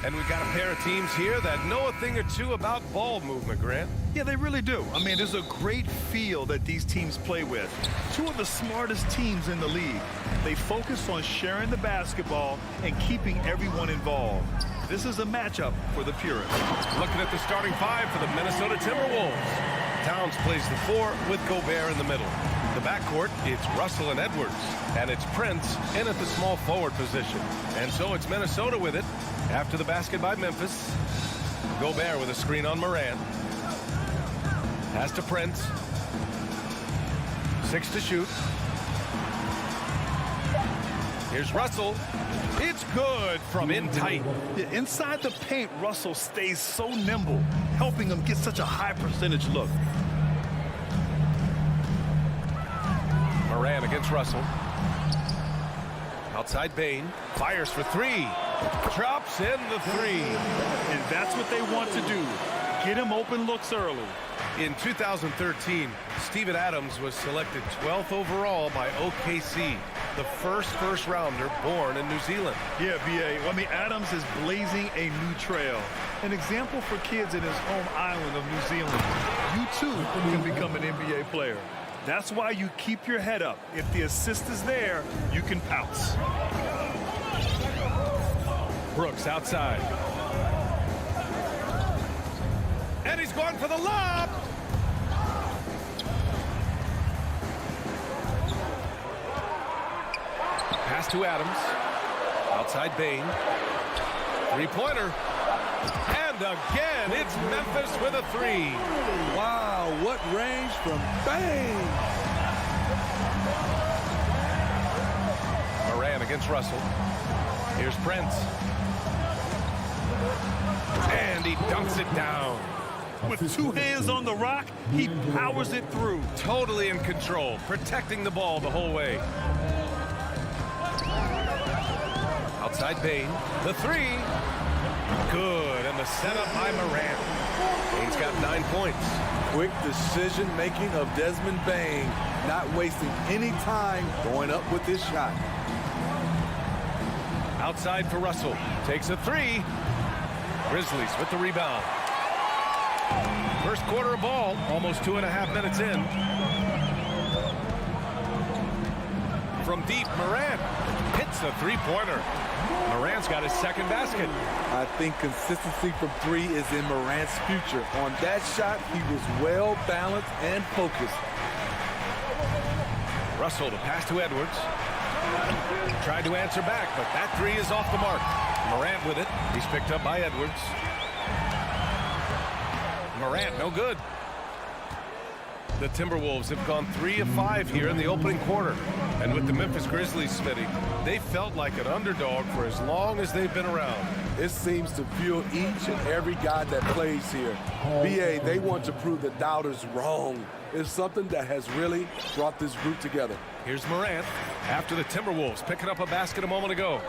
And we've got a pair of teams here that know a thing or two about ball movement, Grant. Yeah, they really do. I mean, there's a great feel that these teams play with. Two of the smartest teams in the league. They focus on sharing the basketball and keeping everyone involved. This is a matchup for the purists. Looking at the starting five for the Minnesota Timberwolves. Towns plays the 4 with Gobert in the middle. The backcourt, it's Russell and Edwards. And it's Prince in at the small forward position. And so it's Minnesota with it. After the basket by Memphis. Gobert with a screen on Morant. Pass to Prince. 6 to shoot. Here's Russell. It's good from in tight. Yeah, inside the paint, Russell stays so nimble, helping him get such a high percentage look. Morant against Russell. Outside Bain. Fires for 3. Drops in the 3. And that's what they want to do. Get him open looks early. In 2013, Steven Adams was selected 12th overall by OKC, the first rounder born in New Zealand. Yeah, B.A. I mean, Adams is blazing a new trail. An example for kids in his home island of New Zealand. You, too, can become an NBA player. That's why you keep your head up. If the assist is there, you can pounce. Brooks outside. And he's going for the lob. Pass to Adams. Outside Bain. Three-pointer. And again, it's Memphis with a 3. Wow, what range from Bain. Morant against Russell. Here's Prince. And he dunks it down. With 2 hands on the rock, he powers it through. Totally in control, protecting the ball the whole way. Outside Bain, the 3. Good, and the setup by Morant. Bain's got 9 points. Quick decision-making of Desmond Bain, not wasting any time going up with this shot. Outside for Russell, takes a 3. Grizzlies with the rebound. First quarter of ball, almost 2.5 minutes in. From deep, Morant hits a 3-pointer. Morant's got his second basket. I think consistency from 3 is in Morant's future. On that shot, he was well balanced and focused. Russell to pass to Edwards. Tried to answer back, but that 3 is off the mark. Morant with it. He's picked up by Edwards. Morant, no good. The Timberwolves have gone 3 of 5 here in the opening quarter. And with the Memphis Grizzlies, Smitty, they felt like an underdog for as long as they've been around. It seems to fuel each and every guy that plays here. BA, they want to prove the doubters wrong. It's something that has really brought this group together. Here's Morant after the Timberwolves picking up a basket a moment ago.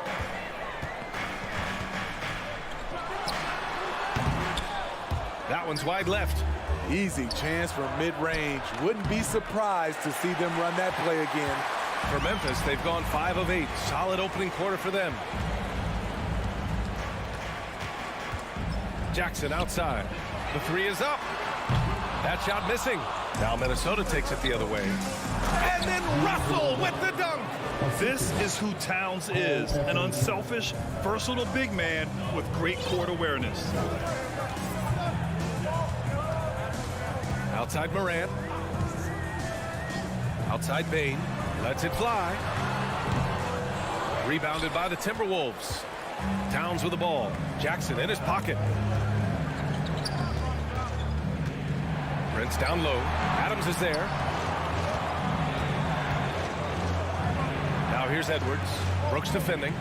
That one's wide left. Easy chance from mid-range. Wouldn't be surprised to see them run that play again. For Memphis, they've gone 5 of 8. Solid opening quarter for them. Jackson outside. The 3 is up. That shot missing. Now Minnesota takes it the other way. And then Russell with the dunk. This is who Towns is, an unselfish, versatile big man with great court awareness. Outside Morant. Outside Bain. Lets it fly. Rebounded by the Timberwolves. Towns with the ball. Jackson in his pocket. Prince down low. Adams is there. Now here's Edwards. Brooks defending.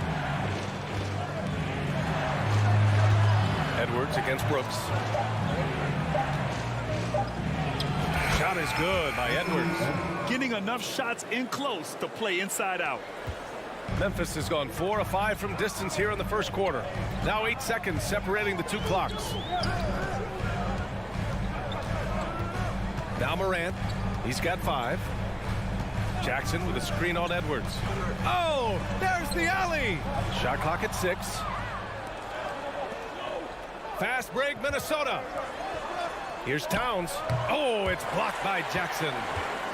Edwards against Brooks. Shot is good by Edwards. Getting enough shots in close to play inside out. Memphis has gone 4 of 5 from distance here in the first quarter. Now 8 seconds separating the 2 clocks. Now Morant. He's got 5. Jackson with a screen on Edwards. Oh, there's the alley. Shot clock at 6. Fast break, Minnesota. Here's Towns. Oh, it's blocked by Jackson.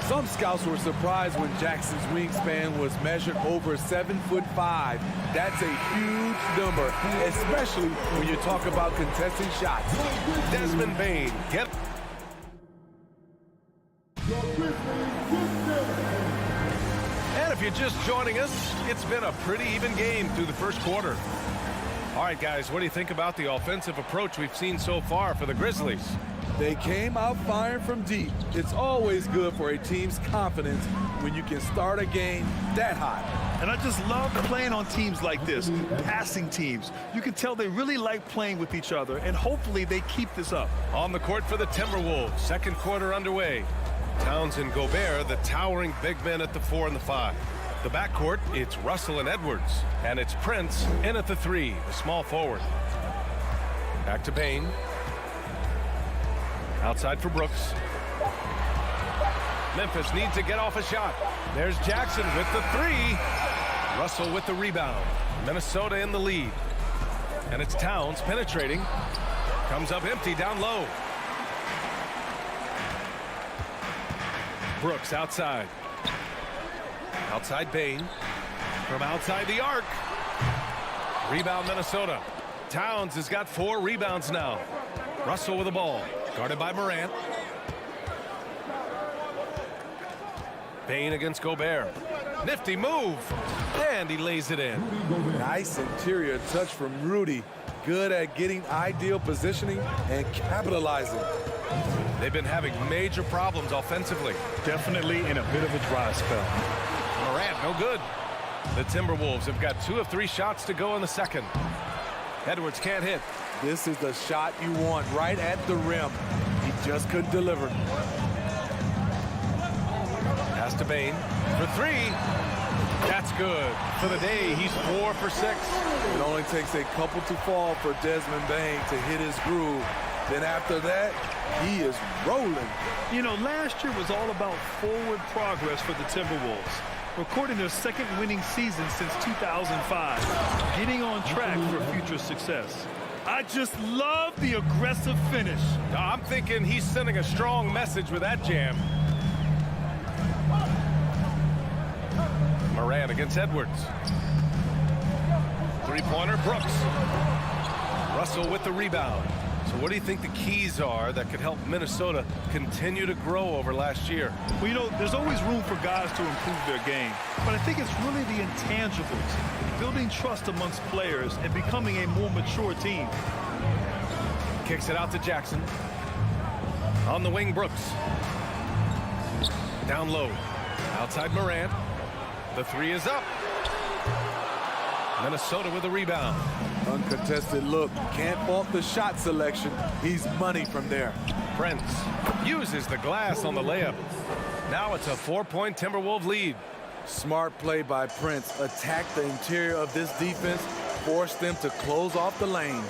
Some scouts were surprised when Jackson's wingspan was measured over 7'5". That's a huge number, especially when you talk about contesting shots. Desmond Bane. And if you're just joining us, it's been a pretty even game through the first quarter. All right, guys, what do you think about the offensive approach we've seen so far for the Grizzlies? They came out firing from deep. It's always good for a team's confidence when you can start a game that hot. And I just love playing on teams like this, passing teams. You can tell they really like playing with each other, and hopefully they keep this up. On the court for the Timberwolves, second quarter underway. Towns and Gobert, the towering big men at the 4 and the 5. The backcourt, it's Russell and Edwards, and it's Prince in at the 3, the small forward. Back to Bane. Outside for Brooks. Memphis needs to get off a shot. There's Jackson with the 3. Russell with the rebound. Minnesota in the lead. And it's Towns penetrating. Comes up empty down low. Brooks outside. Outside Bane. From outside the arc. Rebound Minnesota. Towns has got 4 rebounds now. Russell with the ball. Guarded by Morant. Bane against Gobert. Nifty move. And he lays it in. Nice interior touch from Rudy. Good at getting ideal positioning and capitalizing. They've been having major problems offensively. Definitely in a bit of a dry spell. Morant, no good. The Timberwolves have got 2 of 3 shots to go in the second. Edwards can't hit. This is the shot you want right at the rim. He just couldn't deliver. Pass to Bane for 3. That's good. For the day, he's 4 for 6. It only takes a couple to fall for Desmond Bane to hit his groove. Then after that, he is rolling. You know, last year was all about forward progress for the Timberwolves. Recording their second winning season since 2005. Getting on track for future success. I just love the aggressive finish. I'm thinking he's sending a strong message with that jam. Morant against Edwards. Three-pointer, Brooks. Russell with the rebound. So what do you think the keys are that could help Minnesota continue to grow over last year? Well, you know, there's always room for guys to improve their game. But I think it's really the intangibles. Building trust amongst players and becoming a more mature team. Kicks it out to Jackson. On the wing, Brooks. Down low. Outside Morant. The 3 is up. Minnesota with a rebound. Uncontested look. Can't fault the shot selection. He's money from there. Prince uses the glass on the layup. Now it's a 4-point Timberwolves lead. Smart play by Prince. Attack the interior of this defense. Force them to close off the lane.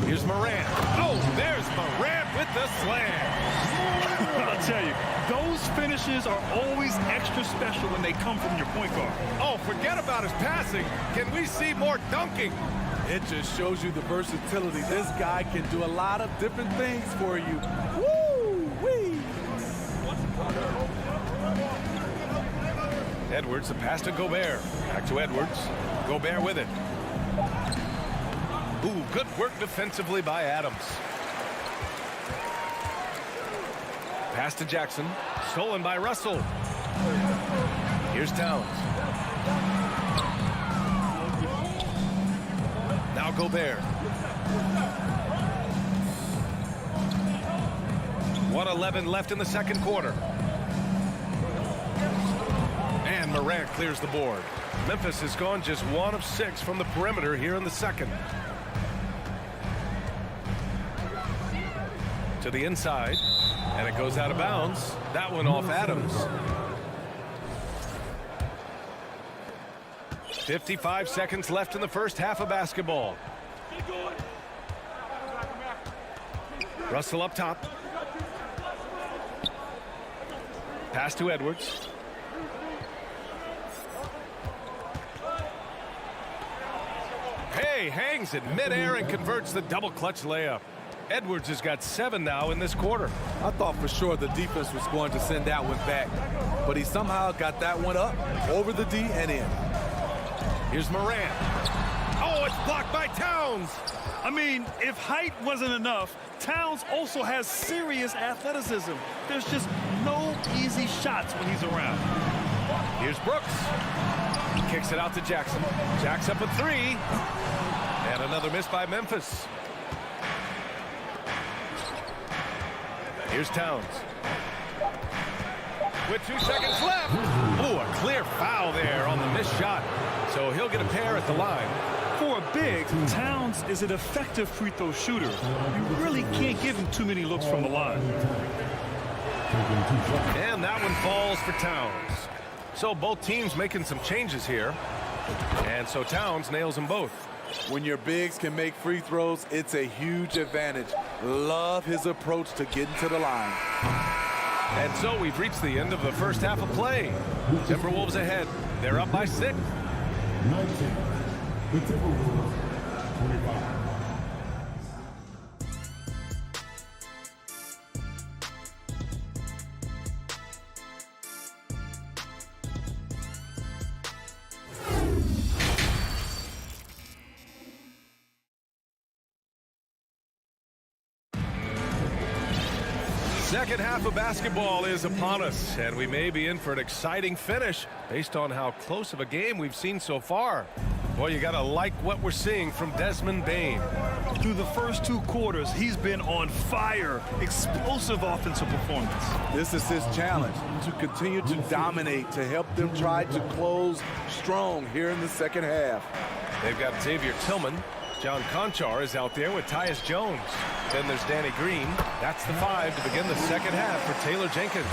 Here's Morant. Oh, there's Morant with the slam. I'll tell you, those finishes are always extra special when they come from your point guard. Oh, forget about his passing. Can we see more dunking? It just shows you the versatility. This guy can do a lot of different things for you. Woo-wee! Edwards, the pass to Gobert. Back to Edwards. Gobert with it. Ooh, good work defensively by Adams. Pass to Jackson. Stolen by Russell. Here's Towns. Now Gobert. 1:11 left in the second quarter. And Morant clears the board. Memphis has gone just 1 of 6 from the perimeter here in the second. To the inside. And it goes out of bounds. That one off Adams. 55 seconds left in the first half of basketball. Russell up top. Pass to Edwards. Hey, away, hangs in midair and converts the double clutch layup. Edwards has got 7 now in this quarter. I thought for sure the defense was going to send that one back, but he somehow got that one up, over the D and in. Here's Morant. Oh, it's blocked by Towns. I mean, if height wasn't enough, Towns also has serious athleticism. There's just no easy shots when he's around. Here's Brooks. Kicks it out to Jackson. Jack's up a 3. And another miss by Memphis. Here's Towns. With 2 seconds left. Oh, a clear foul there on the missed shot. So he'll get a pair at the line. For a big, Towns is an effective free throw shooter. You really can't give him too many looks from the line. And that one falls for Towns. So both teams making some changes here. And so Towns nails them both. When your bigs can make free throws, it's a huge advantage. Love his approach to getting to the line. And so we've reached the end of the first half of play. Timberwolves ahead. They're up by 6. 19. The Timberwolves, 25. Second half of basketball is upon us, and we may be in for an exciting finish based on how close of a game we've seen so far. Well, you got to like what we're seeing from Desmond Bane. Through the first 2 quarters, he's been on fire. Explosive offensive performance. This is his challenge, to continue to dominate, to help them try to close strong here in the second half. They've got Xavier Tillman. John Conchar is out there with Tyus Jones. Then there's Danny Green. That's the 5 to begin the second half for Taylor Jenkins.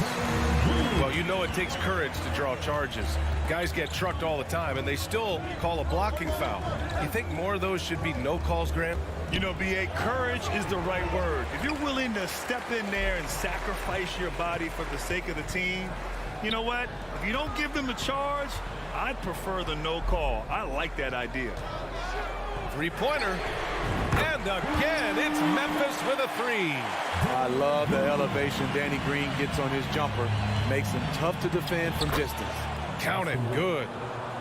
Well, you know it takes courage to draw charges. Guys get trucked all the time, and they still call a blocking foul. You think more of those should be no calls, Grant? You know, B.A., courage is the right word. If you're willing to step in there and sacrifice your body for the sake of the team, you know what? If you don't give them a charge, I'd prefer the no call. I like that idea. 3-pointer. And again, it's Memphis with a 3. I love the elevation Danny Green gets on his jumper. Makes him tough to defend from distance. Count it good.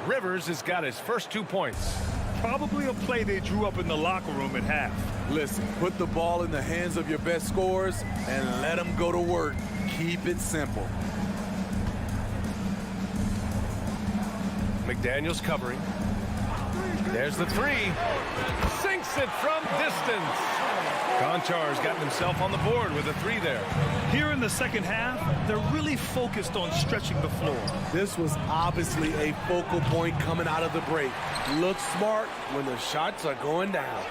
Rivers has got his first 2 points. Probably a play they drew up in the locker room at half. Listen, put the ball in the hands of your best scorers and let them go to work. Keep it simple. McDaniels covering. There's the 3. Sinks it from distance. Konchar's gotten himself on the board with a 3 there. Here in the second half, they're really focused on stretching the floor. This was obviously a focal point coming out of the break. Look smart when the shots are going down.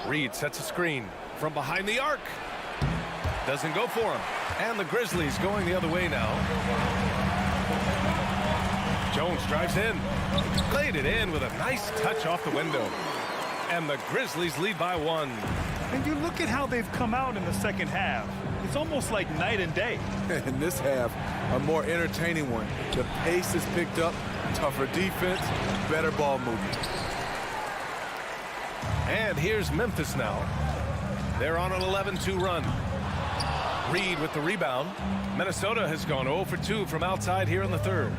Reed sets a screen from behind the arc. Doesn't go for him. And the Grizzlies going the other way now. Jones drives in. Played it in with a nice touch off the window. And the Grizzlies lead by 1. And you look at how they've come out in the second half. It's almost like night and day. In this half, a more entertaining one. The pace is picked up, tougher defense, better ball movement. And here's Memphis now. They're on an 11-2 run. Reed with the rebound. Minnesota has gone 0 for 2 from outside here in the third.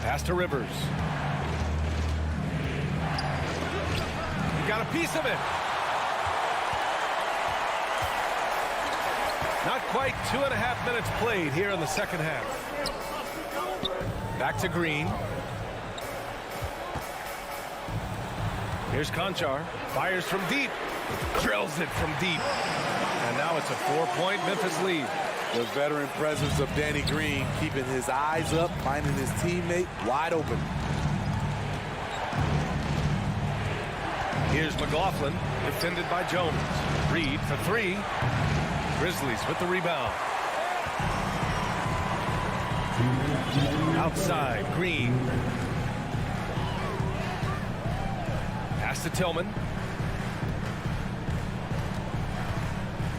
Pass to Rivers. Got a piece of it. Not quite 2.5 minutes played here in the second half. Back to Green. Here's Conchar. Fires from deep. Drills it from deep. And now it's a 4-point Memphis lead. The veteran presence of Danny Green keeping his eyes up, finding his teammate wide open. Here's McLaughlin, defended by Jones. Reed for 3. Grizzlies with the rebound. Outside, Green. Pass to Tillman.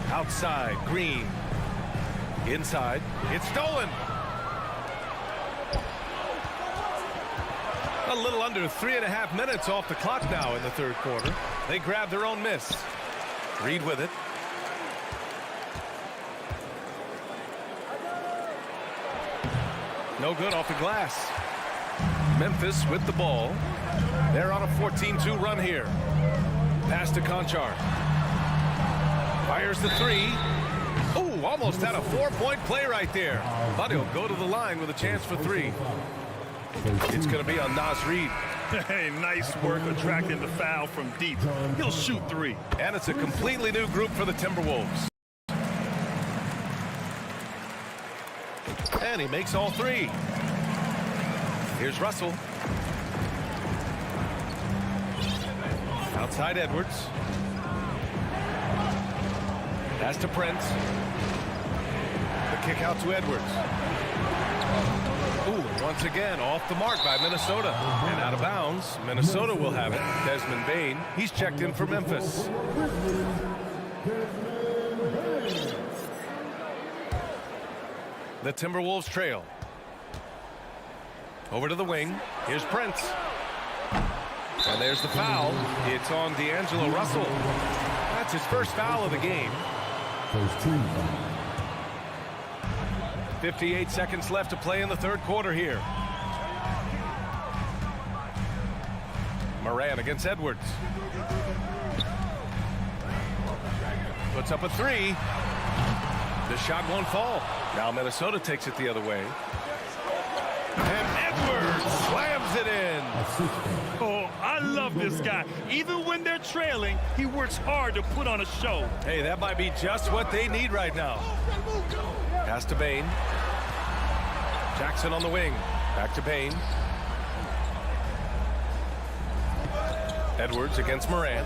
Outside, Green. Inside, it's stolen. A little under 3.5 minutes off the clock now in the third quarter. They grab their own miss. Reed with it. No good off the glass. Memphis with the ball. They're on a 14-2 run here. Pass to Conchar. Fires the three. Oh, almost had a 4-point play right there. But he'll go to the line with a chance for three. It's going to be on Nas Reed. Hey, nice work attracting the foul from deep. He'll shoot three. And it's a completely new group for the Timberwolves. And he makes all three. Here's Russell. Outside Edwards. Pass to Prince. The kick out to Edwards. Ooh, once again off the mark by Minnesota. And out of bounds. Minnesota will have it. Desmond Bane. He's checked in for Memphis. The Timberwolves trail. Over to the wing. Here's Prince. And there's the foul. It's on D'Angelo Russell. That's his first foul of the game. First team. 58 seconds left to play in the third quarter here. Moran against Edwards. Puts up a three. The shot won't fall. Now Minnesota takes it the other way. And Edwards slams it in. Oh, I love this guy. Even when they're trailing, he works hard to put on a show. Hey, that might be just what they need right now. Pass to Bane. Jackson on the wing. Back to Bane. Edwards against Moran.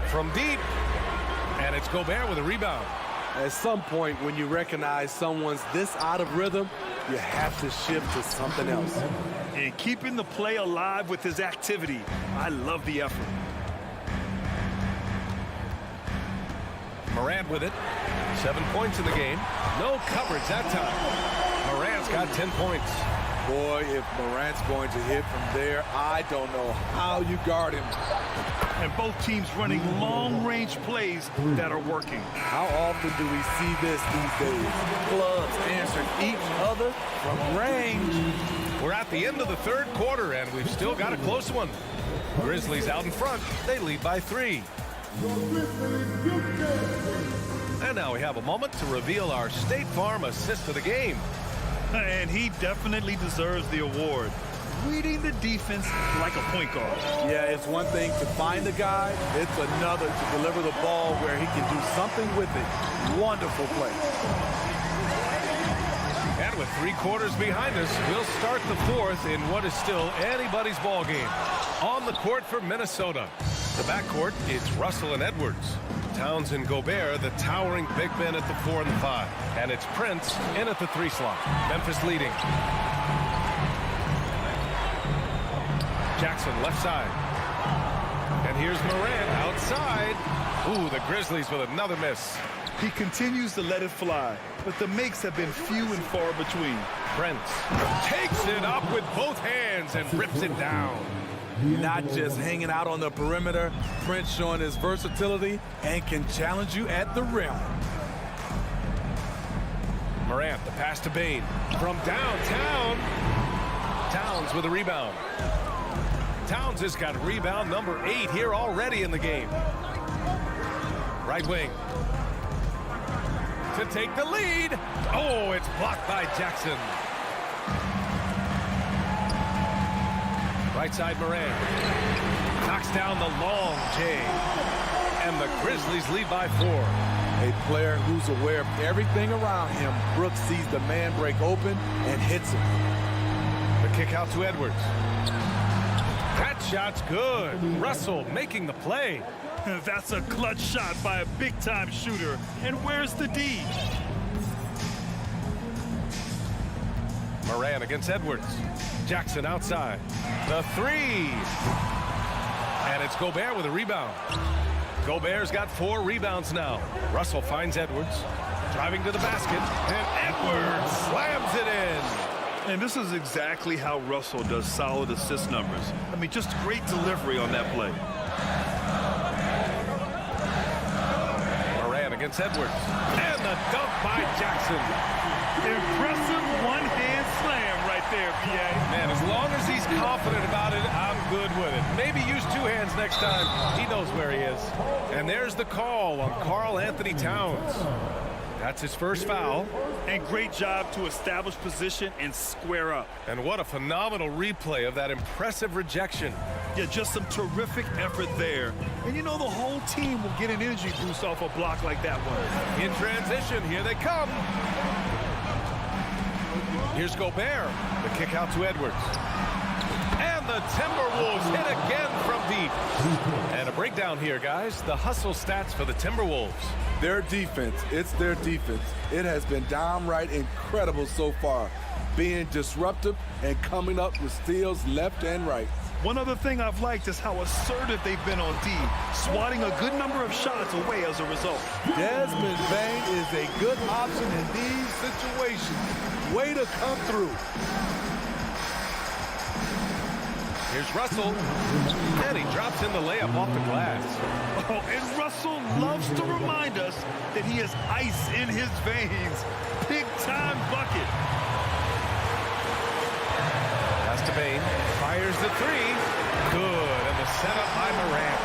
From deep. And it's Gobert with a rebound. At some point, when you recognize someone's this out of rhythm, you have to shift to something else. And keeping the play alive with his activity. I love the effort. Morant with it. 7 points in the game. No coverage that time. Morant's got 10 points. Boy, if Morant's going to hit from there, I don't know how you guard him. And both teams running long-range plays that are working. How often do we see this these days? Clubs answering each other from range. We're at the end of the third quarter, and we've still got a close one. Grizzlies out in front. They lead by 3. And now we have a moment to reveal our State Farm assist of the game. And he definitely deserves the award. Reading the defense like a point guard. Yeah, it's one thing to find the guy. It's another to deliver the ball where he can do something with it. Wonderful play. And with 3 quarters behind us, we'll start the fourth in what is still anybody's ball game. On the court for Minnesota. The backcourt, it's Russell and Edwards. Towns and Gobert, the towering big men at the 4 and the 5. And it's Prince in at the 3 slot. Memphis leading. Jackson left side. And here's Moran outside. Ooh, the Grizzlies with another miss. He continues to let it fly, but the makes have been few and far between. Prince takes it up with both hands and rips it down. Not just hanging out on the perimeter, Prince showing his versatility and can challenge you at the rim. Morant, the pass to Bane. From downtown. Towns with a rebound. Towns has got rebound number 8 here already in the game. Right wing. To take the lead. Oh, it's blocked by Jackson. Right side Moran. Knocks down the long J. And the Grizzlies lead by 4. A player who's aware of everything around him. Brooks sees the man break open and hits him. The kick out to Edwards. That shot's good. Russell making the play. That's a clutch shot by a big-time shooter. And where's the D? Moran against Edwards. Jackson outside. The 3. And it's Gobert with a rebound. Gobert's got 4 rebounds now. Russell finds Edwards. Driving to the basket. And Edwards slams it in. And this is exactly how Russell does solid assist numbers. I mean, just great delivery on that play. Moran against Edwards. And the dunk by Jackson. Impressive one-hand slam right there, PA. Man, as long as he's confident about it, I'm good with it. Maybe use two hands next time. He knows where he is. And there's the call on Karl Anthony Towns. That's his first foul. And great job to establish position and square up. And what a phenomenal replay of that impressive rejection. Yeah, just some terrific effort there. And you know the whole team will get an energy boost off a block like that one. In transition, here they come. Here's Gobert. The kick out to Edwards. And the Timberwolves hit again from deep. And a breakdown here, guys. The hustle stats for the Timberwolves. Their defense, it's their defense. It has been downright incredible so far, being disruptive and coming up with steals left and right. One other thing I've liked is how assertive they've been on D, swatting a good number of shots away as a result. Desmond Bane is a good option in these situations. Way to come through. Here's Russell. And he drops in the layup off the glass. Oh, and Russell loves to remind us that he has ice in his veins. Big-time bucket. Pass to Bane. Fires the three. Good. And the setup by Morant.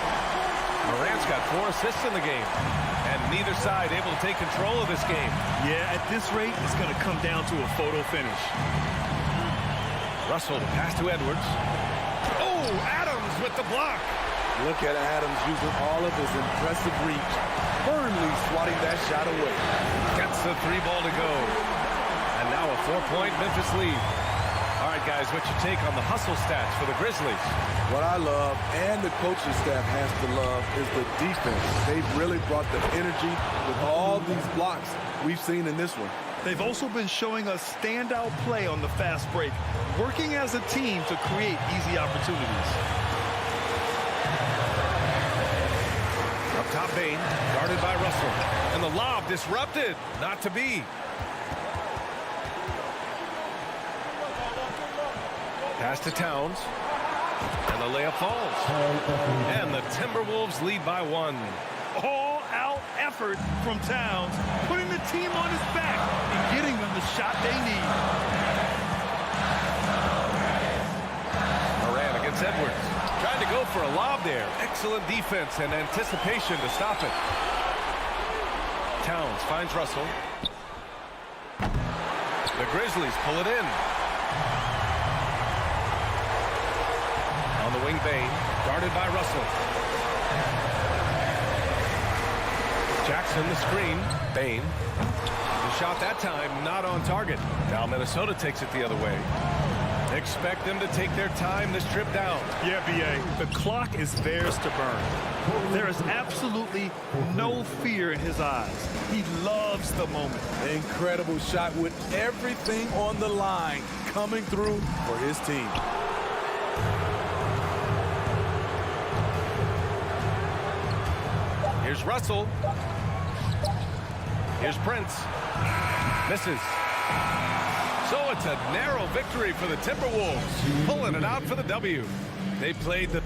Morant's got 4 assists in the game. And neither side able to take control of this game. Yeah, at this rate, it's going to come down to a photo finish. Russell, pass to Edwards. Oh, Adams with the block. Look at Adams using all of his impressive reach, firmly swatting that shot away. Gets the 3 ball to go. And now a 4-point Memphis lead. All right, guys, what's your take on the hustle stats for the Grizzlies? What I love, and the coaching staff has to love, is the defense. They've really brought the energy with all these blocks we've seen in this one. They've also been showing us standout play on the fast break, working as a team to create easy opportunities. Up top, Bane, guarded by Russell. And the lob disrupted, not to be. Pass to Towns. And the layup falls. And the Timberwolves lead by 1. All-out effort from Towns, putting the team on his back and getting them the shot they need. Moran against Edwards. Trying to go for a lob there. Excellent defense and anticipation to stop it. Towns finds Russell. The Grizzlies pull it in. On the wing, Bane, guarded by Russell. Jackson the screen. Bane. The shot that time not on target. Now Minnesota takes it the other way. Expect them to take their time this trip down. Yeah, B.A., the clock is theirs to burn. There is absolutely no fear in his eyes. He loves the moment. Incredible shot with everything on the line coming through for his team. Here's Russell. Here's Prince. Misses. So it's a narrow victory for the Timberwolves, pulling it out for the W. They played the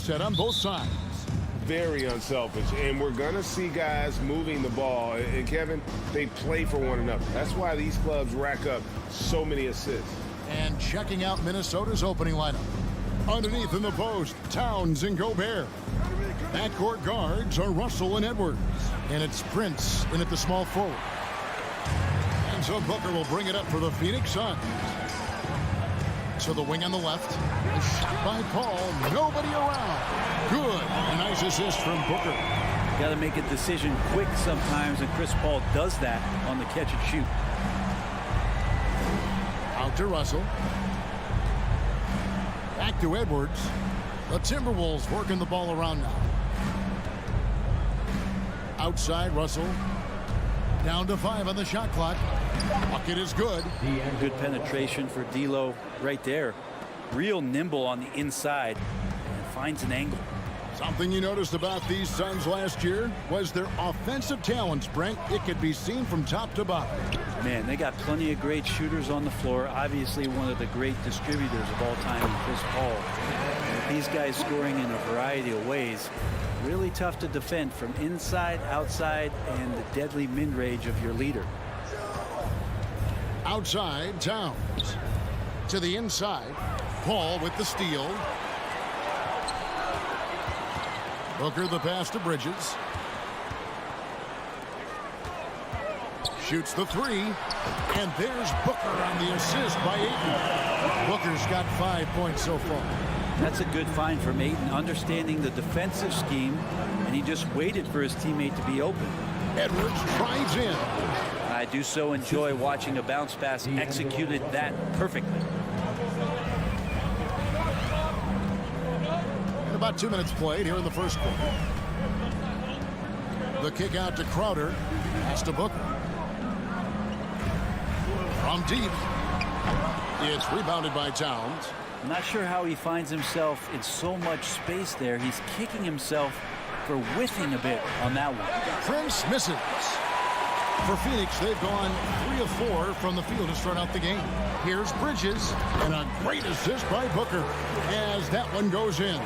set on both sides. Very unselfish, and we're going to see guys moving the ball. And Kevin, they play for one another. That's why these clubs rack up so many assists. And checking out Minnesota's opening lineup. Underneath in the post, Towns and Gobert. Backcourt guards are Russell and Edwards. And it's Prince in at the small forward. And so Booker will bring it up for the Phoenix Suns. To the wing on the left. A shot by Paul. Nobody around. Good. A nice assist from Booker. Got to make a decision quick sometimes, and Chris Paul does that on the catch and shoot. Out to Russell. Back to Edwards. The Timberwolves working the ball around now. Outside Russell. Down to 5 on the shot clock. Bucket is good. Good penetration for D'Lo right there. Real nimble on the inside and finds an angle. Something you noticed about these Suns last year was their offensive talents, Brent. It could be seen from top to bottom. Man, they got plenty of great shooters on the floor. Obviously one of the great distributors of all time in Chris Paul. And these guys scoring in a variety of ways. Really tough to defend from inside, outside, and the deadly mid-range of your leader. Outside, Towns. To the inside. Paul with the steal. Booker the pass to Bridges. Shoots the 3. And there's Booker on the assist by Ayton. Booker's got 5 points so far. That's a good find from Ayton, understanding the defensive scheme, and he just waited for his teammate to be open. Edwards drives in. I do so enjoy watching a bounce pass executed that perfectly. And about 2 minutes played here in the first quarter. The kick out to Crowder. Pass to Booker. From deep. It's rebounded by Towns. I'm not sure how he finds himself in so much space there. He's kicking himself for whiffing a bit on that one. Prince misses. For Phoenix, they've gone 3 of 4 from the field to start out the game. Here's Bridges, and a great assist by Booker as that one goes in.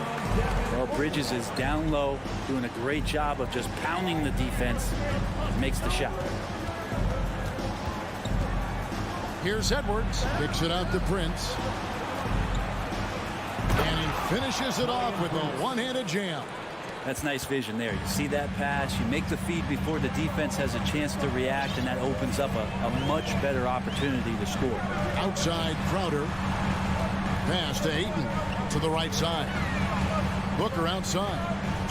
Well, Bridges is down low, doing a great job of just pounding the defense. Makes the shot. Here's Edwards, kicks it out to Prince. And he finishes it off with a one-handed jam. That's nice vision there. You see that pass, you make the feed before the defense has a chance to react, and that opens up a much better opportunity to score. Outside Crowder. Pass to Ayton to the right side. Booker outside.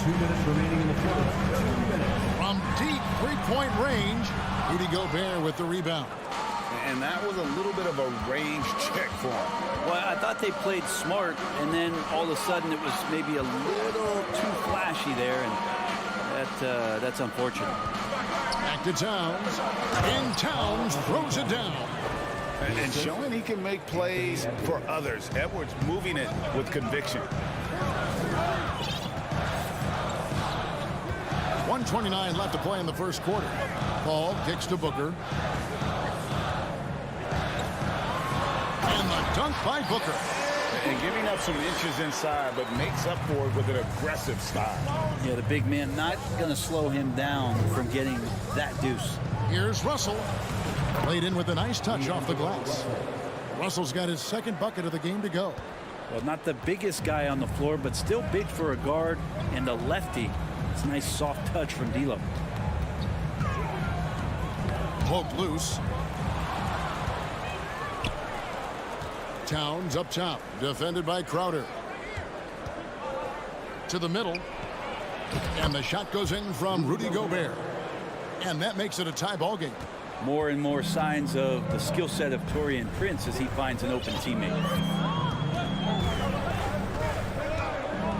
2 minutes remaining in the quarter. 2 minutes. From deep three-point range, Rudy Gobert with the rebound. And that was a little bit of a range check for him. Well, I thought they played smart, and then all of a sudden it was maybe a little too flashy there, and that's unfortunate. Back to Towns. And Towns throws it down. And showing he can make plays for others. Edwards moving it with conviction. 1:29 left to play in the first quarter. Paul kicks to Booker. And the dunk by Booker. And giving up some inches inside, but makes up for it with an aggressive style. Yeah, the big man not going to slow him down from getting that deuce. Here's Russell. Played in with a nice touch off the glass. Russell's got his second bucket of the game to go. Well, not the biggest guy on the floor, but still big for a guard and a lefty. It's a nice soft touch from D'Lo. Poked loose. Towns up top, defended by Crowder. To the middle. And the shot goes in from Rudy Gobert. And that makes it a tie ball game. More and more signs of the skill set of Taurean Prince as he finds an open teammate.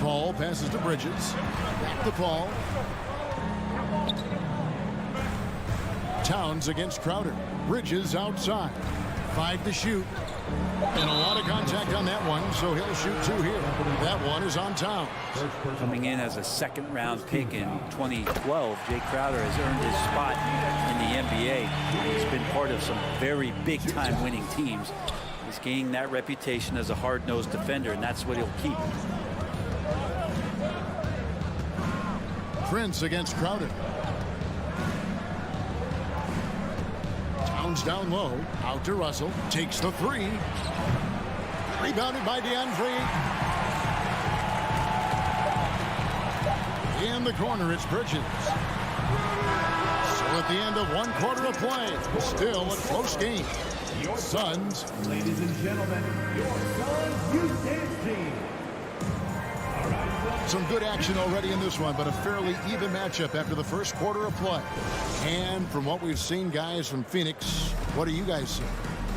Paul passes to Bridges. Back to Paul. Towns against Crowder. Bridges outside. 5 to shoot. And a lot of contact on that one, so he'll shoot 2 here. That one is on Towns. Coming in as a second-round pick in 2012, Jay Crowder has earned his spot in the NBA. He's been part of some very big-time winning teams. He's gaining that reputation as a hard-nosed defender, and that's what he'll keep. Prince against Crowder. Towns down low. Out to Russell. Takes the three. Rebounded by DeAndre. In the corner, it's Bridges. So at the end of 1 quarter of play, still a close game. Your Suns. Ladies and gentlemen, your Suns Youth Dance Team. Some good action already in this one, but a fairly even matchup after the first quarter of play. And from what we've seen, guys, from Phoenix, what do you guys see?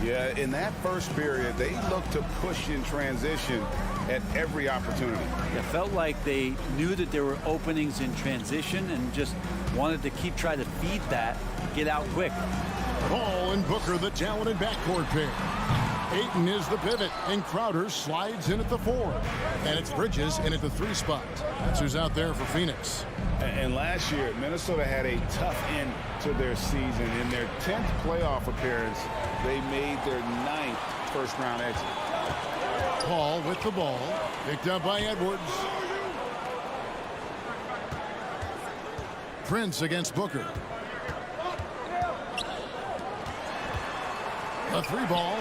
Yeah, in that first period, they looked to push in transition at every opportunity. It felt like they knew that there were openings in transition and just wanted to keep trying to feed that, get out quick. Paul and Booker, the talented backcourt pair. Ayton is the pivot, and Crowder slides in at the 4. And it's Bridges in at the 3 spot. That's who's out there for Phoenix. And last year, Minnesota had a tough end to their season. In their 10th playoff appearance, they made their 9th first-round exit. Paul with the ball, picked up by Edwards. Prince against Booker. The 3 ball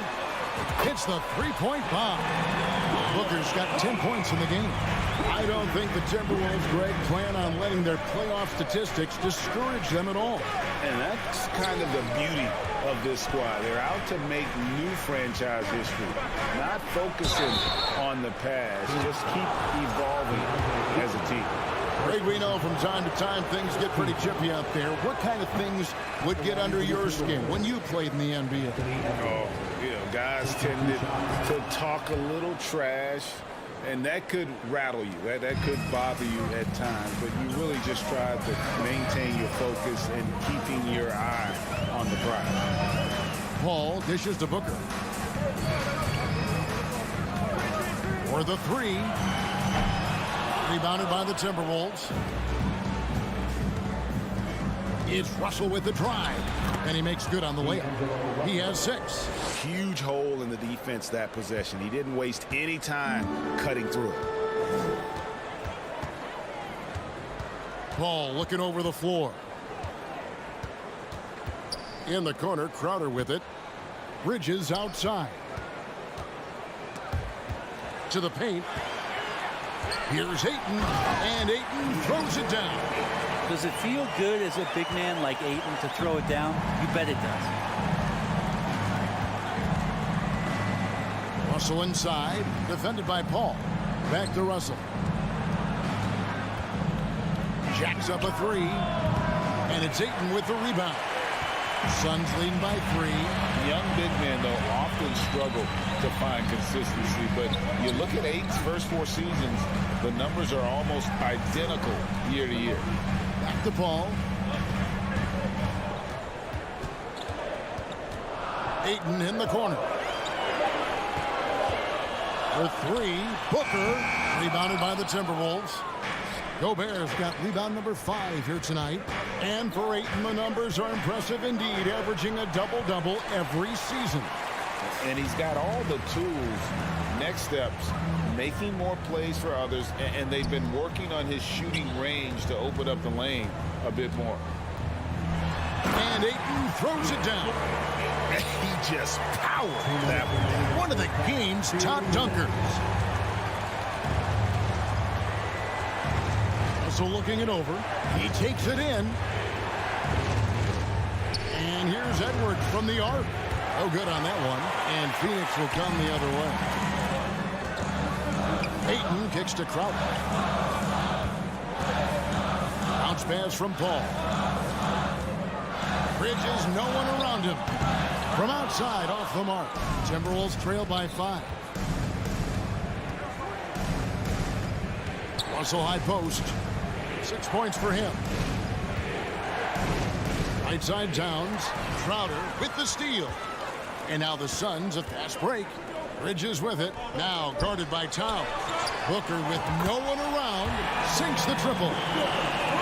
hits the 3-point bomb. Booker's got 10 points in the game. I don't think the Timberwolves, Greg, plan on letting their playoff statistics discourage them at all. And that's kind of the beauty of this squad. They're out to make new franchise history, not focusing on the past, just keep evolving as a team. Greg, we know from time to time things get pretty chippy out there. What kind of things would get under your skin when you played in the NBA? Oh, guys tended to talk a little trash, and that could rattle you. That could bother you at times, but you really just try to maintain your focus and keeping your eye on the prize. Paul dishes to Booker. For the 3. Rebounded by the Timberwolves. It's Russell with the drive, and he makes good on the layup. He has 6. Huge hole in the defense that possession. He didn't waste any time cutting through it. Paul looking over the floor. In the corner, Crowder with it. Bridges outside. To the paint. Here's Ayton, and Ayton throws it down. Does it feel good as a big man like Ayton to throw it down? You bet it does. Russell inside, defended by Paul. Back to Russell. Jacks up a 3, and it's Ayton with the rebound. Suns leading by 3. Young big men, though, often struggle to find consistency, but you look at Ayton's first 4 seasons, the numbers are almost identical year to year. Back to Paul. Ayton in the corner. For 3, Booker, rebounded by the Timberwolves. Gobert's got rebound number 5 here tonight. And for Ayton, the numbers are impressive indeed, averaging a double-double every season. And he's got all the tools. Next steps, making more plays for others, and they've been working on his shooting range to open up the lane a bit more. And Ayton throws it down. He just powered that one of the game's top dunkers. Also looking it over. He takes it in. And here's Edwards from the arc. No good on that one. And Phoenix will come the other way. Ayton kicks to Crowder. Bounce pass from Paul. Bridges, no one around him. From outside, off the mark. Timberwolves trail by 5. Russell high post. 6 points for him. Right side Towns. Crowder with the steal. And now the Suns a fast break. Bridges with it. Now guarded by Towns. Booker with no one around. Sinks the triple.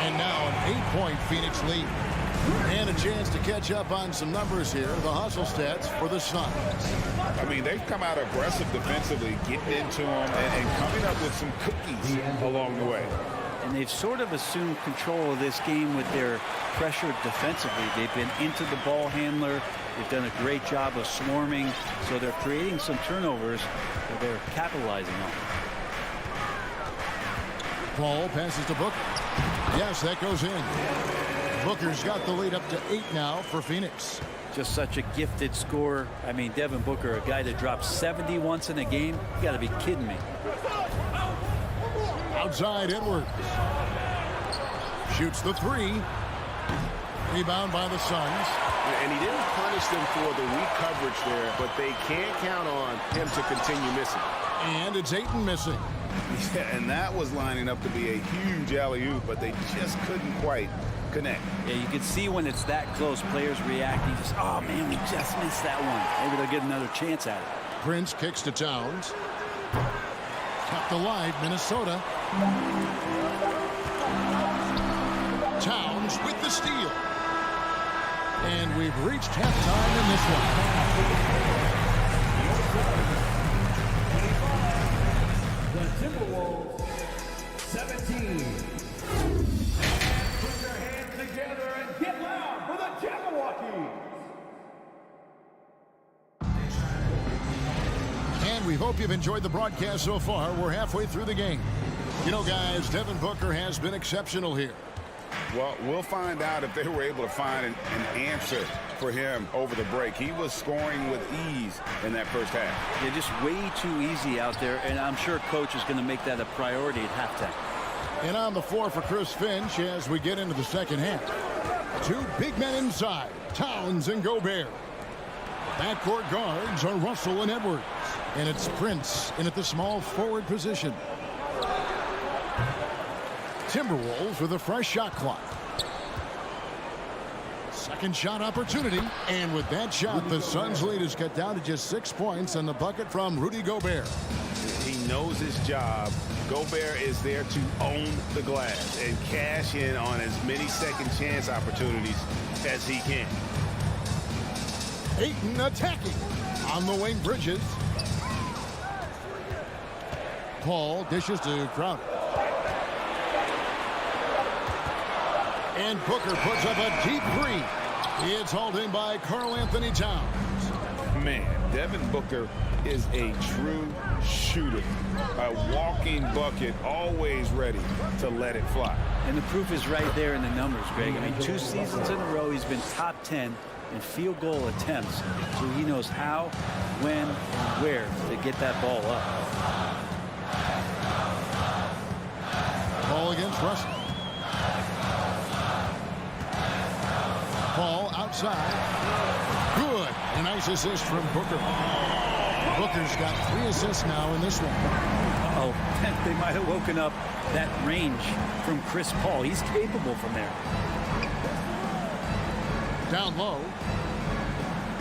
And now an 8-point Phoenix lead. And a chance to catch up on some numbers here. The hustle stats for the Suns. I mean, they've come out aggressive defensively, getting into them and coming up with some cookies along the way. and they've sort of assumed control of this game with their pressure defensively. They've been into the ball handler. They've done a great job of swarming, so they're creating some turnovers that they're capitalizing on. Paul passes to Booker. Yes, that goes in. Booker's got the lead up to 8 now for Phoenix. Just such a gifted scorer. I mean, Devin Booker, a guy that drops 70 once in a game. You got to be kidding me. Outside Edwards. Shoots the 3. Rebound by the Suns. And he didn't punish them for the weak coverage there, but they can't count on him to continue missing. And it's Ayton missing. Yeah, and that was lining up to be a huge alley-oop, but they just couldn't quite connect. Yeah, you can see when it's that close, players reacting. Just, oh, man, we just missed that one. Maybe they'll get another chance at it. Prince kicks to Towns. Kept alive, Minnesota. Towns with the steal. And we've reached halftime in this one. The Timberwolves, 17. Put your hands together and get loud for the Jabberwockies. And we hope you've enjoyed the broadcast so far. We're halfway through the game. You know, guys, Devin Booker has been exceptional here. Well, we'll find out if they were able to find an answer for him over the break. He was scoring with ease in that first half. They're just way too easy out there, and I'm sure coach is going to make that a priority at halftime. And on the floor for Chris Finch as we get into the second half. 2 big men inside, Towns and Gobert. Backcourt guards are Russell and Edwards. And it's Prince in at the small forward position. Timberwolves with a fresh shot clock. Second shot opportunity. And with that shot, the Suns' lead is cut down to just 6 points on the bucket from Rudy Gobert. He knows his job. Gobert is there to own the glass and cash in on as many second chance opportunities as he can. Ayton attacking on the wing. Bridges. Paul dishes to Crowder. And Booker puts up a deep 3. It's hauled in by Karl Anthony Towns. Man, Devin Booker is a true shooter. A walking bucket, always ready to let it fly. And the proof is right there in the numbers, Greg. I mean, 2 seasons in a row, he's been top 10 in field goal attempts. So he knows how, when, and where to get that ball up. Ball against Russell. Paul outside. Good. A nice assist from Booker. Booker's got 3 assists now in this one. Uh-oh. They might have woken up that range from Chris Paul. He's capable from there. Down low.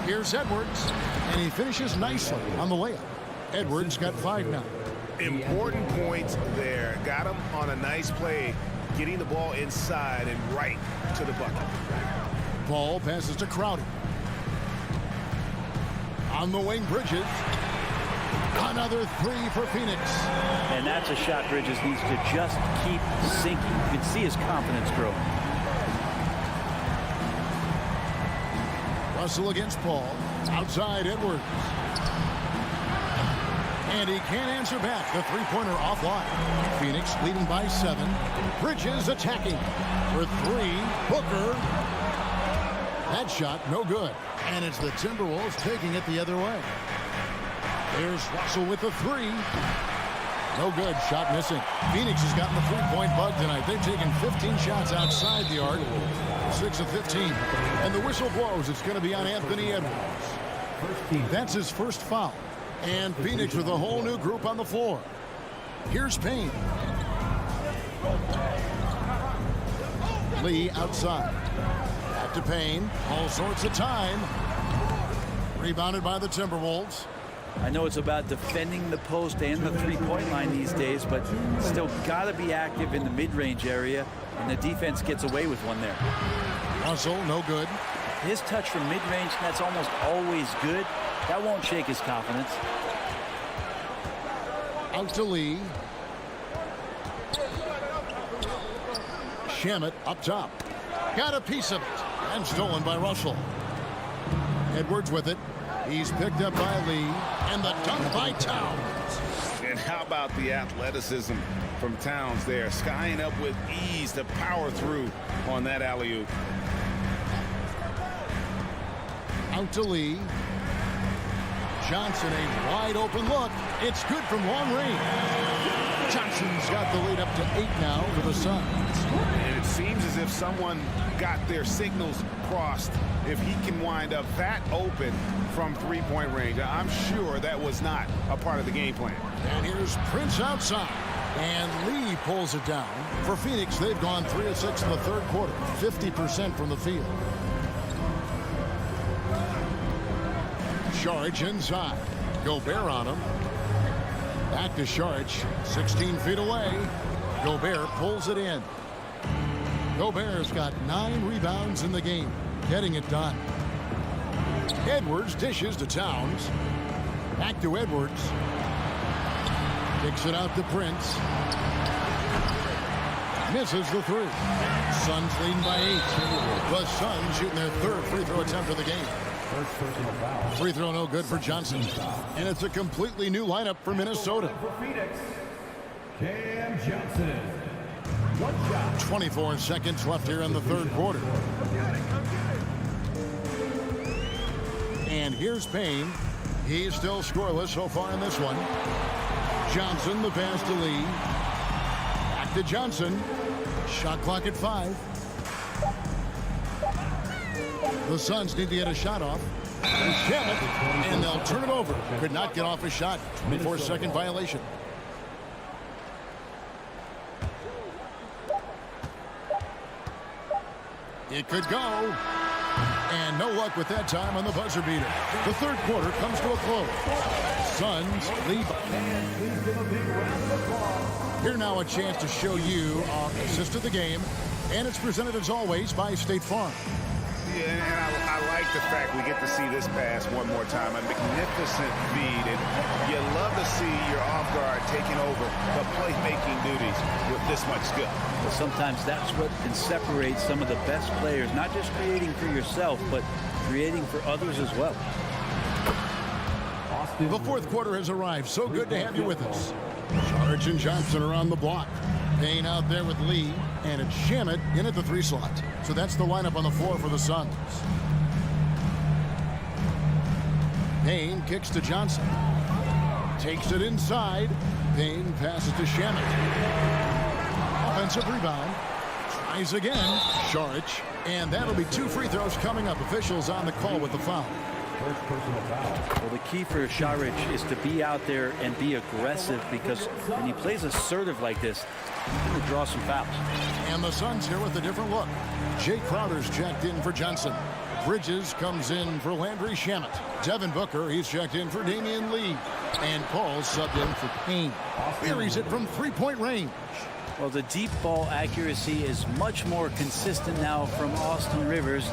Here's Edwards. And he finishes nicely on the layup. Edwards got 5 now. Important points there. Got him on a nice play, getting the ball inside and right to the bucket. Paul passes to Crowder. On the wing, Bridges. Another 3 for Phoenix. And that's a shot Bridges needs to just keep sinking. You can see his confidence grow. Russell against Paul. Outside Edwards. And he can't answer back. The 3-pointer offline. Phoenix leading by 7. Bridges attacking for 3. Booker. That shot no good. And it's the Timberwolves taking it the other way. There's Russell with the 3. No good. Shot missing. Phoenix has gotten the 3-point bug tonight. They've taken 15 shots outside the arc. 6 of 15. And the whistle blows. It's going to be on Anthony Edwards. That's his first foul. And Phoenix with a whole new group on the floor. Here's Payne. Lee outside. Back to Payne. All sorts of time. Rebounded by the Timberwolves. I know it's about defending the post and the 3-point line these days, but still got to be active in the mid-range area, and the defense gets away with one there. Russell, no good. His touch from mid-range, that's almost always good. That won't shake his confidence. Out to Lee. Shamet up top. Got a piece of it. And stolen by Russell. Edwards with it. He's picked up by Lee. And the dunk by Towns. And how about the athleticism from Towns there? Skying up with ease to power through on that alley-oop. Out to Lee. Johnson, a wide open look. It's good from long range. Johnson's got the lead up to 8 now for the Suns. And it seems as if someone got their signals crossed. If he can wind up that open from three-point range, I'm sure that was not a part of the game plan. And here's Prince outside. And Lee pulls it down. For Phoenix, they've gone 3 of 6 in the third quarter. 50% from the field. Saric inside. Gobert on him. Back to Saric. 16 feet away. Gobert pulls it in. Gobert's got 9 rebounds in the game. Getting it done. Edwards dishes to Towns. Back to Edwards. Kicks it out to Prince. Misses the 3. Suns leading by 8. The Suns shooting their 3rd free throw attempt of the game. Free throw no good for Johnson. And it's a completely new lineup for Minnesota. For Phoenix, Cam Johnson. 24 seconds left here in the third quarter. And here's Payne. He's still scoreless so far in this one. Johnson, the pass to Lee. Back to Johnson. Shot clock at 5. The Suns need to get a shot off. And they'll turn it over. Could not get off a shot. 24-second violation. It could go. And no luck with that time on the buzzer beater. The third quarter comes to a close. Suns lead. Here now a chance to show you our assist of the game. And it's presented as always by State Farm. Yeah, and I like the fact we get to see this pass one more time. A magnificent feed, and you love to see your off guard taking over the playmaking duties with this much skill. Well, sometimes that's what can separate some of the best players, not just creating for yourself, but creating for others as well. The fourth quarter has arrived. So good to have you with us. Saric and Johnson are on the block. Payne out there with Lee, and it's Shamet in at the 3 slot. So that's the lineup on the floor for the Suns. Payne kicks to Johnson. Takes it inside. Payne passes to Shamet. Offensive rebound. Tries again. Saric. And that'll be 2 free throws coming up. Officials on the call with the foul. Well, the key for Saric is to be out there and be aggressive, because when he plays assertive like this, he's going to draw some fouls. And the Suns here with a different look. Jay Crowder's checked in for Johnson. Bridges comes in for Landry Shamet. Devin Booker, he's checked in for Damian Lee. And Paul subbed in for Payne. Buries it from 3-point range. Well, the deep ball accuracy is much more consistent now from Austin Rivers,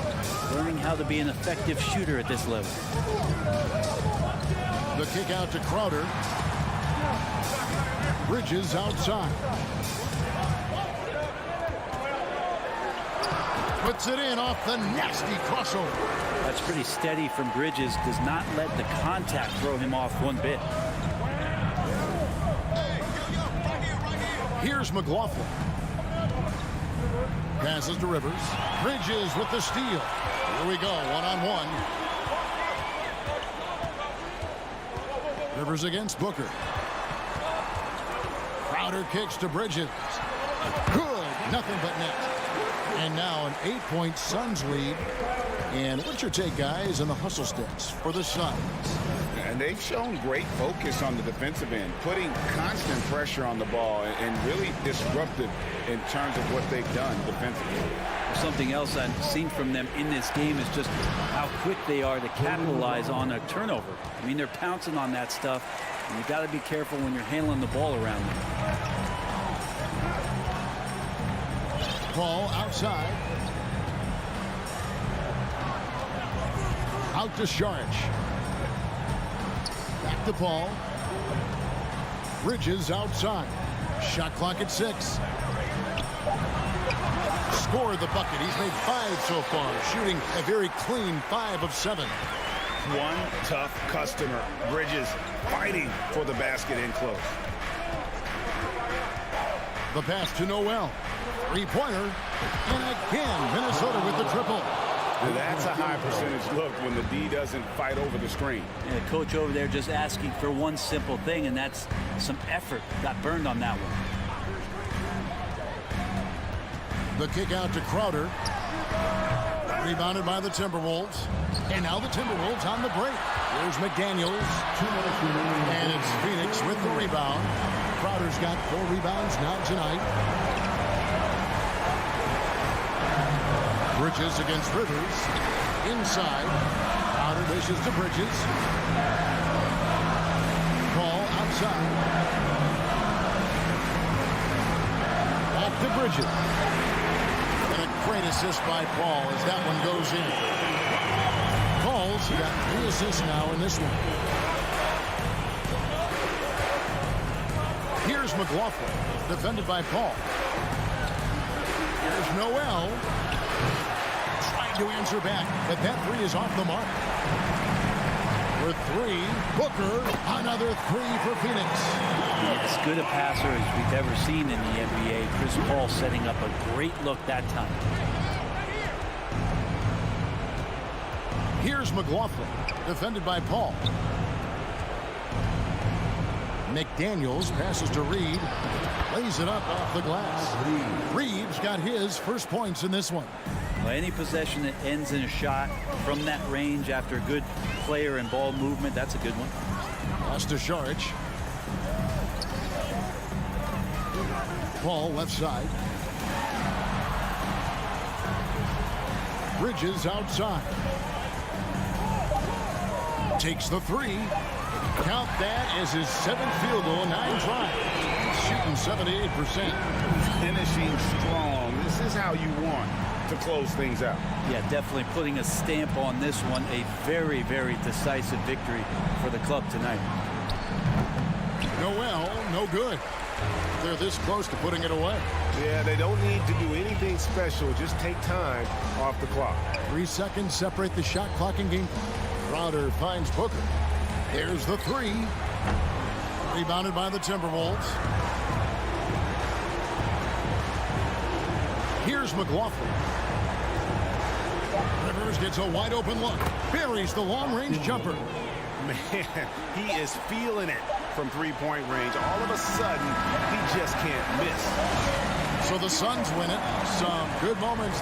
learning how to be an effective shooter at this level. The kick out to Crowder. Bridges outside. Puts it in off the nasty crossover. That's pretty steady from Bridges. Does not let the contact throw him off one bit. Here's McLaughlin. Passes to Rivers. Bridges with the steal. Here we go, one-on-one. Rivers against Booker. Crowder kicks to Bridges. Good, nothing but net. And now an 8-point Suns lead. And what's your take, guys, on the hustle steps for the Suns? And they've shown great focus on the defensive end, putting constant pressure on the ball and really disruptive in terms of what they've done defensively. Something else I've seen from them in this game is just how quick they are to capitalize on a turnover. I mean, they're pouncing on that stuff, and you got to be careful when you're handling the ball around them. Ball outside. Out to Saric. Back to Paul. Bridges outside. Shot clock at 6. scored the bucket. He's made 5 so far, shooting a very clean 5 of 7. One tough customer. Bridges fighting for the basket in close. The pass to Noel. Three-pointer. And again, Minnesota with the triple. That's a high percentage look when the D doesn't fight over the screen. And the coach over there just asking for one simple thing, and that's some effort. Got burned on that one. The kick out to Crowder. Rebounded by the Timberwolves. And now the Timberwolves on the break. There's McDaniels. And it's Phoenix with the rebound. Crowder's got 4 rebounds now tonight. Bridges against Rivers. Inside. Crowder dishes to Bridges. Ball outside. Back to Bridges. And a great assist by Paul as that one goes in. Paul's got 3 assists now in this one. Here's McLaughlin, defended by Paul. Here's Noel. Trying to answer back, but that 3 is off the mark. For 3, Booker, another 3 for Phoenix. As good a passer as we've ever seen in the NBA. Chris Paul setting up a great look that time. Here's McLaughlin, defended by Paul. McDaniels passes to Reed, lays it up off the glass. Reed's got his first points in this one. Well, any possession that ends in a shot from that range after a good player and ball movement, that's a good one. Pass to Saric. Paul left side. Bridges outside. Takes the 3. Count that as his 7th field goal, 9 tries. Shooting 78%. Finishing strong. This is how you want to close things out. Yeah, definitely putting a stamp on this one. A very, very decisive victory for the club tonight. Noel, no good. They're this close to putting it away. Yeah, they don't need to do anything special. Just take time off the clock. 3 seconds separate the shot clock and game clock. Crowder finds Booker. There's the 3. Rebounded by the Timberwolves. Here's McLaughlin. Rivers gets a wide open look. Buries the long-range jumper. Man, he is feeling it from 3-point range. All of a sudden, he just can't miss. So the Suns win it. Some good moments.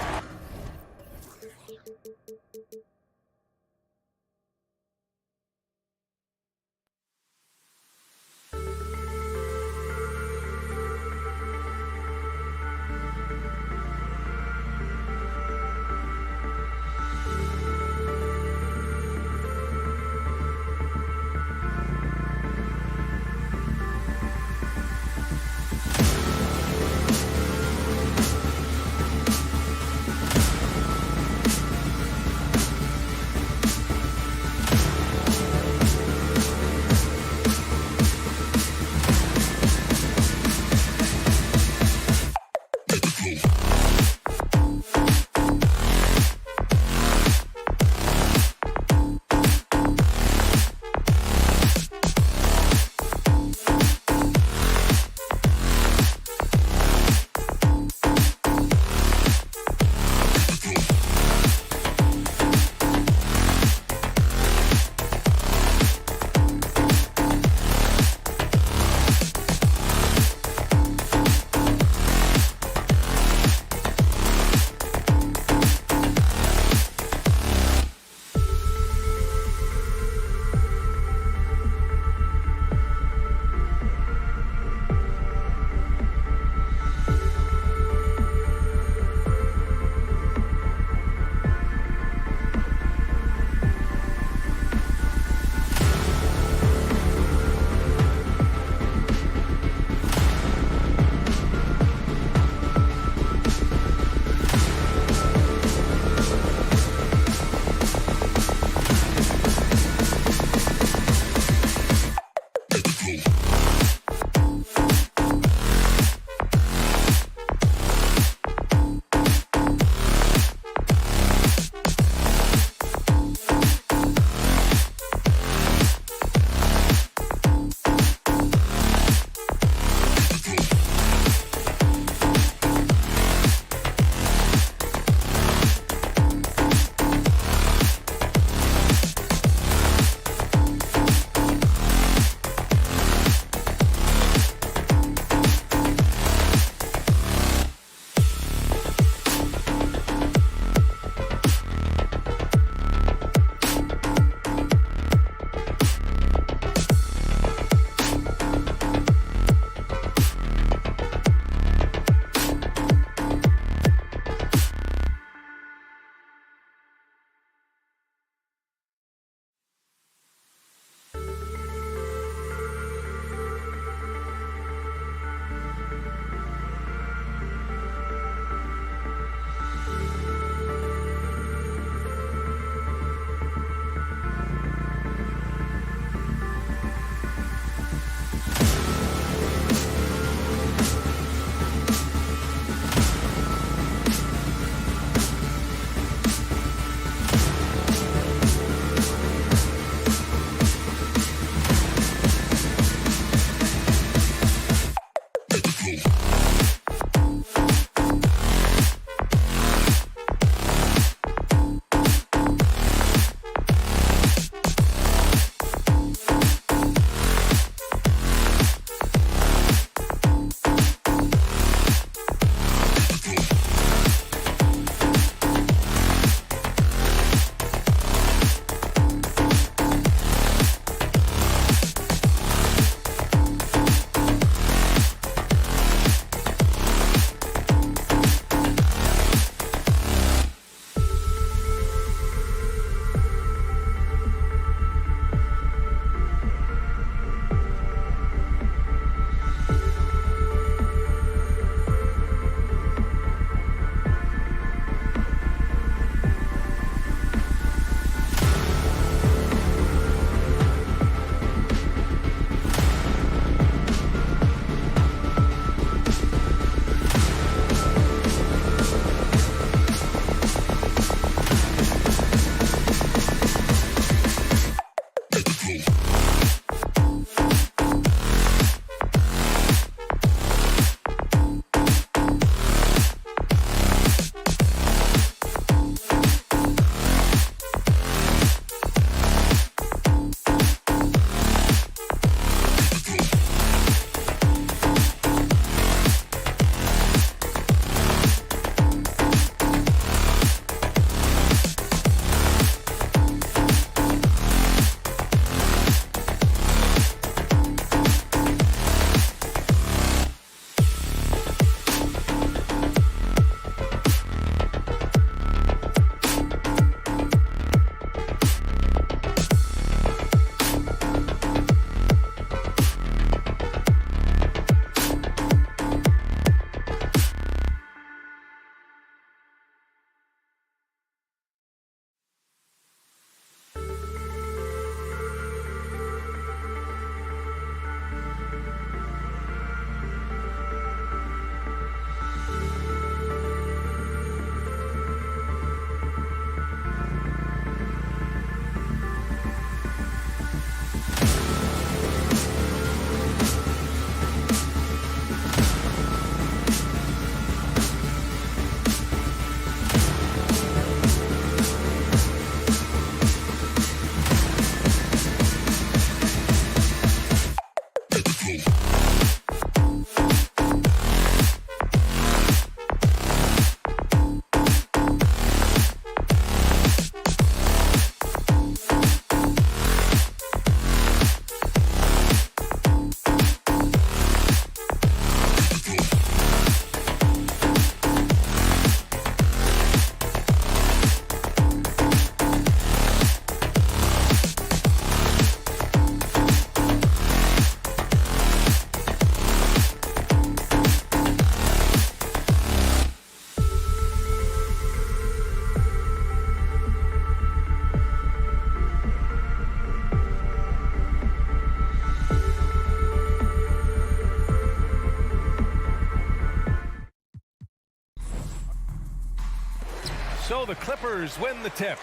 So the Clippers win the tip.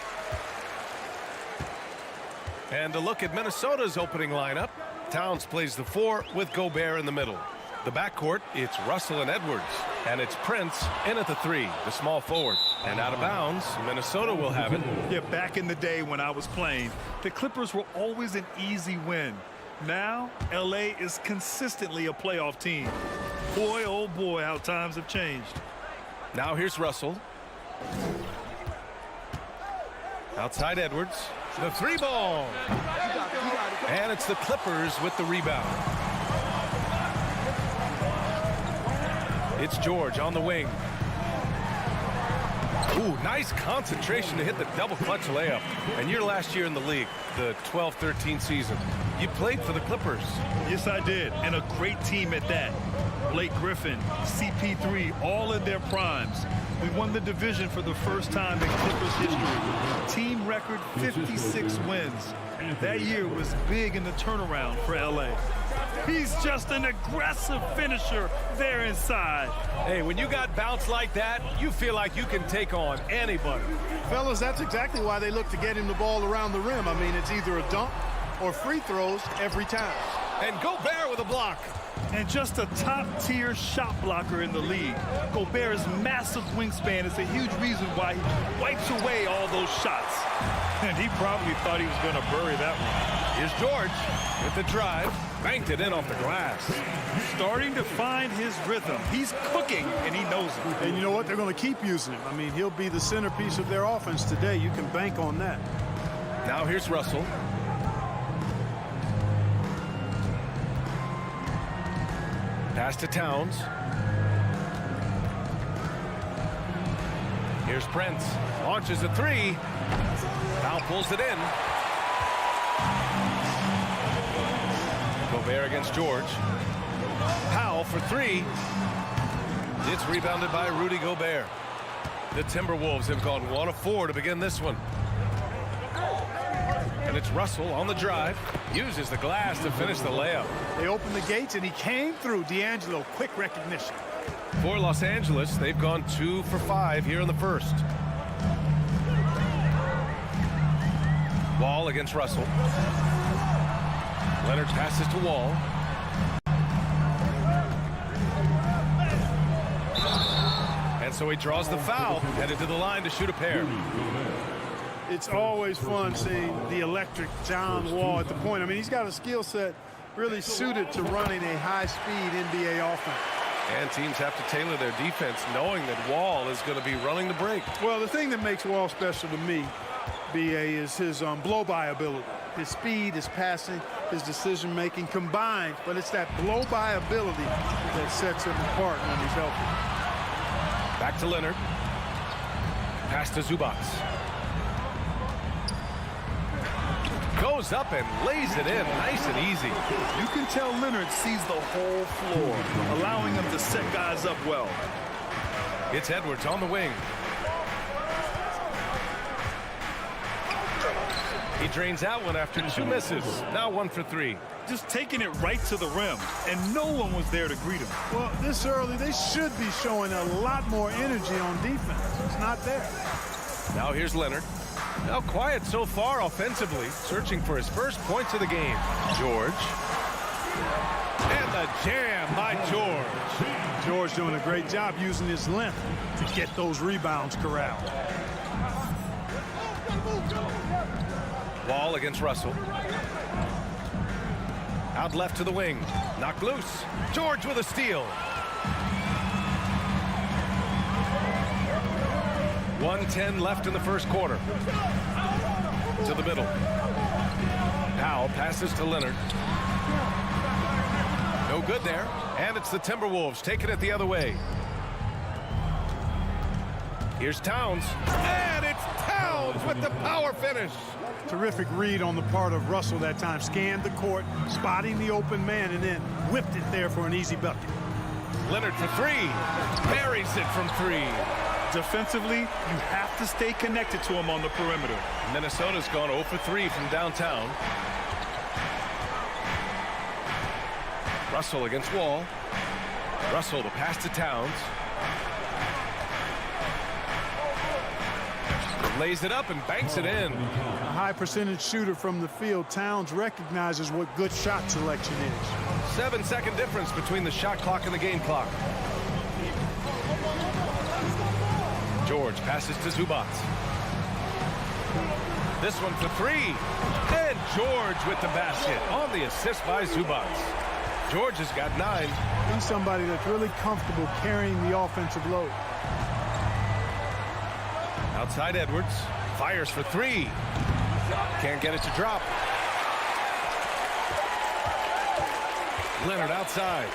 And a look at Minnesota's opening lineup. Towns plays the 4 with Gobert in the middle. The backcourt, it's Russell and Edwards. And it's Prince in at the 3, the small forward. And out of bounds, Minnesota will have it. Yeah, back in the day when I was playing, the Clippers were always an easy win. Now, LA is consistently a playoff team. Boy, oh boy, how times have changed. Now here's Russell. Outside Edwards. The 3 ball. And it's the Clippers with the rebound. It's George on the wing. Ooh, nice concentration to hit the double clutch layup. And your last year in the league, the 12-13 season, you played for the Clippers. Yes, I did, and a great team at that. Blake Griffin, CP3, all in their primes. We won the division for the first time in Clippers history. Team record 56 wins. That year was big in the turnaround for LA. He's just an aggressive finisher there inside. Hey, when you got bounce like that, you feel like you can take on anybody. Fellas, that's exactly why they look to get him the ball around the rim. I mean, it's either a dunk or free throws every time. And Gobert with a block. And just a top-tier shot blocker in the league. Gobert's massive wingspan is a huge reason why he wipes away all those shots. And he probably thought he was going to bury that one. Here's George with the drive. Banked it in off the glass. Starting to find his rhythm. He's cooking, and he knows it. And you know what? They're going to keep using him. I mean, he'll be the centerpiece of their offense today. You can bank on that. Now here's Russell. Pass to Towns. Here's Prince. Launches a 3. Now pulls it in. Gobert against George. Powell for 3. It's rebounded by Rudy Gobert. The Timberwolves have gone 1 of 4 to begin this one. And it's Russell on the drive. Uses the glass to finish the layup. They opened the gates, and he came through. D'Angelo, quick recognition. For Los Angeles, they've gone 2 for 5 here in the first. Wall against Russell. Leonard passes to Wall. And so he draws the foul, headed to the line to shoot a pair. It's always fun seeing the electric John Wall at the point. I mean, he's got a skill set really suited to running a high-speed NBA offense. And teams have to tailor their defense knowing that Wall is going to be running the break. Well, the thing that makes Wall special to me, B.A., is his blow-by ability. His speed, his passing, his decision-making combined, but it's that blow-by ability that sets him apart when he's healthy. Back to Leonard. Pass to Zubac. Goes up and lays it in nice and easy. You can tell Leonard sees the whole floor, allowing him to set guys up well. It's Edwards on the wing. He drains out one after 2 misses. Now 1 for 3. Just taking it right to the rim, and no one was there to greet him. Well, this early, they should be showing a lot more energy on defense. It's not there. Now here's Leonard. Now quiet so far offensively, searching for his first points of the game. George. And the jam by George. George doing a great job using his length to get those rebounds corralled. Wall against Russell. Out left to the wing. Knocked loose. George with a steal. 1:10 left in the first quarter. To the middle. Powell passes to Leonard. No good there. And it's the Timberwolves taking it the other way. Here's Towns. And it's Towns with the power finish. Terrific read on the part of Russell that time. Scanned the court, spotting the open man, and then whipped it there for an easy bucket. Leonard for 3. Buries it from 3. Defensively, you have to stay connected to him on the perimeter. Minnesota's gone 0 for 3 from downtown. Russell against Wall. Russell the pass to Towns. Lays it up and banks it in. A high percentage shooter from the field. Towns recognizes what good shot selection is. 7-second difference between the shot clock and the game clock. George passes to Zubac. This one for three. And George with the basket on the assist by Zubac. George has got 9. He's somebody that's really comfortable carrying the offensive load. Outside Edwards. Fires for three. Can't get it to drop. Leonard outside.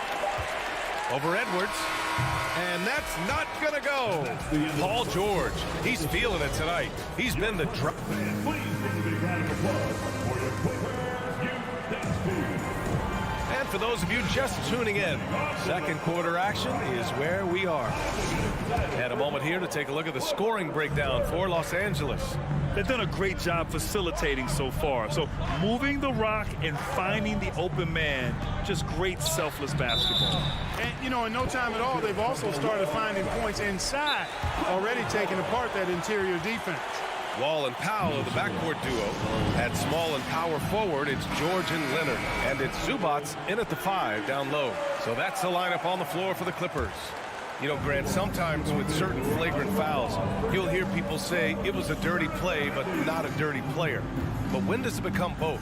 Over Edwards. And that's not going to go. Paul George. He's feeling it tonight. He's been the drop. And for those of you just tuning in, second quarter action is where we are. And a moment here to take a look at the scoring breakdown for Los Angeles. They've done a great job facilitating so far. So moving the rock and finding the open man, just great selfless basketball. And, you know, in no time at all, they've also started finding points inside, already taking apart that interior defense. Wall and Powell are the backcourt duo. At small and power forward, it's George and Leonard. And it's Zubac in at the 5 down low. So that's the lineup on the floor for the Clippers. You know, Grant, sometimes with certain flagrant fouls, you'll hear people say it was a dirty play, but not a dirty player. But when does it become both?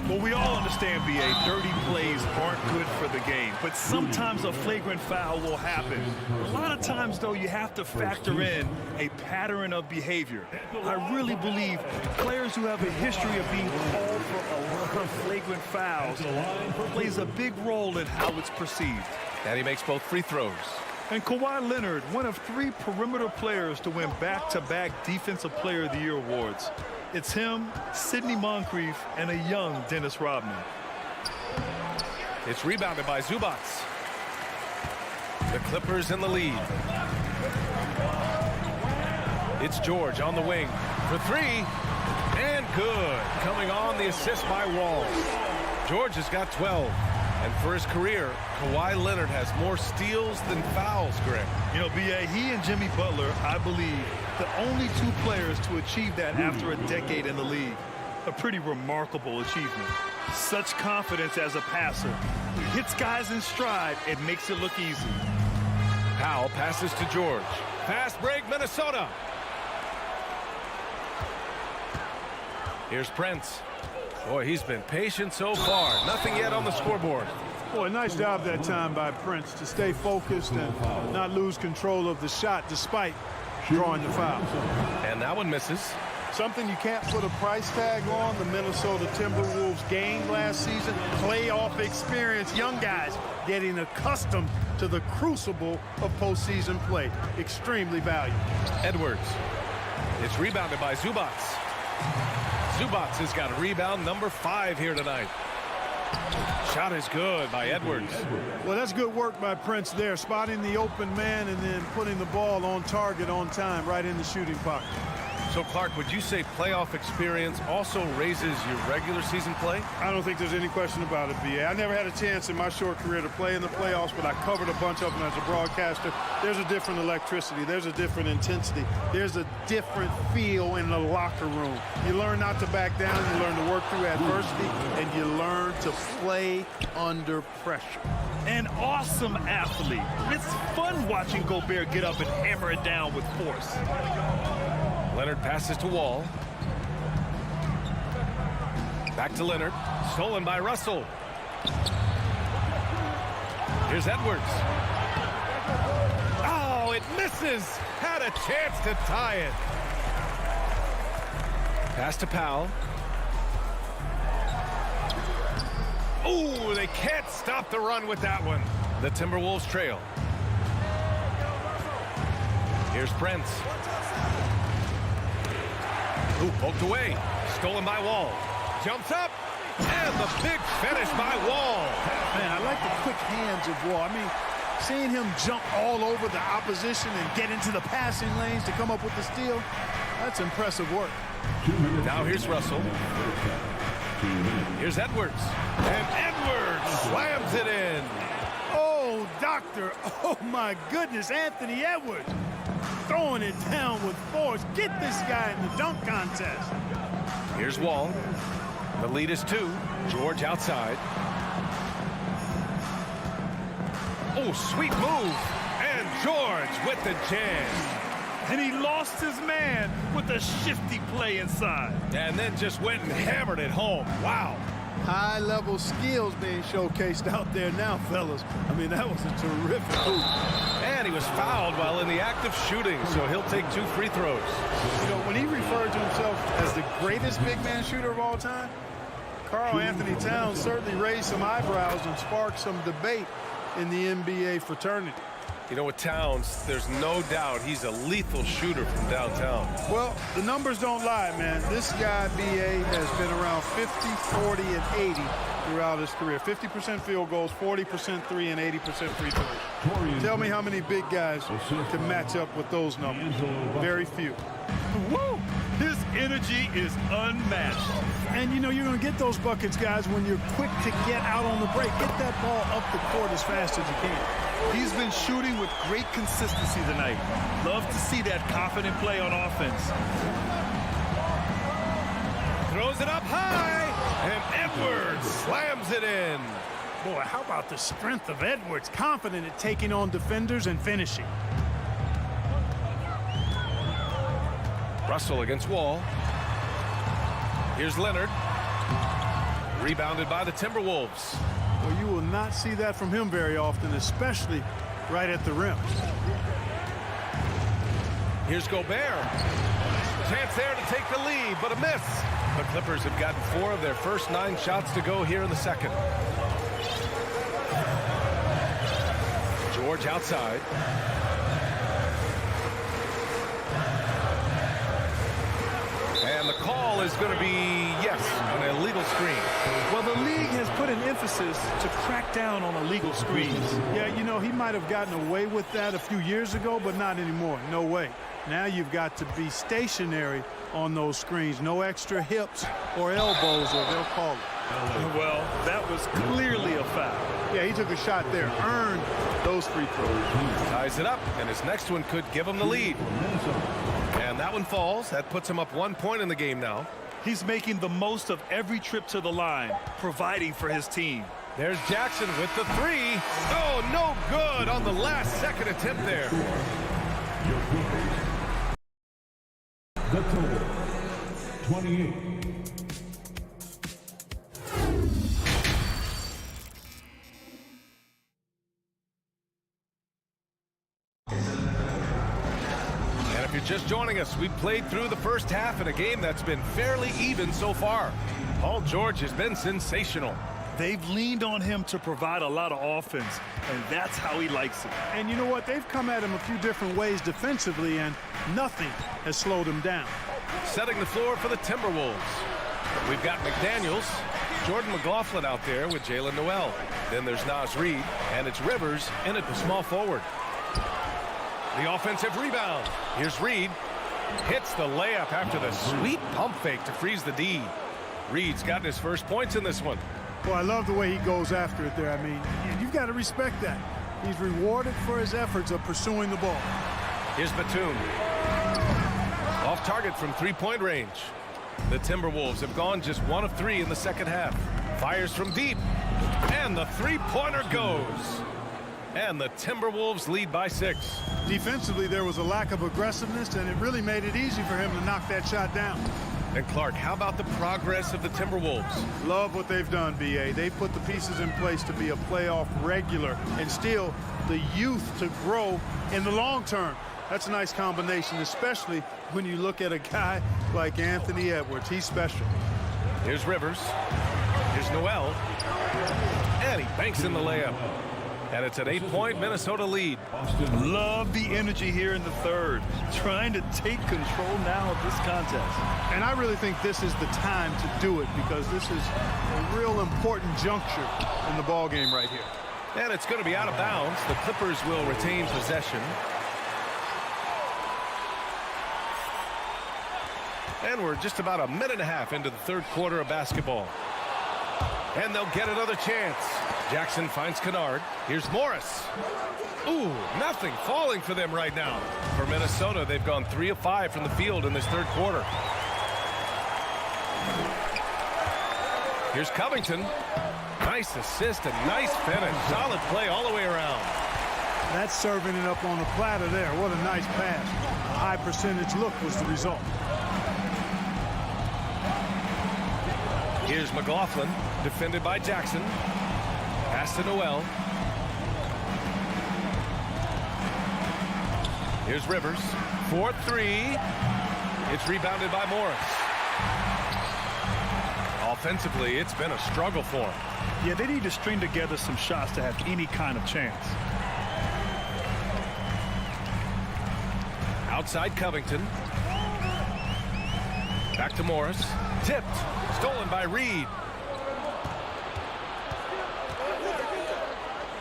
Well, we all understand, B.A., dirty plays aren't good for the game, but sometimes a flagrant foul will happen. A lot of times, though, you have to factor in a pattern of behavior. I really believe players who have a history of being called for a lot of flagrant fouls plays a big role in how it's perceived. And he makes both free throws. And Kawhi Leonard, one of 3 perimeter players to win back-to-back Defensive Player of the Year awards. It's him, Sidney Moncrief, and a young Dennis Rodman. It's rebounded by Zubac. The Clippers in the lead. It's George on the wing for 3. And good. Coming on the assist by Wall. George has got 12. And for his career, Kawhi Leonard has more steals than fouls, Greg. You know, B.A., he and Jimmy Butler, I believe, the only 2 players to achieve that after a decade in the league. A pretty remarkable achievement. Such confidence as a passer. He hits guys in stride and makes it look easy. Powell passes to George. Fast break, Minnesota. Here's Prince. Boy, he's been patient so far. Nothing yet on the scoreboard. Boy, nice job that time by Prince to stay focused and not lose control of the shot despite drawing the foul. And that one misses. Something you can't put a price tag on, the Minnesota Timberwolves gained last season. Playoff experience, young guys getting accustomed to the crucible of postseason play. Extremely valuable. Edwards. It's rebounded by Zubac. Zubac has got a rebound number 5 here tonight. Shot is good by Edwards. Well, that's good work by Prince there, spotting the open man and then putting the ball on target on time right in the shooting pocket. So, Clark, would you say playoff experience also raises your regular season play? I don't think there's any question about it, B.A. I never had a chance in my short career to play in the playoffs, but I covered a bunch of them as a broadcaster. There's a different electricity. There's a different intensity. There's a different feel in the locker room. You learn not to back down. You learn to work through adversity, and you learn to play under pressure. An awesome athlete. It's fun watching Gobert get up and hammer it down with force. Leonard passes to Wall. Back to Leonard. Stolen by Russell. Here's Edwards. Oh, it misses. Had a chance to tie it. Pass to Powell. Oh, they can't stop the run with that one. The Timberwolves trail. Here's Prince. Ooh, poked away. Stolen by Wall. Jumps up. And the big finish by Wall. Man, I like the quick hands of Wall. I mean, seeing him jump all over the opposition and get into the passing lanes to come up with the steal, that's impressive work. Now here's Russell. Here's Edwards. And Edwards slams it in. Oh, doctor. Oh, my goodness, Anthony Edwards. throwing it down with force. Get this guy in the dunk contest. Here's Wall. The lead is 2. George outside. Oh, sweet move. And George with the jam. And he lost his man with a shifty play inside. And then just went and hammered it home. Wow. High-level skills being showcased out there now, fellas. I mean, that was a terrific move. And he was fouled while in the act of shooting, so he'll take 2 free throws. You know, when he referred to himself as the greatest big man shooter of all time, Karl Anthony Towns certainly raised some eyebrows and sparked some debate in the NBA fraternity. You know, with Towns, there's no doubt he's a lethal shooter from downtown. Well, the numbers don't lie, man. This guy, B.A., has been around 50, 40, and 80 throughout his career. 50% field goals, 40% three, and 80% free throws. Tell me how many big guys can match up with those numbers. Very few. Woo! His energy is unmatched. And, you know, you're going to get those buckets, guys, when you're quick to get out on the break. Get that ball up the court as fast as you can. He's been shooting with great consistency tonight. Love to see that confident play on offense. Throws it up high, and Edwards slams it in. Boy, how about the strength of Edwards? Confident at taking on defenders and finishing. Russell against Wall. Here's Leonard. Rebounded by the Timberwolves. Well, you will not see that from him very often, especially right at the rim. Here's Gobert. Chance there to take the lead, but a miss. The Clippers have gotten 4 of their first 9 shots to go here in the second. George outside. And the call is going to be, yes, an illegal screen. Well, the league has put an emphasis to crack down on illegal screens. Yeah, you know, he might have gotten away with that a few years ago, but not anymore. No way. Now you've got to be stationary on those screens. No extra hips or elbows, or they'll call it. Well, that was clearly a foul. Yeah, he took a shot there, earned those free throws. Ties it up, and his next one could give him the lead. And that one falls. That puts him up 1 point in the game now. He's making the most of every trip to the line, providing for his team. There's Jackson with the 3. Oh, no good on the last second attempt there. The total, 28. If you're just joining us, we played through the first half in a game that's been fairly even so far. Paul George has been sensational. They've leaned on him to provide a lot of offense, and that's how he likes it. And you know what? They've come at him a few different ways defensively, and nothing has slowed him down. Setting the floor for the Timberwolves. We've got McDaniels, Jordan McLaughlin out there with Jalen Noel. Then there's Naz Reid, and it's Rivers in at the small forward. The offensive rebound. Here's Reid. Hits the layup after the sweet pump fake to freeze the D. Reid's gotten his first points in this one. Well, I love the way he goes after it there. I mean, you've got to respect that. He's rewarded for his efforts of pursuing the ball. Here's Batum. Off target from three-point range. The Timberwolves have gone just 1 of 3 in the second half. Fires from deep. And the three-pointer goes. And the Timberwolves lead by 6. Defensively, there was a lack of aggressiveness, and it really made it easy for him to knock that shot down. And Clark, how about the progress of the Timberwolves? Love what they've done, B.A. They put the pieces in place to be a playoff regular and still the youth to grow in the long term. That's a nice combination, especially when you look at a guy like Anthony Edwards. He's special. Here's Rivers. Here's Noel. And he banks in the layup. And it's an 8-point Minnesota lead. Love the energy here in the third. Trying to take control now of this contest. And I really think this is the time to do it because this is a real important juncture in the ball game right here. And it's going to be out of bounds. The Clippers will retain possession. And we're just about a minute and a half into the third quarter of basketball. And they'll get another chance. Jackson finds Kennard. Here's Morris. Ooh, nothing falling for them right now. For Minnesota, they've gone 3 of 5 from the field in this third quarter. Here's Covington. Nice assist and nice finish. Solid play all the way around. That's serving it up on the platter there. What a nice pass. A high percentage look was the result. Here's McLaughlin, defended by Jackson. Pass to Noel. Here's Rivers. 4-3. It's rebounded by Morris. Offensively, it's been a struggle for him. Yeah, they need to string together some shots to have any kind of chance. Outside Covington. Back to Morris. Tipped. Stolen by Reed.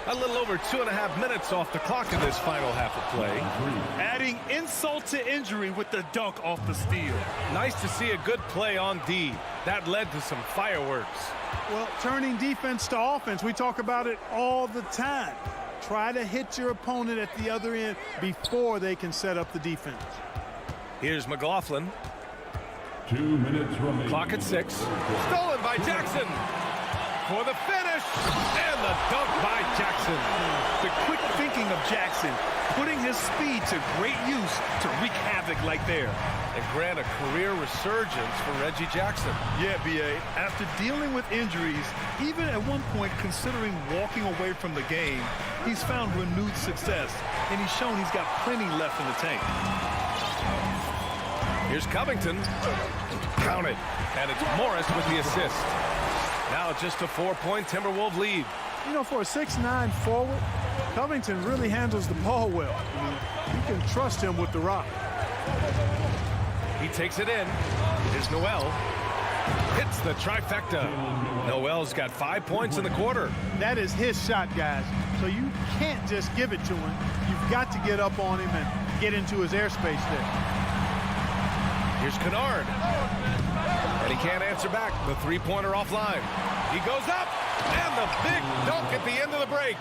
A little over 2.5 minutes off the clock in this final half of play. Adding insult to injury with the dunk off the steal. Nice to see a good play on D. That led to some fireworks. Well, turning defense to offense, we talk about it all the time. Try to hit your opponent at the other end before they can set up the defense. Here's McLaughlin. 2 minutes remaining. Clock at 6. Stolen by Jackson. For the finish. And the dunk by Jackson. The quick thinking of Jackson, putting his speed to great use to wreak havoc like there. And grant a career resurgence for Reggie Jackson. Yeah, B.A., after dealing with injuries, even at one point considering walking away from the game, he's found renewed success, and he's shown he's got plenty left in the tank. Here's Covington. Count it. And it's Morris with the assist. Now just a 4-point Timberwolves lead. You know, for a 6'9" forward, Covington really handles the ball well. I mean, you can trust him with the rock. He takes it in. Here's Noel. Hits the trifecta. Noel's got 5 points in the quarter. That is his shot, guys. So you can't just give it to him. You've got to get up on him and get into his airspace there. Here's Kennard. And he can't answer back. The three-pointer offline. He goes up. And the big dunk at the end of the break.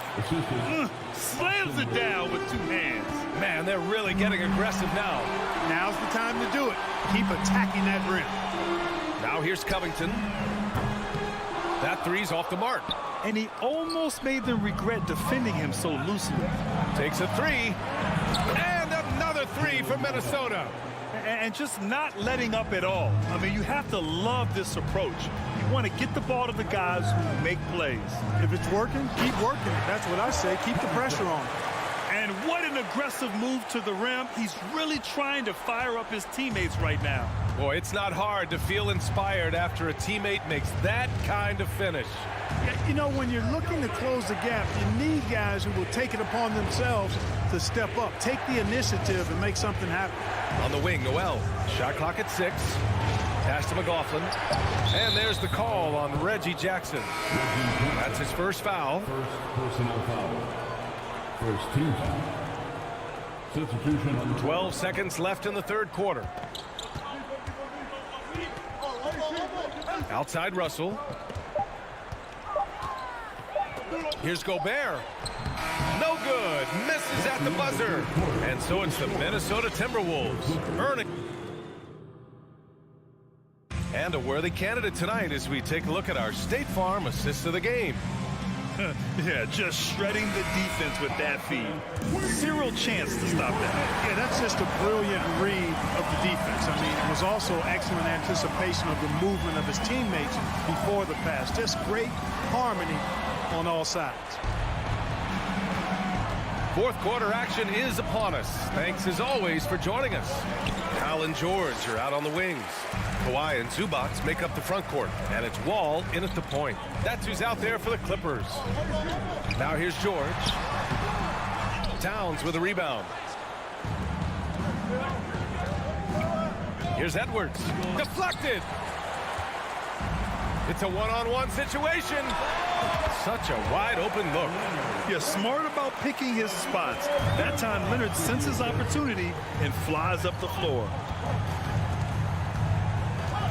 Slams it down with 2 hands. Man, they're really getting aggressive now. Now's the time to do it. Keep attacking that rim. Now here's Covington. That three's off the mark. And he almost made them regret defending him so loosely. Takes a 3. And another 3 for Minnesota. And just not letting up at all. I mean, you have to love this approach. You want to get the ball to the guys who make plays. If it's working, keep working it. That's what I say. Keep the pressure on. And what an aggressive move to the rim. He's really trying to fire up his teammates right now. Boy, it's not hard to feel inspired after a teammate makes that kind of finish. You know, when you're looking to close the gap, you need guys who will take it upon themselves to step up, take the initiative, and make something happen. On the wing, Noel. Shot clock at 6. Pass to McLaughlin. And there's the call on Reggie Jackson. That's his first foul. First personal foul. First team foul. Substitution on 12 seconds left in the third quarter. Outside Russell. Here's Gobert. No good. Misses at the buzzer. And so it's the Minnesota Timberwolves earning. And a worthy candidate tonight as we take a look at our State Farm assist of the game. Yeah, just shredding the defense with that feed. Zero chance to stop that. Yeah, that's just a brilliant read of the defense. I mean, it was also excellent anticipation of the movement of his teammates before the pass. Just great harmony on all sides. Fourth quarter action is upon us. Thanks as always for joining us. Kyle and George are out on the wings. Kawhi and Zubac make up the front court, and it's Wall in at the point. That's who's out there for the Clippers. Now here's George. Towns with a rebound. Here's Edwards. Deflected. It's a one-on-one situation. Such a wide open look. Yeah, smart about picking his spots. That time Leonard senses opportunity and flies up the floor.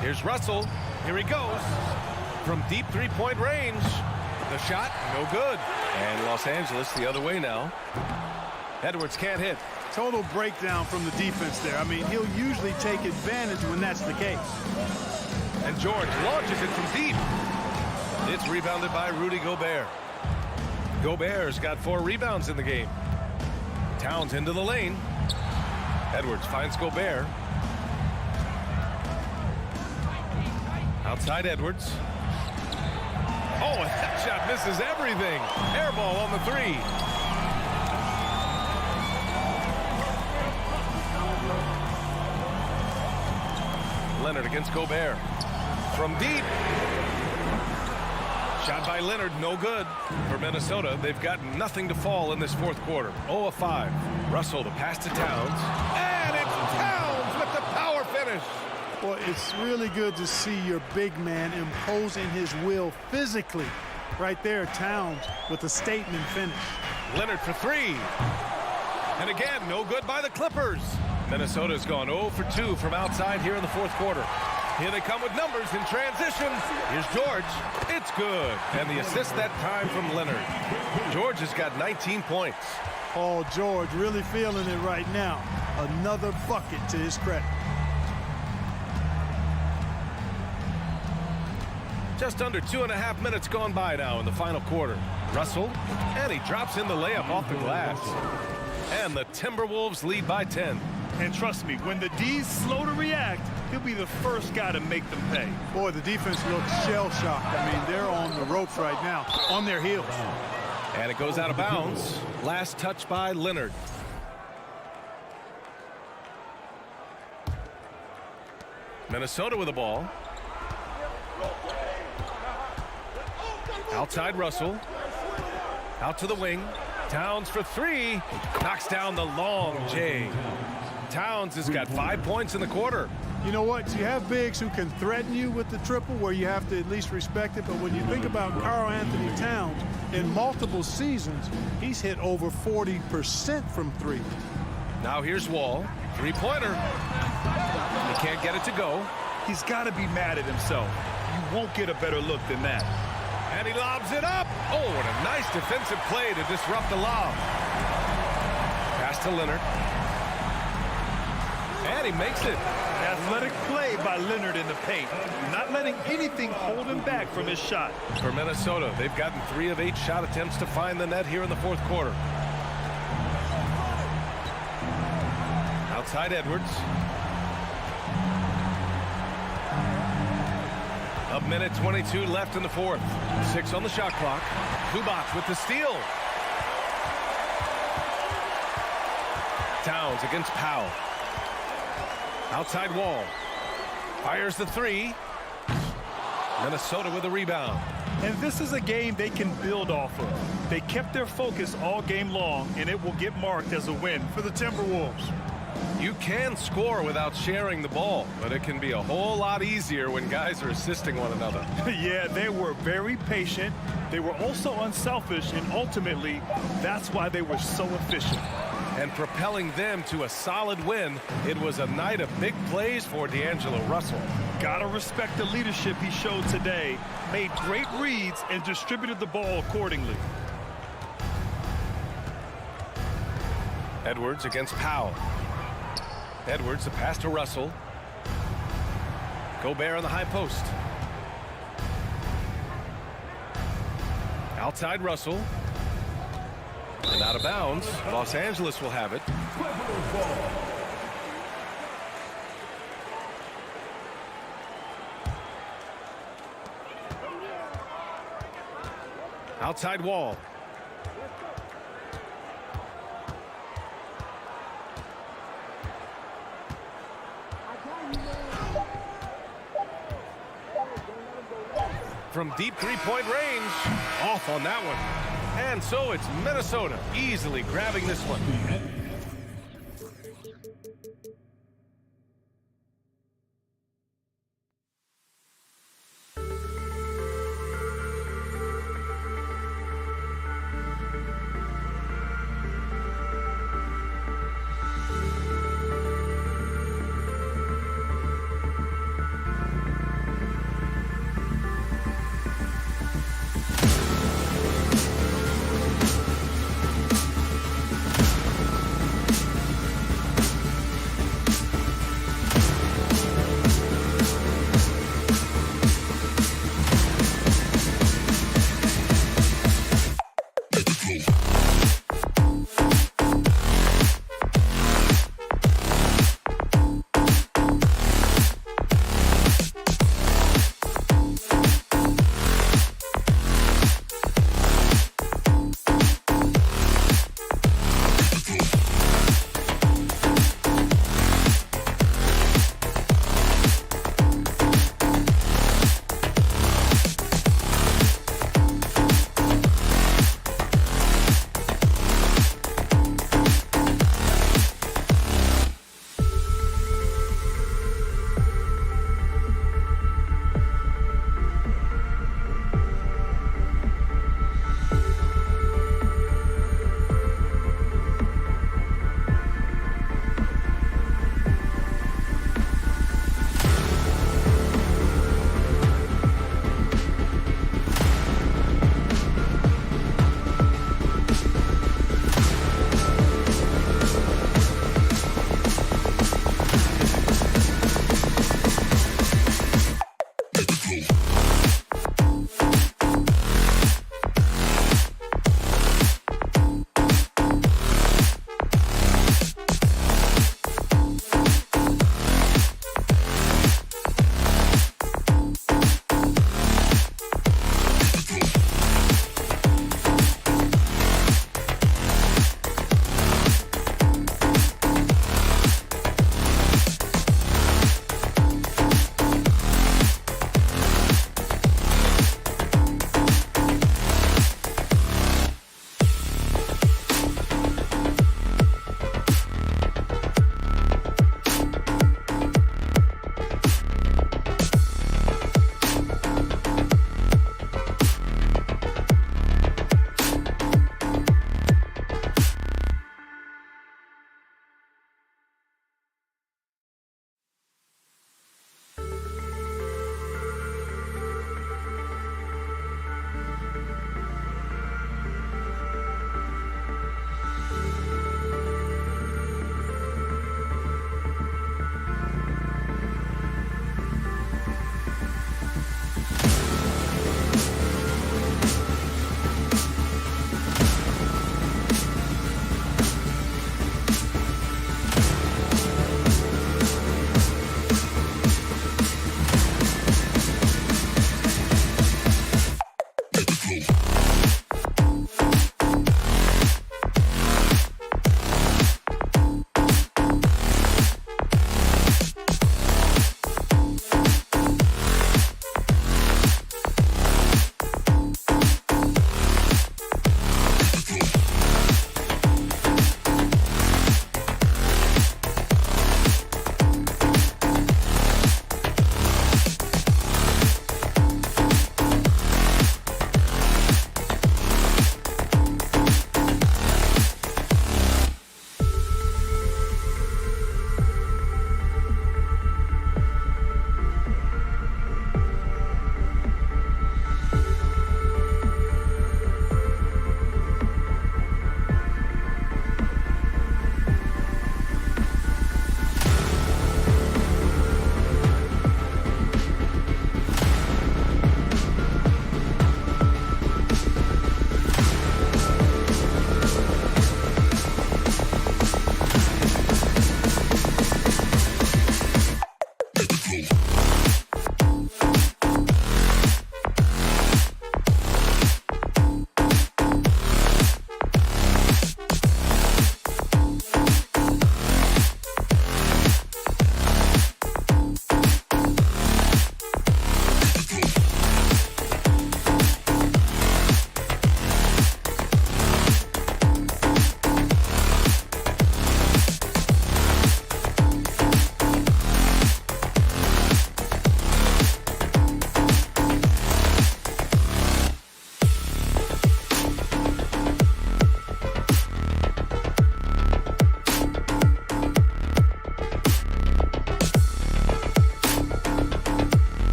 Here's Russell. Here he goes. From deep three-point range. The shot, no good. And Los Angeles the other way now. Edwards can't hit. Total breakdown from the defense there. I mean, he'll usually take advantage when that's the case. And George launches it from deep. It's rebounded by Rudy Gobert. Gobert's got 4 rebounds in the game. Towns into the lane. Edwards finds Gobert. Outside Edwards. Oh, and that shot misses everything. Air ball on the 3. Leonard against Gobert. From deep. Shot by Leonard, no good. For Minnesota, they've got nothing to fall in this fourth quarter. 0 of 5. Russell to pass to Towns. And it's Towns with the power finish. Well, it's really good to see your big man imposing his will physically. Right there, Towns with a statement finish. Leonard for 3. And again, no good by the Clippers. Minnesota's gone 0 for 2 from outside here in the fourth quarter. Here they come with numbers in transition. Here's George. It's good. And the assist that time from Leonard. George has got 19 points. Paul George really feeling it right now. Another bucket to his credit. Just under 2.5 minutes gone by now in the final quarter. Russell, and he drops in the layup off the glass. And the Timberwolves lead by 10. And trust me, when the D's slow to react, he'll be the first guy to make them pay. Boy, the defense looks shell-shocked. I mean, they're on the ropes right now, on their heels. And it goes out of bounds. Last touch by Leonard. Minnesota with the ball. Outside Russell. Out to the wing. Towns for 3. Knocks down the long J. Towns has got 5 points in the quarter. You know what? You have bigs who can threaten you with the triple where you have to at least respect it. But when you think about Karl Anthony Towns, in multiple seasons, he's hit over 40% from 3. Now here's Wall. 3-pointer. He can't get it to go. He's got to be mad at himself. You won't get a better look than that. And he lobs it up. Oh, what a nice defensive play to disrupt the lob. Pass to Leonard. And he makes it. Athletic play by Leonard in the paint. Not letting anything hold him back from his shot. For Minnesota, they've gotten 3 of 8 shot attempts to find the net here in the fourth quarter. Outside Edwards. A minute 22 left in the fourth. 6 on the shot clock. Kubac with the steal. Towns against Powell. Outside Wall. Fires the 3. Minnesota with a rebound. And this is a game they can build off of. They kept their focus all game long, and it will get marked as a win for the Timberwolves. You can score without sharing the ball, but it can be a whole lot easier when guys are assisting one another. Yeah, they were very patient. They were also unselfish, and ultimately, that's why they were so efficient. And propelling them to a solid win, it was a night of big plays for D'Angelo Russell. Gotta respect the leadership he showed today. Made great reads and distributed the ball accordingly. Edwards against Powell. Edwards, the pass to Russell. Gobert on the high post. Outside Russell. And out of bounds. Los Angeles will have it. Outside Wall. From deep three-point range. Off on that one. And so it's Minnesota easily grabbing this one.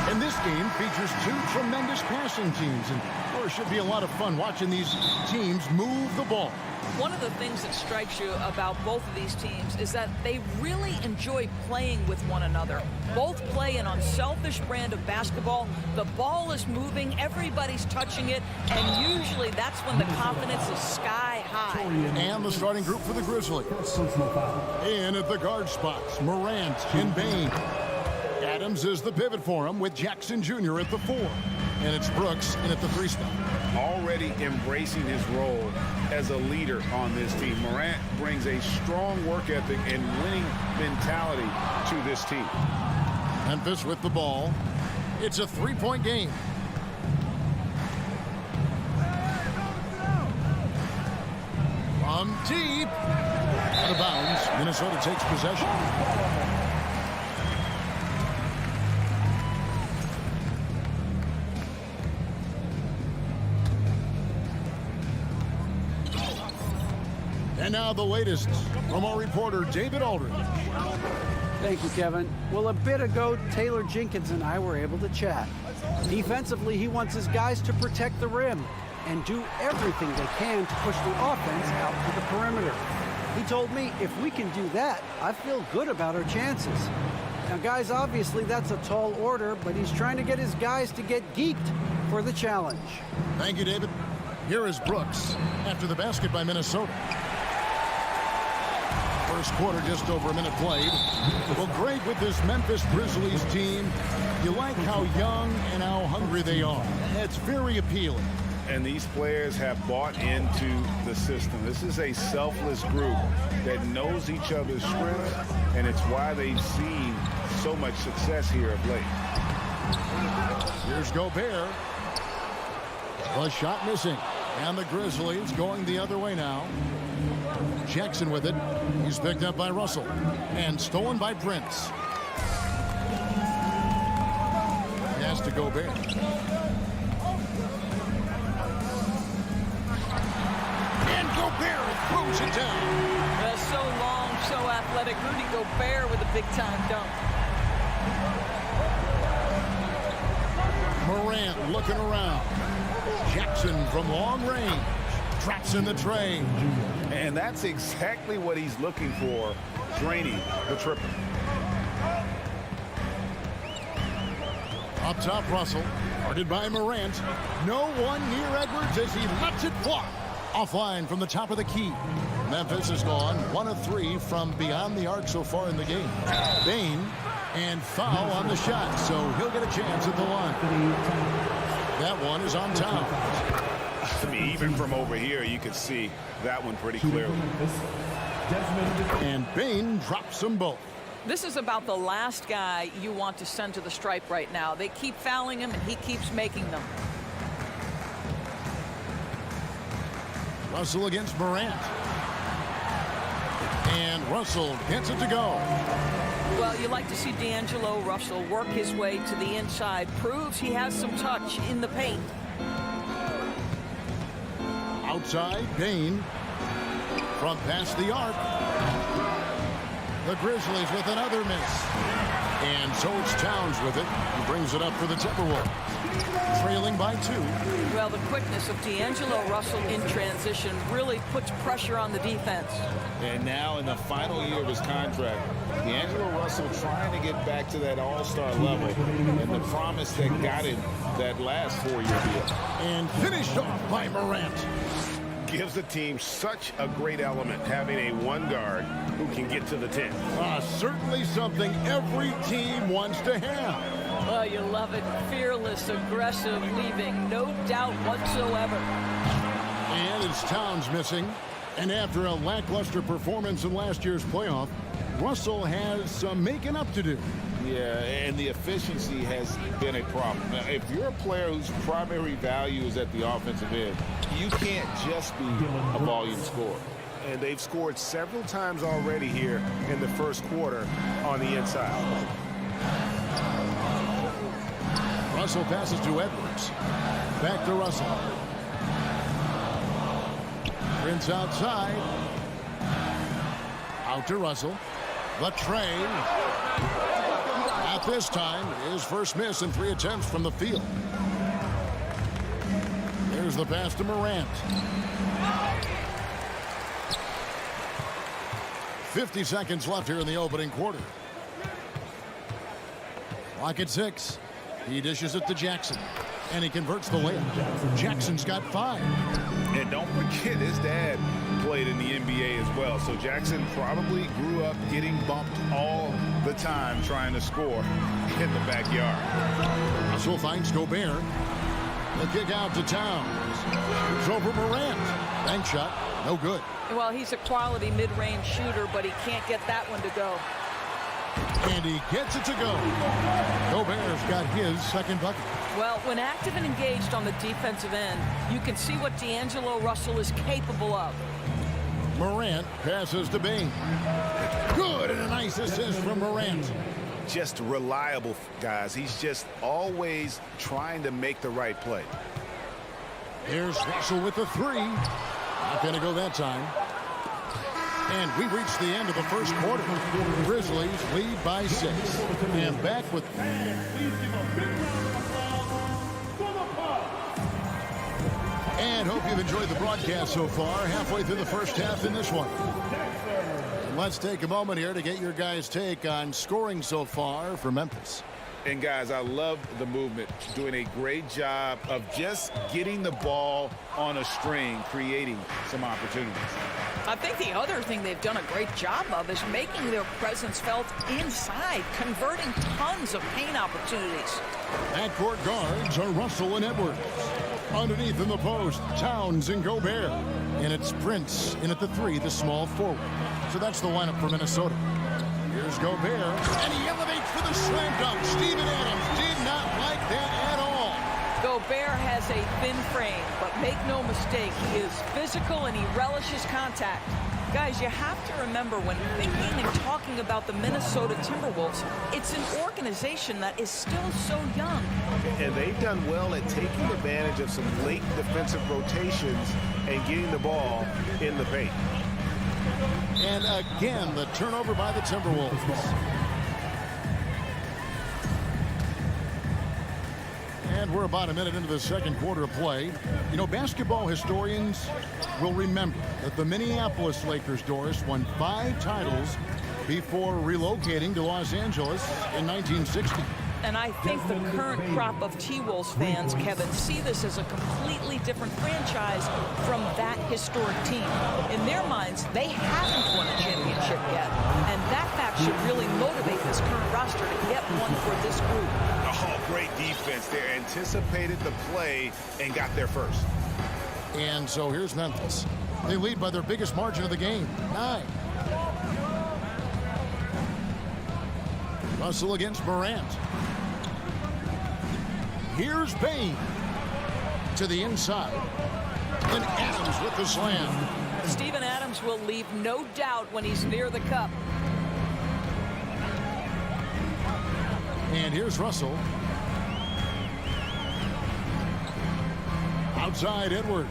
And this game features two tremendous passing teams, and it should be a lot of fun watching these teams move the ball. One of the things that strikes you about both of these teams is that they really enjoy playing with one another. Both play an unselfish brand of basketball. The ball is moving, everybody's touching it, and usually that's when the confidence is sky high. And the starting group for the Grizzlies. In at the guard spots, Morant and Bain. Adams is the pivot for him with Jackson Jr. at the 4. And it's Brooks in at the 3 spot. Already embracing his role as a leader on this team. Morant brings a strong work ethic and winning mentality to this team. Memphis with the ball. It's a 3-point game. From deep. Out of bounds. Minnesota takes possession. And now the latest from our reporter, David Aldridge. Thank you, Kevin. Well, a bit ago, Taylor Jenkins and I were able to chat. Defensively, he wants his guys to protect the rim and do everything they can to push the offense out to the perimeter. He told me if we can do that, I feel good about our chances. Now, guys, obviously that's a tall order, but he's trying to get his guys to get geeked for the challenge. Thank you, David. Here is Brooks after the basket by Minnesota. First quarter, just over a minute played. Well, great with this Memphis Grizzlies team. You like how young and how hungry they are. It's very appealing. And these players have bought into the system. This is a selfless group that knows each other's strengths, and it's why they've seen so much success here of late. Here's Gobert. The shot missing. And the Grizzlies going the other way now. Jackson with it. He's picked up by Russell. And stolen by Prince. Pass to Gobert. And Gobert throws it down. So long, so athletic. Rudy Gobert with a big-time dunk. Morant looking around. Jackson from long range. Traps in the tray. And that's exactly what he's looking for, draining the triple. Up top, Russell. Guarded by Morant. No one near Edwards as he lets it fly. Offline from the top of the key. Memphis has gone 1 of 3 from beyond the arc so far in the game. Bain and foul on the shot, so he'll get a chance at the line. That one is on Towns. I mean, even from over here, you can see that one pretty clearly. And Bain drops them both. This is about the last guy you want to send to the stripe right now. They keep fouling him, and he keeps making them. Russell against Morant. And Russell gets it to go. Well, you like to see D'Angelo Russell work his way to the inside. Proves he has some touch in the paint. Outside, Bain from past the arc. The Grizzlies with another miss. And so it's Towns with it. He brings it up for the Timberwolves. Trailing by 2. Well, the quickness of D'Angelo Russell in transition really puts pressure on the defense. And now in the final year of his contract, D'Angelo Russell trying to get back to that all-star level and the promise that got him that last 4-year deal. And finished off by Morant. Gives the team such a great element, having a one guard who can get to the 10. Certainly something every team wants to have. Oh, you love it. Fearless, aggressive, leaving no doubt whatsoever. And it's Towns missing. And after a lackluster performance in last year's playoff, Russell has some making up to do. Yeah, and the efficiency has been a problem. Now, if you're a player whose primary value is at the offensive end, you can't just be a volume scorer. And they've scored several times already here in the first quarter on the inside. Russell passes to Edwards. Back to Russell. Prince outside. Out to Russell. The tray. At this time. His first miss in 3 attempts from the field. There's the pass to Morant. 50 seconds left here in the opening quarter. Clock at 6. He dishes it to Jackson. And he converts the layup. Jackson's got 5. And don't forget, his dad played in the NBA as well. So Jackson probably grew up getting bumped all the time trying to score in the backyard. Russell finds Gobert. The kick out to Towns. It's over Morant. Bank shot. No good. Well, he's a quality mid-range shooter, but he can't get that one to go. And he gets it to go. Gobert's got his second bucket. Well, when active and engaged on the defensive end, you can see what D'Angelo Russell is capable of. Morant passes to Bain. Good, and a nice assist from Morant. Just reliable, guys. He's just always trying to make the right play. Here's Russell with the 3. Not going to go that time. And we've reached the end of the first quarter. Grizzlies lead by 6. And back with... And hope you've enjoyed the broadcast so far. Halfway through the first half in this one. And let's take a moment here to get your guys' take on scoring so far for Memphis. And guys, I love the movement. Doing a great job of just getting the ball on a string, creating some opportunities. I think the other thing they've done a great job of is making their presence felt inside, converting tons of paint opportunities. Backcourt guards are Russell and Edwards. Underneath in the post, Towns and Gobert. And it's Prince in at the 3, the small forward. So that's the lineup for Minnesota. Here's Gobert, and he elevates for the slam dunk. Steven Adams did not like that at all. Gobert has a thin frame, but make no mistake, he is physical and he relishes contact. Guys, you have to remember when thinking and talking about the Minnesota Timberwolves, it's an organization that is still so young. And they've done well at taking advantage of some late defensive rotations and getting the ball in the paint. And again, the turnover by the Timberwolves. And we're about a minute into the second quarter of play. You know, basketball historians will remember that the Minneapolis Lakers, Doris, won 5 titles before relocating to Los Angeles in 1960. And I think the current crop of T-Wolves fans, Kevin, see this as a completely different franchise from that historic team. In their minds, they haven't won a championship yet. And that fact should really motivate this current roster to get one for this group. Oh, great defense. They anticipated the play and got there first. And so here's Memphis. They lead by their biggest margin of the game, 9. Russell against Morant. Here's Bain to the inside. And Adams with the slam. Steven Adams will leave no doubt when he's near the cup. And here's Russell. Outside Edwards.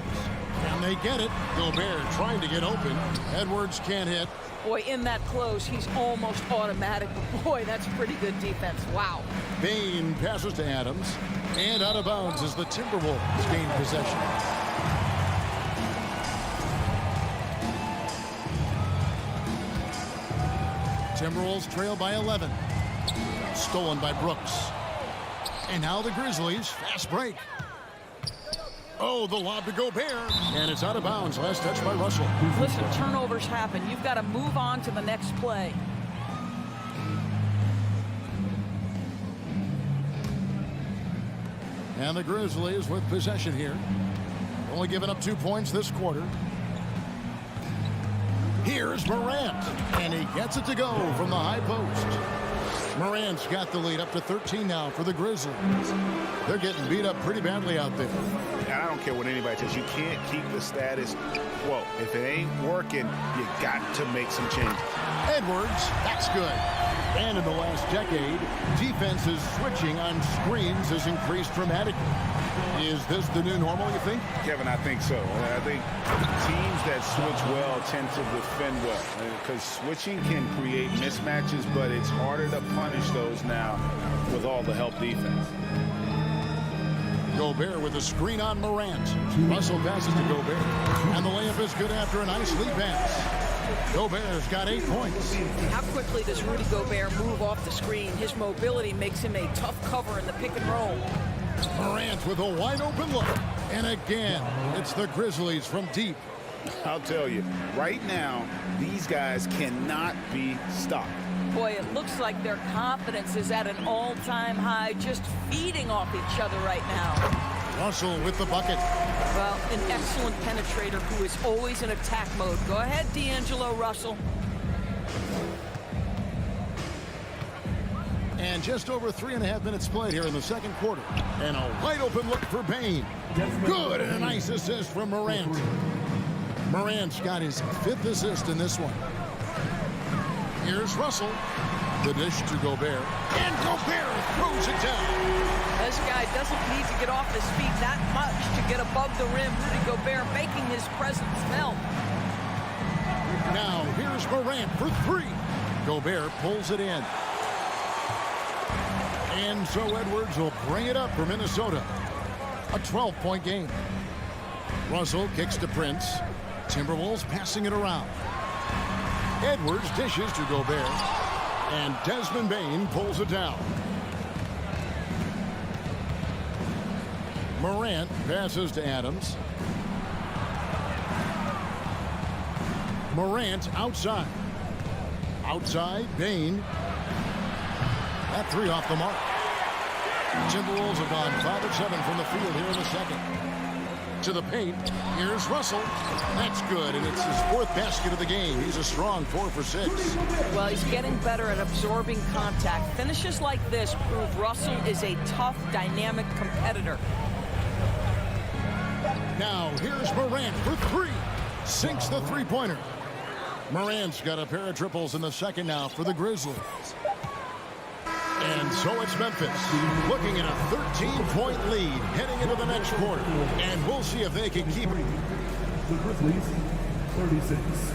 And they get it. Gobert trying to get open. Edwards can't hit. Boy, in that close, he's almost automatic. But boy, that's pretty good defense. Wow. Bain passes to Adams. And out of bounds as the Timberwolves gain possession. Timberwolves trail by 11. Stolen by Brooks. And now the Grizzlies. Fast break. Oh, the lob to Gobert. And it's out of bounds. Last touch by Russell. Listen, turnovers happen. You've got to move on to the next play. And the Grizzlies with possession here. Only giving up 2 points this quarter. Here's Morant. And he gets it to go from the high post. Morant's got the lead up to 13 now for the Grizzlies. They're getting beat up pretty badly out there. And I don't care what anybody says. You can't keep the status quo. If it ain't working, you got to make some changes. Edwards, that's good. And in the last decade, defenses switching on screens has increased dramatically. Is this the new normal, you think? Kevin, I think so. I think teams that switch well tend to defend well. Because switching can create mismatches, but it's harder to punish those now with all the help defense. Gobert with a screen on Morant. Russell passes to Gobert. And the layup is good after a nice lead pass. Gobert's got 8 points. How quickly does Rudy Gobert move off the screen? His mobility makes him a tough cover in the pick and roll. Morant with a wide open look. And again, it's the Grizzlies from deep. I'll tell you, right now, these guys cannot be stopped. Boy, it looks like their confidence is at an all-time high, just feeding off each other right now. Russell with the bucket. Well, an excellent penetrator who is always in attack mode. Go ahead, D'Angelo Russell. And just over 3.5 minutes played here in the second quarter. And a wide open look for Bane. Good, and a nice assist from Morant. Morant's got his 5th assist in this one. Here's Russell. The dish to Gobert. And Gobert throws it down. This guy doesn't need to get off his feet that much to get above the rim. Rudy Gobert making his presence felt. Now here's Morant for 3. Gobert pulls it in. And so Edwards will bring it up for Minnesota. A 12-point game. Russell kicks to Prince. Timberwolves passing it around. Edwards dishes to Gobert. And Desmond Bane pulls it down. Morant passes to Adams. Morant outside. Outside, Bane. That 3 off the mark. Timberwolves have gone 5 of 7 from the field here in the second. To the paint. Here's Russell. That's good, and it's his 4th basket of the game. He's a strong 4 for 6. Well, he's getting better at absorbing contact. Finishes like this prove Russell is a tough, dynamic competitor. Now, here's Morant for 3. Sinks the three-pointer. Morant's got a pair of triples in the second now for the Grizzlies. And so it's Memphis looking at a 13-point lead heading into the next quarter. And we'll see if they can keep it. The Grizzlies, 36.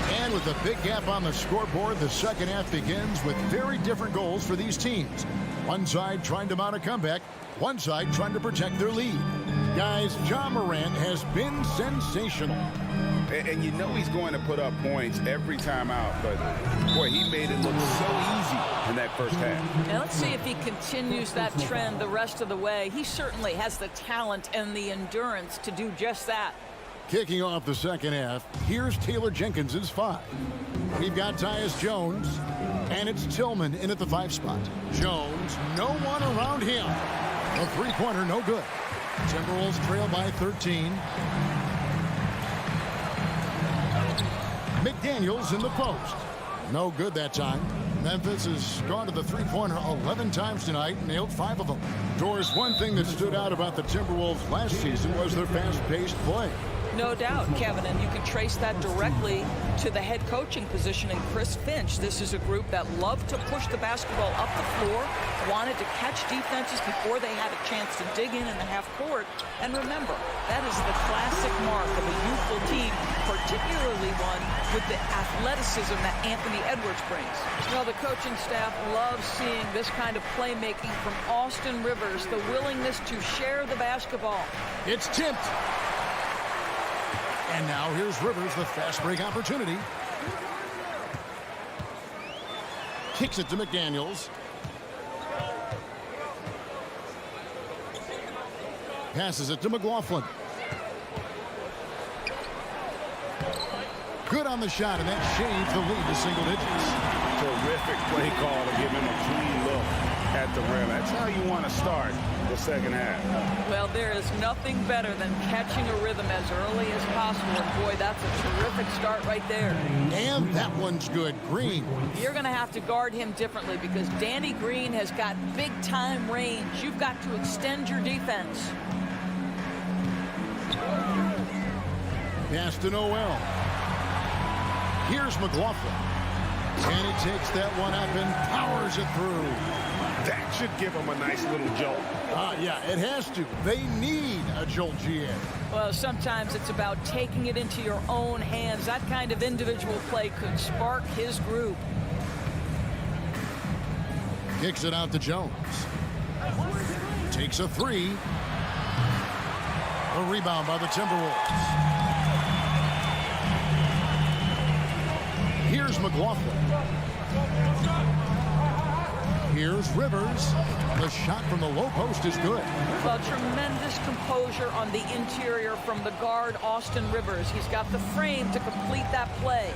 And with a big gap on the scoreboard, the second half begins with very different goals for these teams. One side trying to mount a comeback, one side trying to protect their lead. Guys, Ja Morant has been sensational. And you know he's going to put up points every time out, but boy, he made it look so easy in that first half. Now let's see if he continues that trend the rest of the way. He certainly has the talent and the endurance to do just that. Kicking off the second half, here's Taylor Jenkins' 5. We've got Tyus Jones, and it's Tillman in at the 5 spot. Jones, no one around him. A three-pointer, no good. Timberwolves trail by 13. McDaniels in the post. No good that time. Memphis has gone to the three-pointer 11 times tonight, nailed 5 of them. Doris, one thing that stood out about the Timberwolves last season was their fast-paced play. No doubt, Kevin, and you can trace that directly to the head coaching position in Chris Finch. This is a group that loved to push the basketball up the floor, wanted to catch defenses before they had a chance to dig in the half court. And remember, that is the classic mark of a youthful team, particularly one with the athleticism that Anthony Edwards brings. Well, the coaching staff loves seeing this kind of playmaking from Austin Rivers, the willingness to share the basketball. It's tipped. And now here's Rivers, the fast break opportunity. Kicks it to McDaniels. Passes it to McLaughlin. Good on the shot, and that shaves the lead to single digits. Terrific play call to give him a clean look at the rim. That's how you want to start the second half. Well, there is nothing better than catching a rhythm as early as possible. And boy, that's a terrific start right there. And that one's good. Green. You're going to have to guard him differently because Danny Green has got big-time range. You've got to extend your defense. Pass to Noel. Here's McLaughlin. And he takes that one up and powers it through. That should give them a nice little jolt. Yeah, it has to. They need a jolt, GA. Well, sometimes it's about taking it into your own hands. That kind of individual play could spark his group. Kicks it out to Jones. Takes a three. A rebound by the Timberwolves. Here's McLaughlin. Here's Rivers. The shot from the low post is good. Well, tremendous composure on the interior from the guard, Austin Rivers. He's got the frame to complete that play.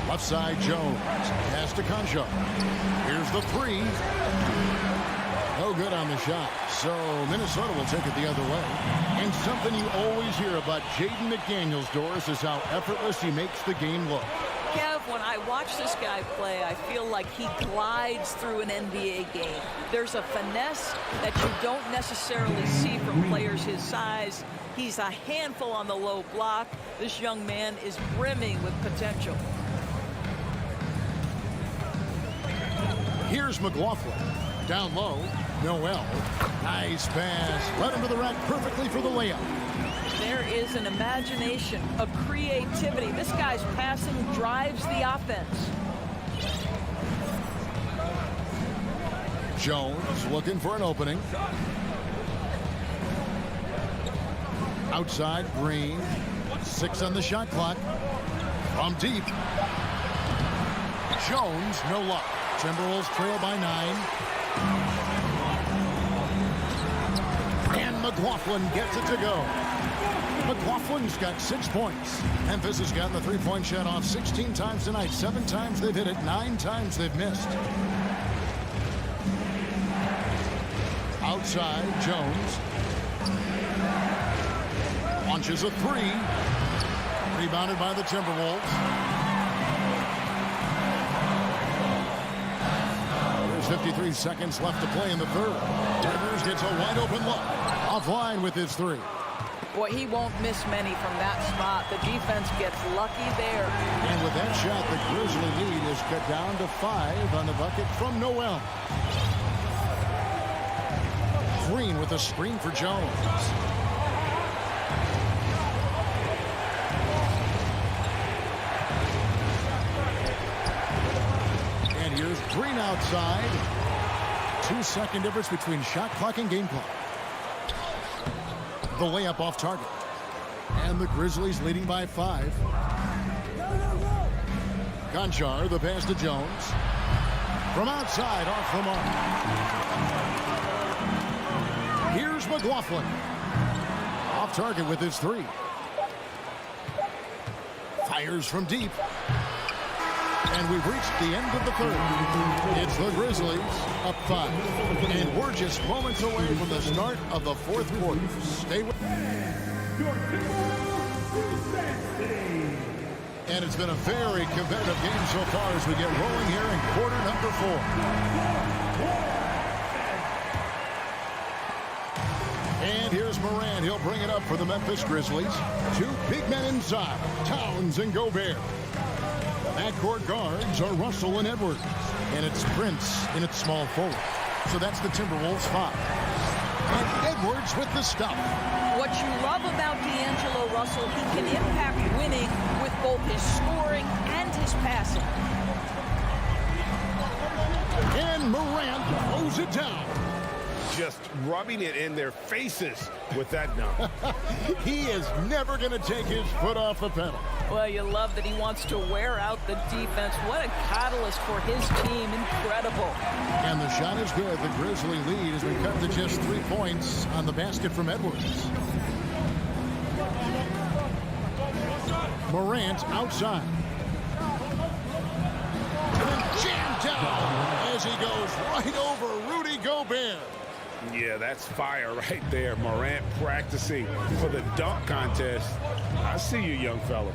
Left side, Jones. Pass to Concha. Here's the three. No good on the shot. So Minnesota will take it the other way. And something you always hear about Jaden McDaniels, Doris, is how effortless he makes the game look. Kev, when I watch this guy play, I feel like he glides through an NBA game. There's a finesse that you don't necessarily see from players his size. He's a handful on the low block. This young man is brimming with potential. Here's McLaughlin. Down low, Noel. Nice pass. Right under the rack perfectly for the layup. There is an imagination, a creativity. This guy's passing drives the offense. Jones looking for an opening. Outside, Green. 6 on the shot clock. From deep. Jones, no luck. Timberwolves trail by 9. And McLaughlin gets it to go. McLaughlin's got 6 points. Memphis has gotten the three-point shot off 16 times tonight. 7 times they've hit it. 9 times they've missed. Outside, Jones. Launches a three. Rebounded by the Timberwolves. There's 53 seconds left to play in the third. Rivers gets a wide open look. Offline with his three. Boy, he won't miss many from that spot. The defense gets lucky there. And with that shot, the Grizzly lead is cut down to 5 on the bucket from Noel. Green with a screen for Jones. And here's Green outside. 2-second difference between shot clock and game clock. The layup off target. And the Grizzlies leading by 5. Conchar, the pass to Jones. From outside, off the mark. Here's McLaughlin. Off target with his three. Fires from deep. And we've reached the end of the third. It's the Grizzlies up 5. And we're just moments away from the start of the fourth quarter. Stay with And it's been a very competitive game so far as we get rolling here in quarter number 4. And here's Morant. He'll bring it up for the Memphis Grizzlies. 2 big men inside, Towns and Gobert. Backcourt guards are Russell and Edwards. And it's Prince in its small forward. So that's the Timberwolves 5. And Edwards with the stuff. What you love about D'Angelo Russell, he can impact winning with both his scoring and his passing. And Morant throws it down. Just rubbing it in their faces with that dunk. He is never going to take his foot off the pedal. Well, you love that he wants to wear out the defense. What a catalyst for his team. Incredible. And the shot is good. The Grizzly lead as we cut to just 3 points on the basket from Edwards. Morant outside. And jammed down as he goes right over Rudy Gobert. Yeah, that's fire right there. Morant practicing for the dunk contest. I see you, young fella.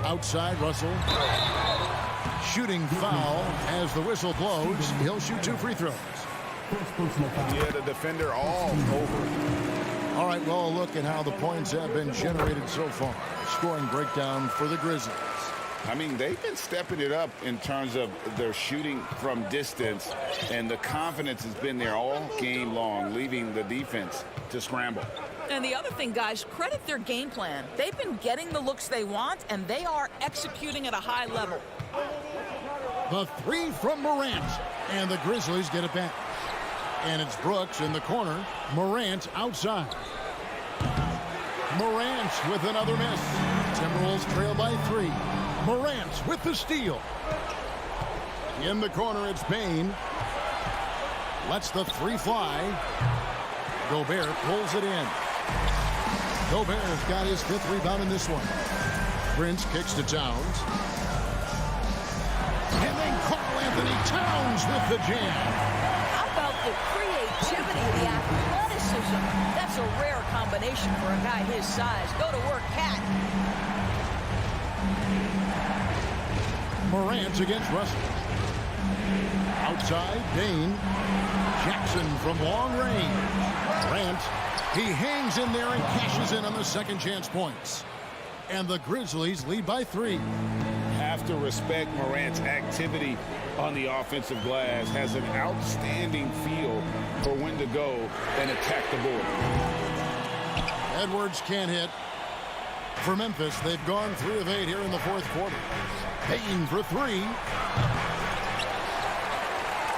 Outside, Russell. Shooting foul as the whistle blows. He'll shoot 2 free throws. Yeah, the defender all over. All right, well, look at how the points have been generated so far. scoring breakdown for the Grizzlies. I mean, they've been stepping it up in terms of their shooting from distance, and the confidence has been there all game long, leaving the defense to scramble. And the other thing, guys, credit their game plan. They've been getting the looks they want, and they are executing at a high level. The three from Morant, and the Grizzlies get it back. And it's Brooks in the corner. Morant outside. Morant with another miss. Timberwolves trail by 3. Morant with the steal. In the corner, it's Payne. Lets the 3 fly. Gobert pulls it in. Gobert's got his 5th rebound in this one. Prince kicks to Towns. And then Karl Anthony Towns with the jam. How about the creativity, the athleticism? That's a rare combination for a guy his size. Go to work, Cat. Morant against Russell. Outside, Dane. Jackson from long range. Morant, he hangs in there and cashes in on the second chance points. And the Grizzlies lead by 3. Have to respect Morant's activity on the offensive glass. Has an outstanding feel for when to go and attack the board. Edwards can't hit. For Memphis, they've gone 3 of 8 here in the 4th quarter. Payne for 3.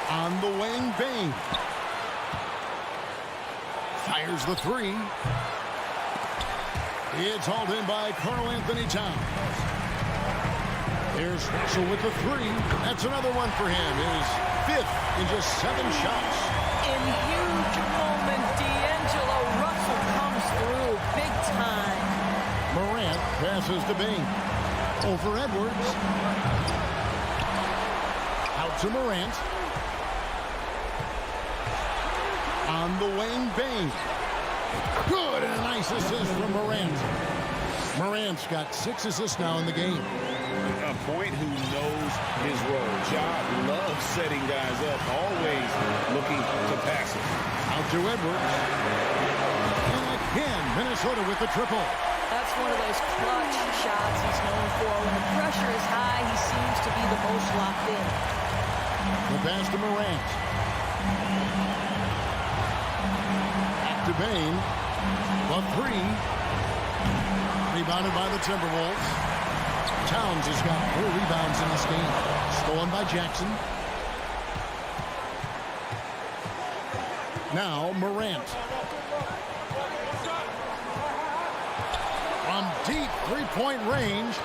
On the wing, Payne. Fires the 3. It's hauled in by Karl Anthony Towns. Here's Russell with the 3. That's another one for him. His 5th in just 7 shots. In huge moment, D'Angelo Russell comes through big time. Morant passes to Payne. Over Edwards. Out to Morant. On the wing, Payne. Good, and a nice assist from Morant. Morant's got 6 assists now in the game. A point who knows his role. Ja loves setting guys up, always looking to pass it. Out to Edwards. And again, Minnesota with the triple. That's one of those clutch shots he's known for. When the pressure is high, he seems to be the most locked in. The pass to Morant. Back to Payne. The 3. Rebounded by the Timberwolves. Towns has got 4 rebounds in this game. Stolen by Jackson. Now Morant. From deep 3-point range,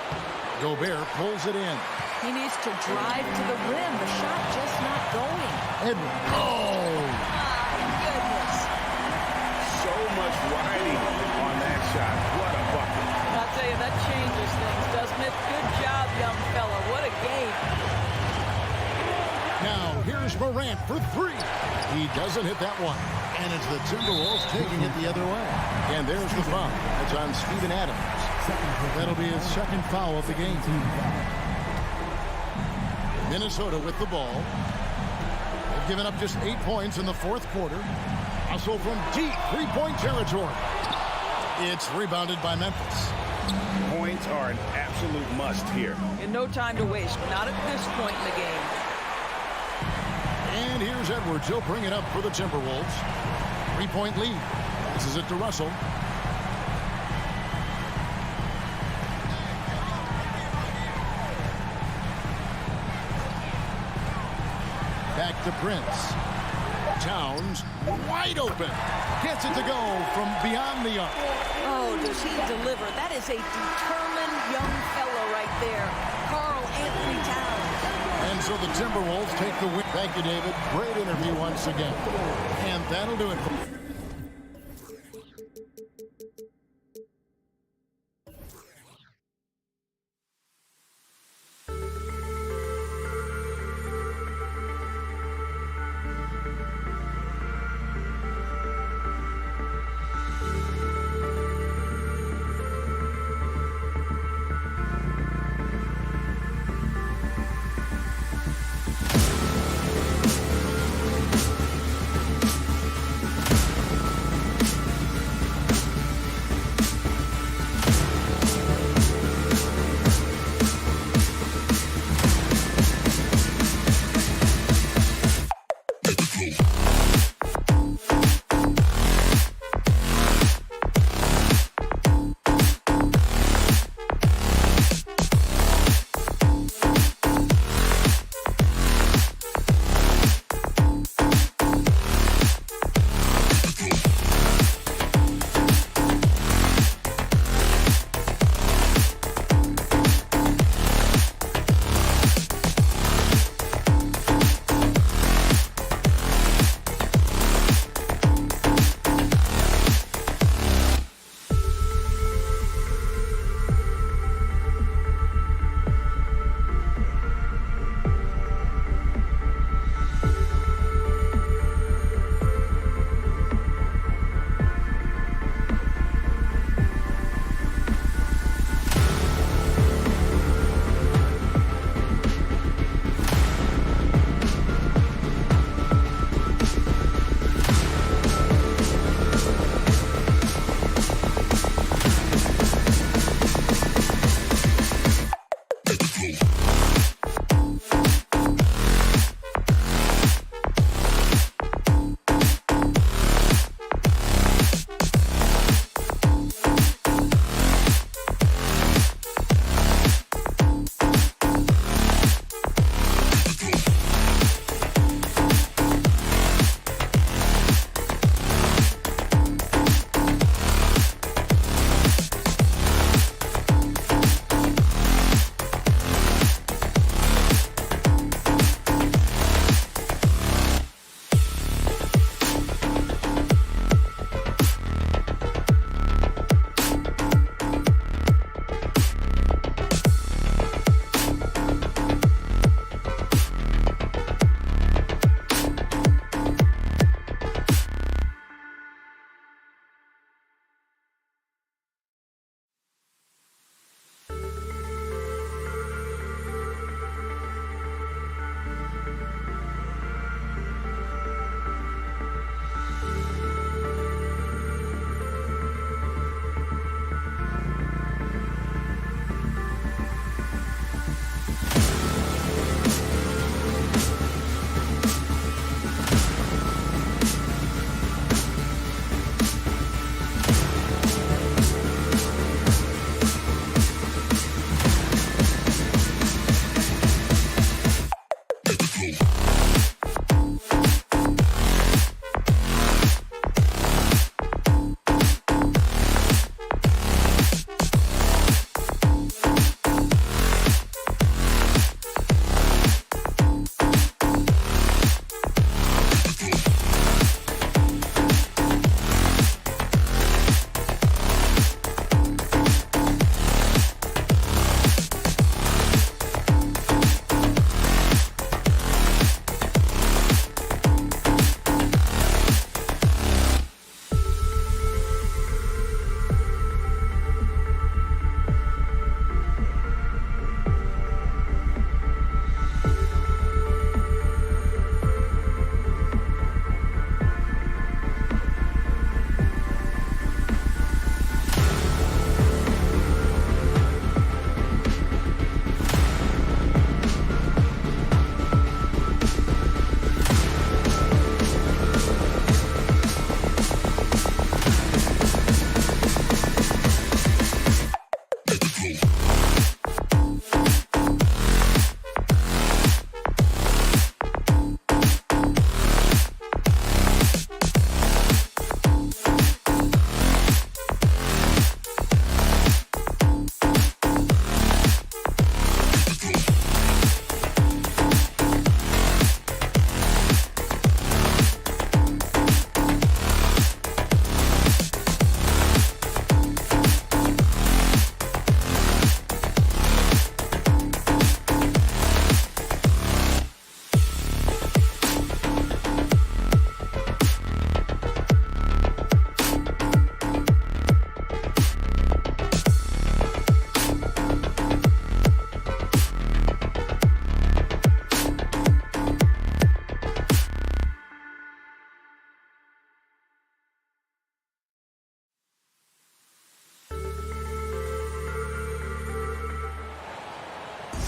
Gobert pulls it in. He needs to drive to the rim. The shot just not going. Edwards. Oh! My goodness. So much riding on that shot. What a bucket. I'll tell you, that changes things, doesn't it? Good job, young fella. What a game. Now, here's Morant for 3. He doesn't hit that one. And it's the Timberwolves taking it the other way. And there's the foul. That's on Steven Adams. That'll be his 2nd foul of the game. Minnesota with the ball. They've given up just 8 points in the 4th quarter. Also from deep 3-point territory. It's rebounded by Memphis. Points are an absolute must here. And no time to waste. Not at this point in the game. And here's Edwards. He'll bring it up for the Timberwolves. 3-point lead. This is it to Russell. Back to Prince. Towns wide open. Gets it to go from beyond the arc. Oh, does he deliver? That is a determined young fellow right there. Karl Anthony Towns. And so the Timberwolves take the win. Thank you, David. Great interview once again. And that'll do it for me.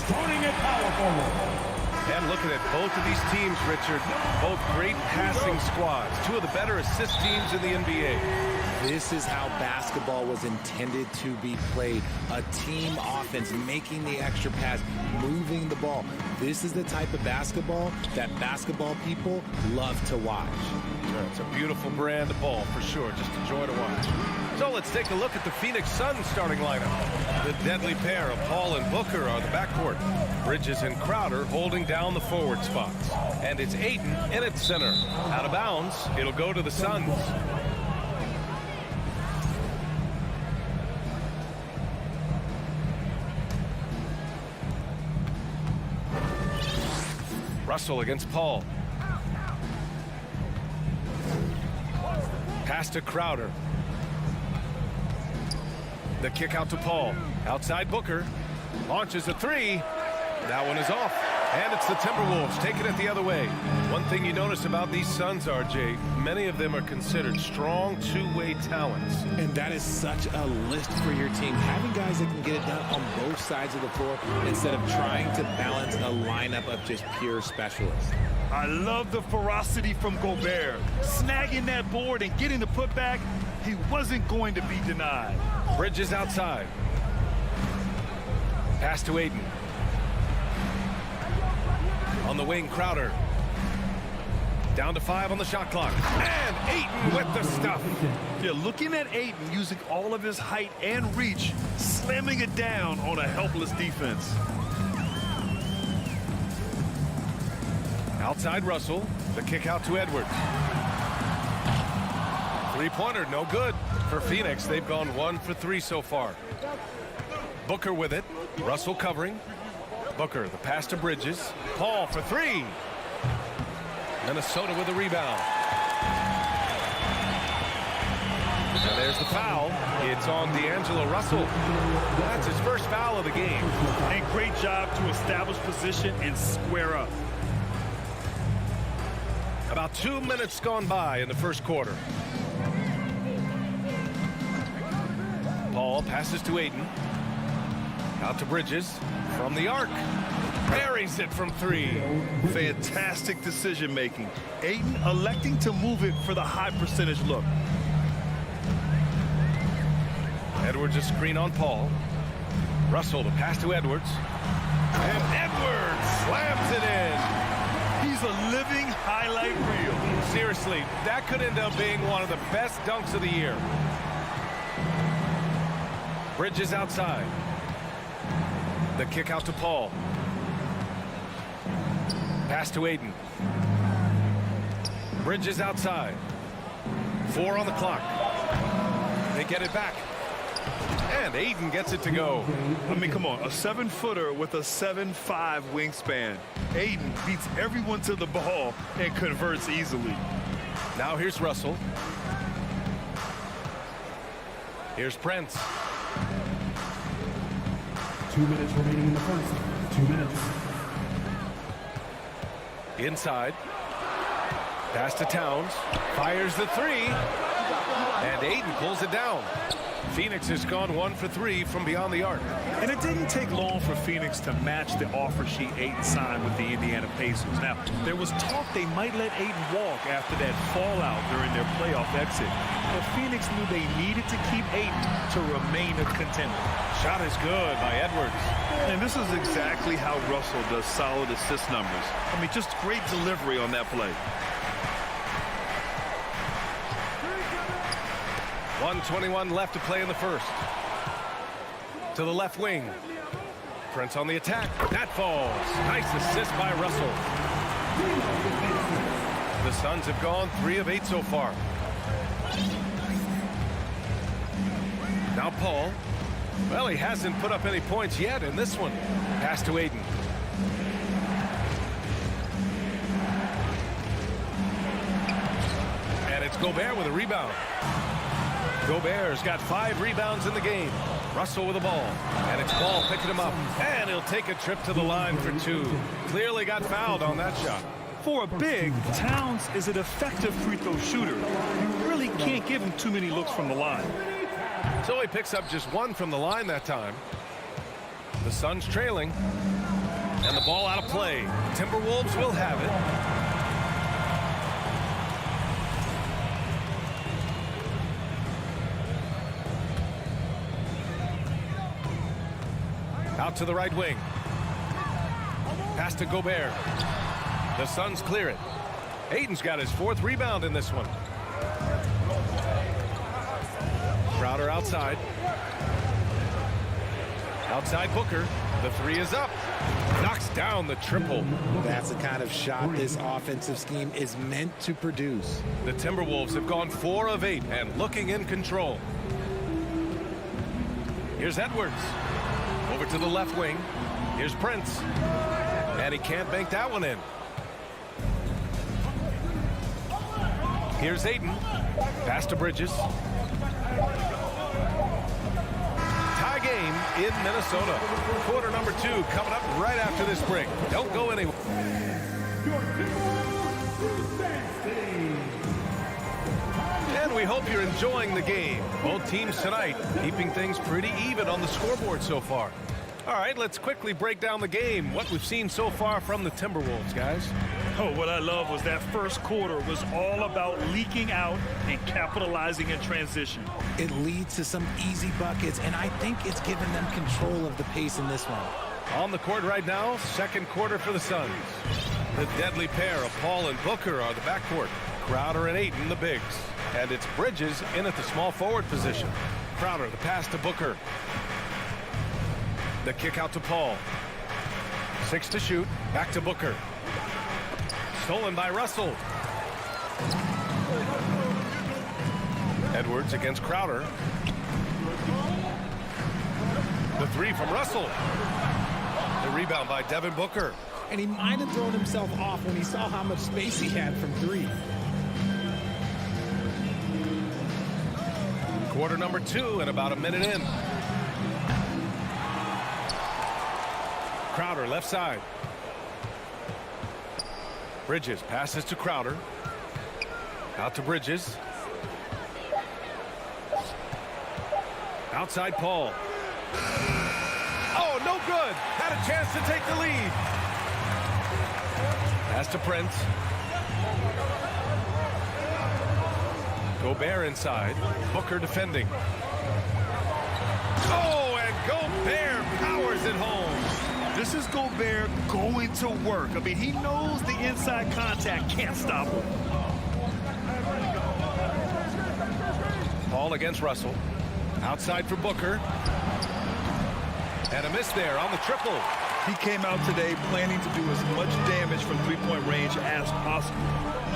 Starting at power forward. And looking at both of these teams, Richard, both great passing squads, two of the better assist teams in the NBA. This is how basketball was intended to be played. A team offense, making the extra pass, moving the ball. This is the type of basketball that basketball people love to watch. It's a beautiful brand of ball, for sure. Just a joy to watch. So let's take a look at the Phoenix Suns starting lineup. The deadly pair of Paul and Booker are the backcourt. Bridges and Crowder holding down the forward spots. And it's Ayton in its center. Out of bounds, it'll go to the Suns. Russell against Paul. Pass to Crowder. The kick out to Paul. Outside Booker. Launches a three. That one is off. And it's the Timberwolves taking it the other way. One thing you notice about these Suns, RJ, many of them are considered strong two-way talents. And that is such a list for your team. Having guys that can get it done on both sides of the floor instead of trying to balance a lineup of just pure specialists. I love the ferocity from Gobert. Snagging that board and getting the putback, he wasn't going to be denied. Bridges outside. Pass to Aiden. On the wing, Crowder. Down to 5 on the shot clock. And Ayton with the stuff. Yeah, looking at Ayton using all of his height and reach, slamming it down on a helpless defense. Outside Russell. The kick out to Edwards. Three-pointer, no good. For Phoenix, they've gone 1 for 3 so far. Booker with it. Russell covering. Booker, the pass to Bridges. Paul for 3. Minnesota with the rebound. And there's the foul. It's on D'Angelo Russell. That's his first foul of the game. And great job to establish position and square up. About 2 minutes gone by in the first quarter. Paul passes to Aiden. Out to Bridges. From the arc. Buries it from 3. Fantastic decision making. Ayton electing to move it for the high percentage look. Edwards a screen on Paul. Russell the pass to Edwards. And Edwards slams it in. He's a living highlight reel. Seriously, that could end up being one of the best dunks of the year. Bridges outside. The kick out to Paul. Pass to Aiden. Bridges outside. 4 on the clock. They get it back. And Aiden gets it to go. I mean, come on. A 7-footer with a 7'5" wingspan. Aiden beats everyone to the ball and converts easily. Now here's Russell. Here's Prince. 2 minutes remaining in the first. 2 minutes. Inside. Pass to Towns. Fires the 3. And Aiden pulls it down. Phoenix has gone 1 for 3 from beyond the arc. And it didn't take long for Phoenix to match the offer sheet Ayton signed with the Indiana Pacers. Now, there was talk they might let Ayton walk after that fallout during their playoff exit. But Phoenix knew they needed to keep Ayton to remain a contender. Shot is good by Edwards. And this is exactly how Russell does solid assist numbers. I mean, just great delivery on that play. 1:21 left to play in the first. To the left wing. Prince on the attack. That falls. Nice assist by Russell. The Suns have gone 3 of 8 so far. Now Paul. Well, he hasn't put up any points yet in this one. Pass to Aiden. And it's Gobert with a rebound. Gobert's got 5 rebounds in the game. Russell with the ball. And it's Paul picking him up. And he'll take a trip to the line for 2. Clearly got fouled on that shot. For a big, Towns is an effective free throw shooter. You really can't give him too many looks from the line. So he picks up just 1 from the line that time. The Suns trailing. And the ball out of play. Timberwolves will have it. Out to the right wing. Pass to Gobert. The Suns clear it. Aiden's got his 4th rebound in this one. Crowder outside. Outside Booker. The 3 is up. Knocks down the triple. That's the kind of shot this offensive scheme is meant to produce. The Timberwolves have gone 4 of 8 and looking in control. Here's Edwards. Over to the left wing. Here's Prince. And he can't bank that one in. Here's Aiden. Pass to Bridges. Tie game. in Minnesota. Quarter number 2 coming up right after this break. Don't go anywhere. And we hope you're enjoying the game. Both teams tonight keeping things pretty even on the scoreboard so far. All right, let's quickly break down the game. What we've seen so far from the Timberwolves, guys. Oh, what I love was that first quarter was all about leaking out and capitalizing in transition. It leads to some easy buckets, and I think it's given them control of the pace in this one. On the court right now, second quarter for the Suns. The deadly pair of Paul and Booker are the backcourt. Crowder and Ayton, the bigs. And it's Bridges in at the small forward position. Crowder, the pass to Booker. The kick out to Paul. 6 to shoot. Back to Booker. Stolen by Russell. Edwards against Crowder. The 3 from Russell. The rebound by Devin Booker. And he might have thrown himself off when he saw how much space he had from 3. Quarter number 2 and about a minute in. Crowder left side. Bridges passes to Crowder. Out to Bridges. Outside Paul. Oh, no good. Had a chance to take the lead. Pass to Prince. Gobert inside. Booker defending. Oh, and Gobert powers it home. This is Gobert going to work. I mean, he knows the inside contact can't stop him. Paul against Russell. Outside for Booker. And a miss there on the triple. He came out today planning to do as much damage from three-point range as possible.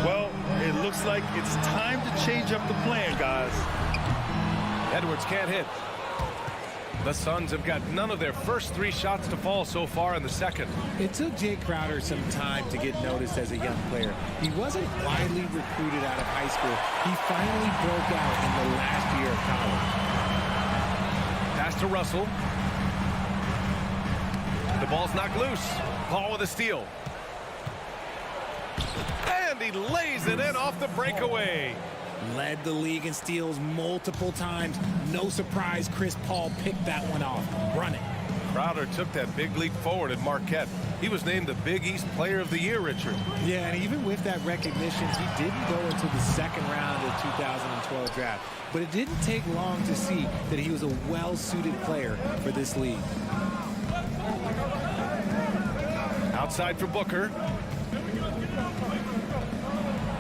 Well, it looks like it's time to change up the plan, guys. Edwards can't hit. The Suns have got none of their first 3 shots to fall so far in the second. It took Jay Crowder some time to get noticed as a young player. He wasn't widely recruited out of high school. He finally broke out in the last year of college. Pass to Russell. The ball's knocked loose. Paul with a steal. And he lays it in off the breakaway. Led the league in steals multiple times. No surprise Chris Paul picked that one off. Run it. Crowder took that big leap forward at Marquette. He was named the Big East Player of the Year, Richard. Yeah, and even with that recognition, he didn't go into the second round of the 2012 draft. But it didn't take long to see that he was a well-suited player for this league. Outside for Booker.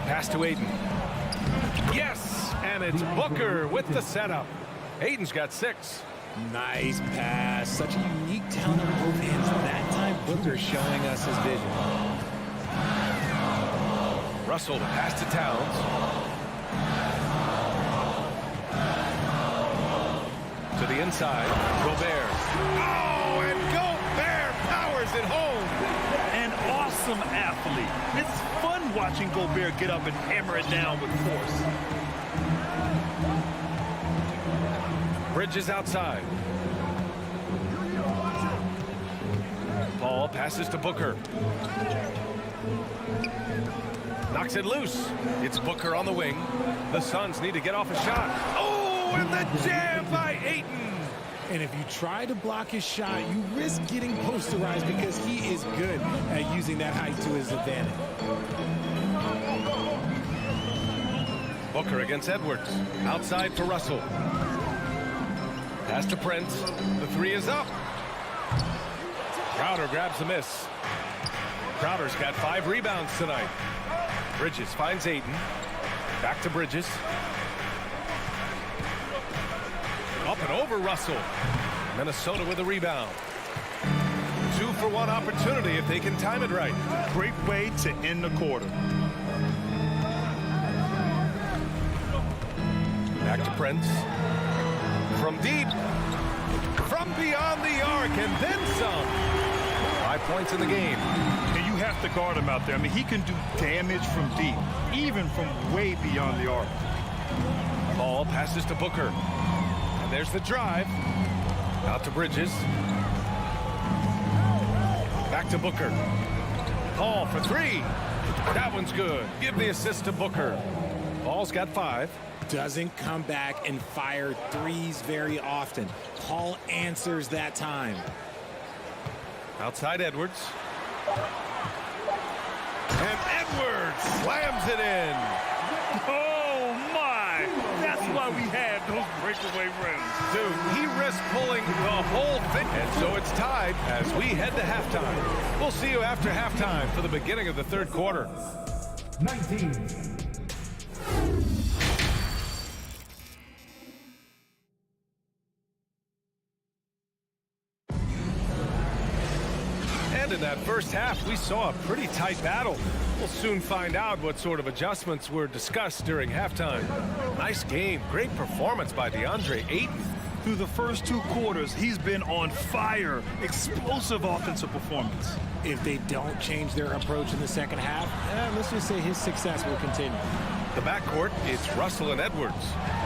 Pass to Ayton. Yes, and it's Booker with the setup. Ayton's got 6. Nice pass. Such a unique talent on both ends. That time, Booker showing us his vision. Russell to pass to Towns. To the inside, Gobert. Oh, and Gobert powers it home. An awesome athlete. It's fun watching Gobert get up and hammer it down with force. Bridges outside. Paul passes to Booker. Knocks it loose. It's Booker on the wing. The Suns need to get off a shot. Oh, and the jam by Ayton. And if you try to block his shot, you risk getting posterized because he is good at using that height to his advantage. Booker against Edwards. Outside for Russell. Pass to Prince. The 3 is up. Crowder grabs the miss. Crowder's got 5 rebounds tonight. Bridges finds Ayton. Back to Bridges. Up and over Russell. Minnesota with a rebound. 2-for-1 opportunity if they can time it right. Great way to end the quarter. Back to Prince. From deep. From beyond the arc and then some. 5 points in the game. And you have to guard him out there. I mean, he can do damage from deep, even from way beyond the arc. Ball passes to Booker. And there's the drive. Out to Bridges. Back to Booker. Paul for three. That one's good. Give the assist to Booker. Paul's got 5. Doesn't come back and fire threes very often. Paul answers that time. Outside Edwards. And Edwards slams it in. Oh, my. That's why we had those breakaway rims. Dude, he risked pulling the whole thing. And so it's tied as we head to halftime. We'll see you after halftime for the beginning of the third quarter. 19. And in that first half, we saw a pretty tight battle. We'll soon find out what sort of adjustments were discussed during halftime. Nice game. Great performance by DeAndre Ayton. Through the first 2 quarters, he's been on fire. Explosive offensive performance. If they don't change their approach in the second half, let's just say his success will continue. The backcourt, it's Russell and Edwards.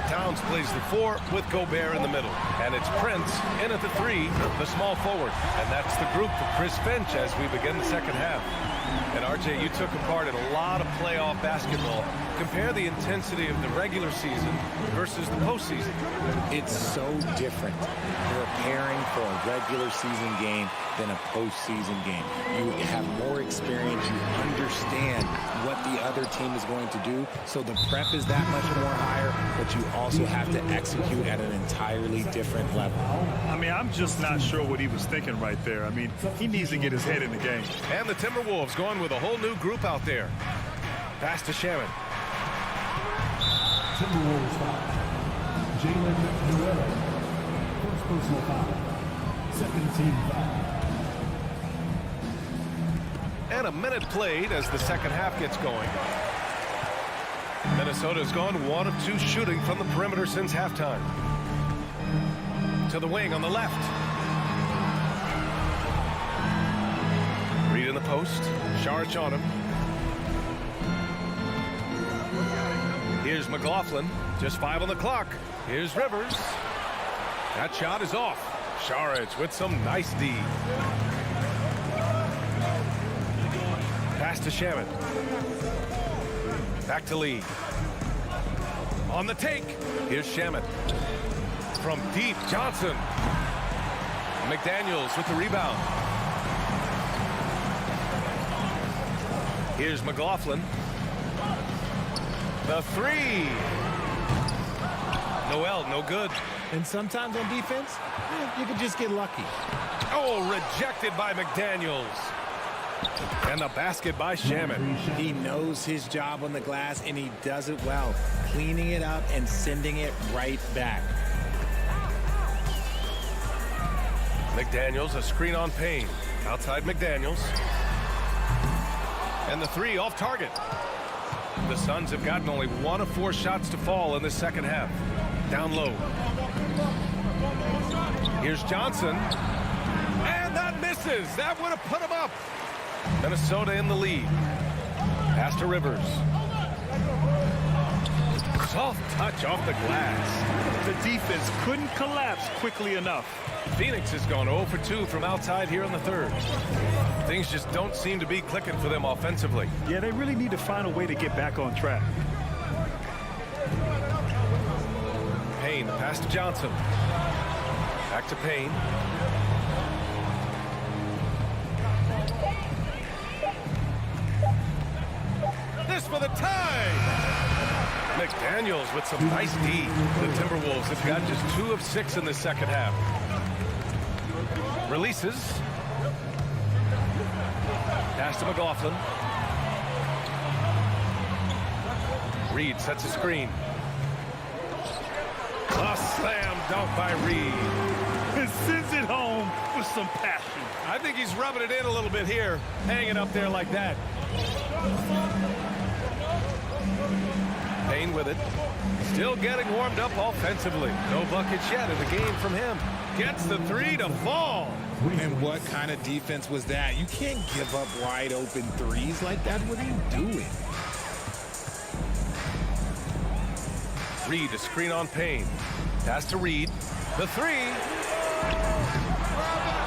Towns plays the 4 with Gobert in the middle. And it's Prince in at the 3, the small forward. And that's the group for Chris Finch as we begin the second half. And RJ, you took a part in a lot of playoff basketball. Compare the intensity of the regular season versus the postseason. It's so different preparing for a regular season game than a postseason game. You have more experience. You understand what the other team is going to do. So the prep is that much more higher, but you also have to execute at an entirely different level. I mean, I'm just not sure what he was thinking right there. I mean, he needs to get his head in the game. And the Timberwolves going with a whole new group out there. Pass to Shaman. Timberwolves foul. Jalen Noel. First personal foul. Second team foul. And a minute played as the second half gets going. Minnesota's gone 1 of 2 shooting from the perimeter since halftime. To the wing on the left. Reed in the post. Saric on him. Here's McLaughlin. Just 5 on the clock. Here's Rivers. That shot is off. Saric with some nice D. Pass to Shaman. Back to Lee. On the take. Here's Shaman. From deep, Johnson. McDaniels with the rebound. Here's McLaughlin. The 3. Noel, no good. And sometimes on defense, you can just get lucky. Oh, rejected by McDaniels. And the basket by Shaman. He knows his job on the glass, and he does it well, cleaning it up and sending it right back. McDaniels, a screen on Payne. Outside McDaniels. And the 3 off target. The Suns have gotten only 1 of 4 shots to fall in the second half. Down low. Here's Johnson. And that misses. That would have put him up. Minnesota in the lead. Pass to Rivers. Soft touch off the glass. The defense couldn't collapse quickly enough. Phoenix has gone 0 for 2 from outside here in the third. Things just don't seem to be clicking for them offensively. Yeah, they really need to find a way to get back on track. Payne, pass to Johnson. Back to Payne. This for the tie! McDaniels with some nice D. The Timberwolves have got just 2 of 6 in the second half. Releases. Pass to McLaughlin. Reed sets a screen. A slam dunk by Reed. And sends it home with some passion. I think he's rubbing it in a little bit here, hanging up there like that. Payne with it. Still getting warmed up offensively. No buckets yet in the game from him. Gets the 3 to fall. And what kind of defense was that? You can't give up wide open threes like that. What are you doing? Reed, a screen on Payne. Pass to Reed. The 3.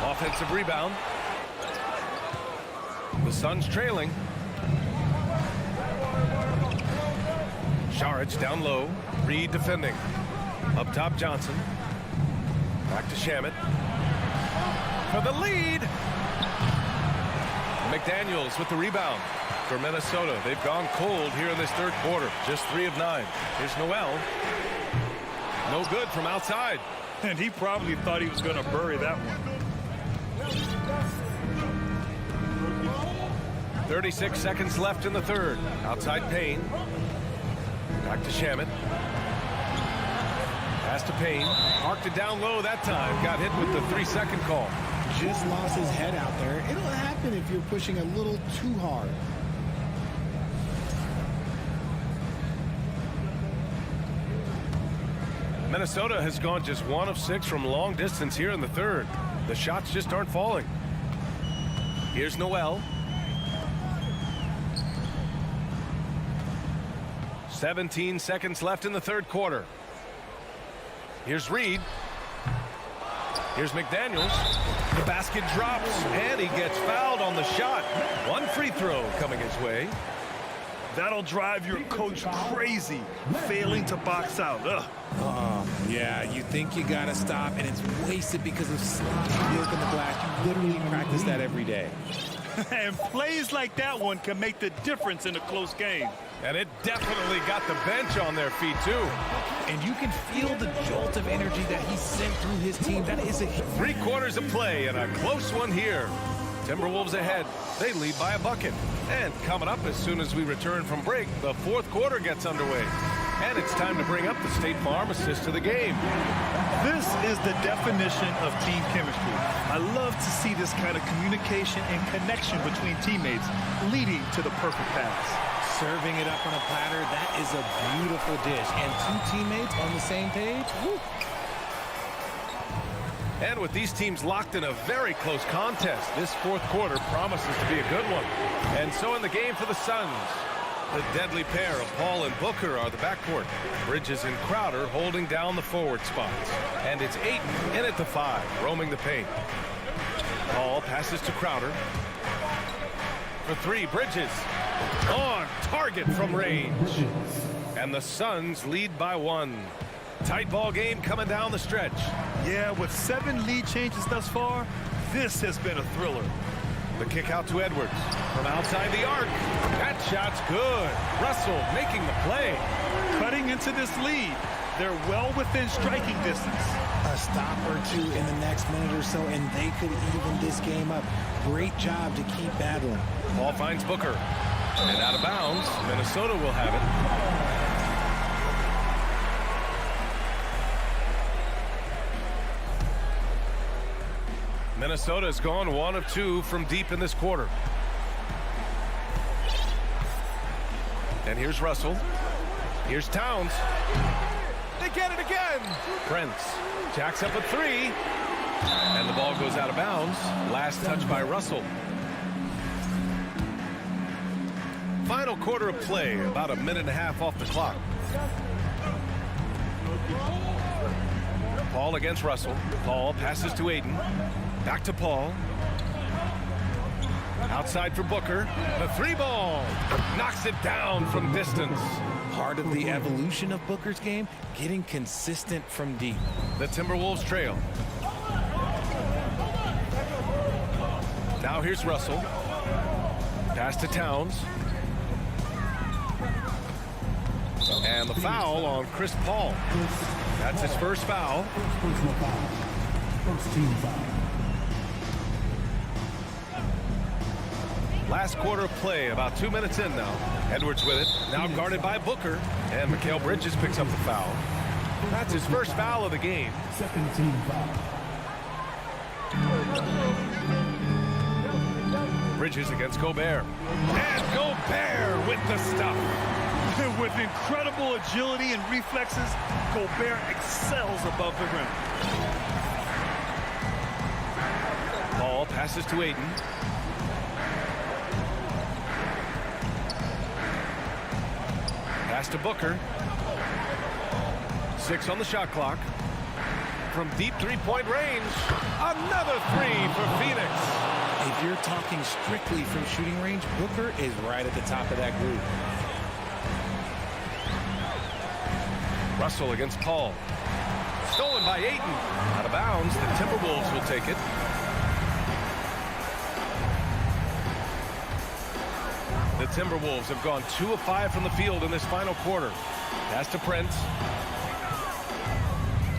Offensive rebound. The Suns trailing. Saric down low. Reed defending. Up top, Johnson. Back to Shamet. For the lead. McDaniels with the rebound for Minnesota. They've gone cold here in this third quarter. Just 3 of 9. Here's Noel. No good from outside. And he probably thought he was going to bury that one. 36 seconds left in the third. Outside Payne. Back to Shamet. Pass to Payne. Marked it down low that time. Got hit with the 3-second call. Just lost his head out there. It'll happen if you're pushing a little too hard. Minnesota has gone just 1 of 6 from long distance here in the third. The shots just aren't falling. Here's Noel. 17 seconds left in the third quarter. Here's Reed. Here's McDaniels. The basket drops, and he gets fouled on the shot. 1 free throw coming his way. That'll drive your coach crazy, failing to box out. Ugh. Yeah, you think you got to stop, and it's wasted because of sloppy work on the glass. You literally practice that every day. And plays like that one can make the difference in a close game. And it definitely got the bench on their feet, too. And you can feel the jolt of energy that he sent through his team. That is a 3 quarters of play and a close one here. Timberwolves ahead. They lead by a bucket. And coming up as soon as we return from break, the fourth quarter gets underway. And it's time to bring up the State Farm assist to the game. This is the definition of team chemistry. I love to see this kind of communication and connection between teammates leading to the perfect pass. Serving it up on a platter, that is a beautiful dish. And 2 teammates on the same page. Woo. And with these teams locked in a very close contest, this fourth quarter promises to be a good one. And so in the game for the Suns, the deadly pair of Paul and Booker are the backcourt. Bridges and Crowder holding down the forward spots. And it's Ayton in at the 5, roaming the paint. Paul passes to Crowder. For 3, Bridges. On target from range. And the Suns lead by 1. Tight ball game coming down the stretch. Yeah, with 7 lead changes thus far, this has been a thriller. The kick out to Edwards from outside the arc. That shot's good. Russell making the play. Cutting into this lead. They're well within striking distance. A stop or 2 in the next minute or so, and they could even this game up. Great job to keep battling. Ball finds Booker. And out of bounds, Minnesota will have it. Minnesota's gone 1 of 2 from deep in this quarter. And here's Russell. Here's Towns. They get it again. Prince jacks up a 3. And the ball goes out of bounds. Last touch by Russell. Final quarter of play, about a minute and a half off the clock. Paul against Russell. Paul passes to Ayton. Back to Paul. Outside for Booker. The 3 ball. Knocks it down from distance. Part of the evolution of Booker's game, getting consistent from deep. The Timberwolves trail. Now here's Russell. Pass to Towns. And the foul on Chris Paul. That's his first foul. Personal foul. First team foul. Last quarter of play, about 2 minutes in now. Edwards with it, now guarded by Booker. And Mikal Bridges picks up the foul. That's his first foul of the game. Second team foul. Bridges against Gobert. And Gobert with the stuff. With incredible agility and reflexes, Gobert excels above the rim. Paul passes to Ayton. Pass to Booker. 6 on the shot clock. from deep three-point range. Another three for Phoenix. If you're talking strictly from shooting range, Booker is right at the top of that group. Russell against Paul. Stolen by Ayton. Out of bounds. The Timberwolves will take it. The Timberwolves have gone 2 of 5 from the field in this final quarter. Pass to Prince.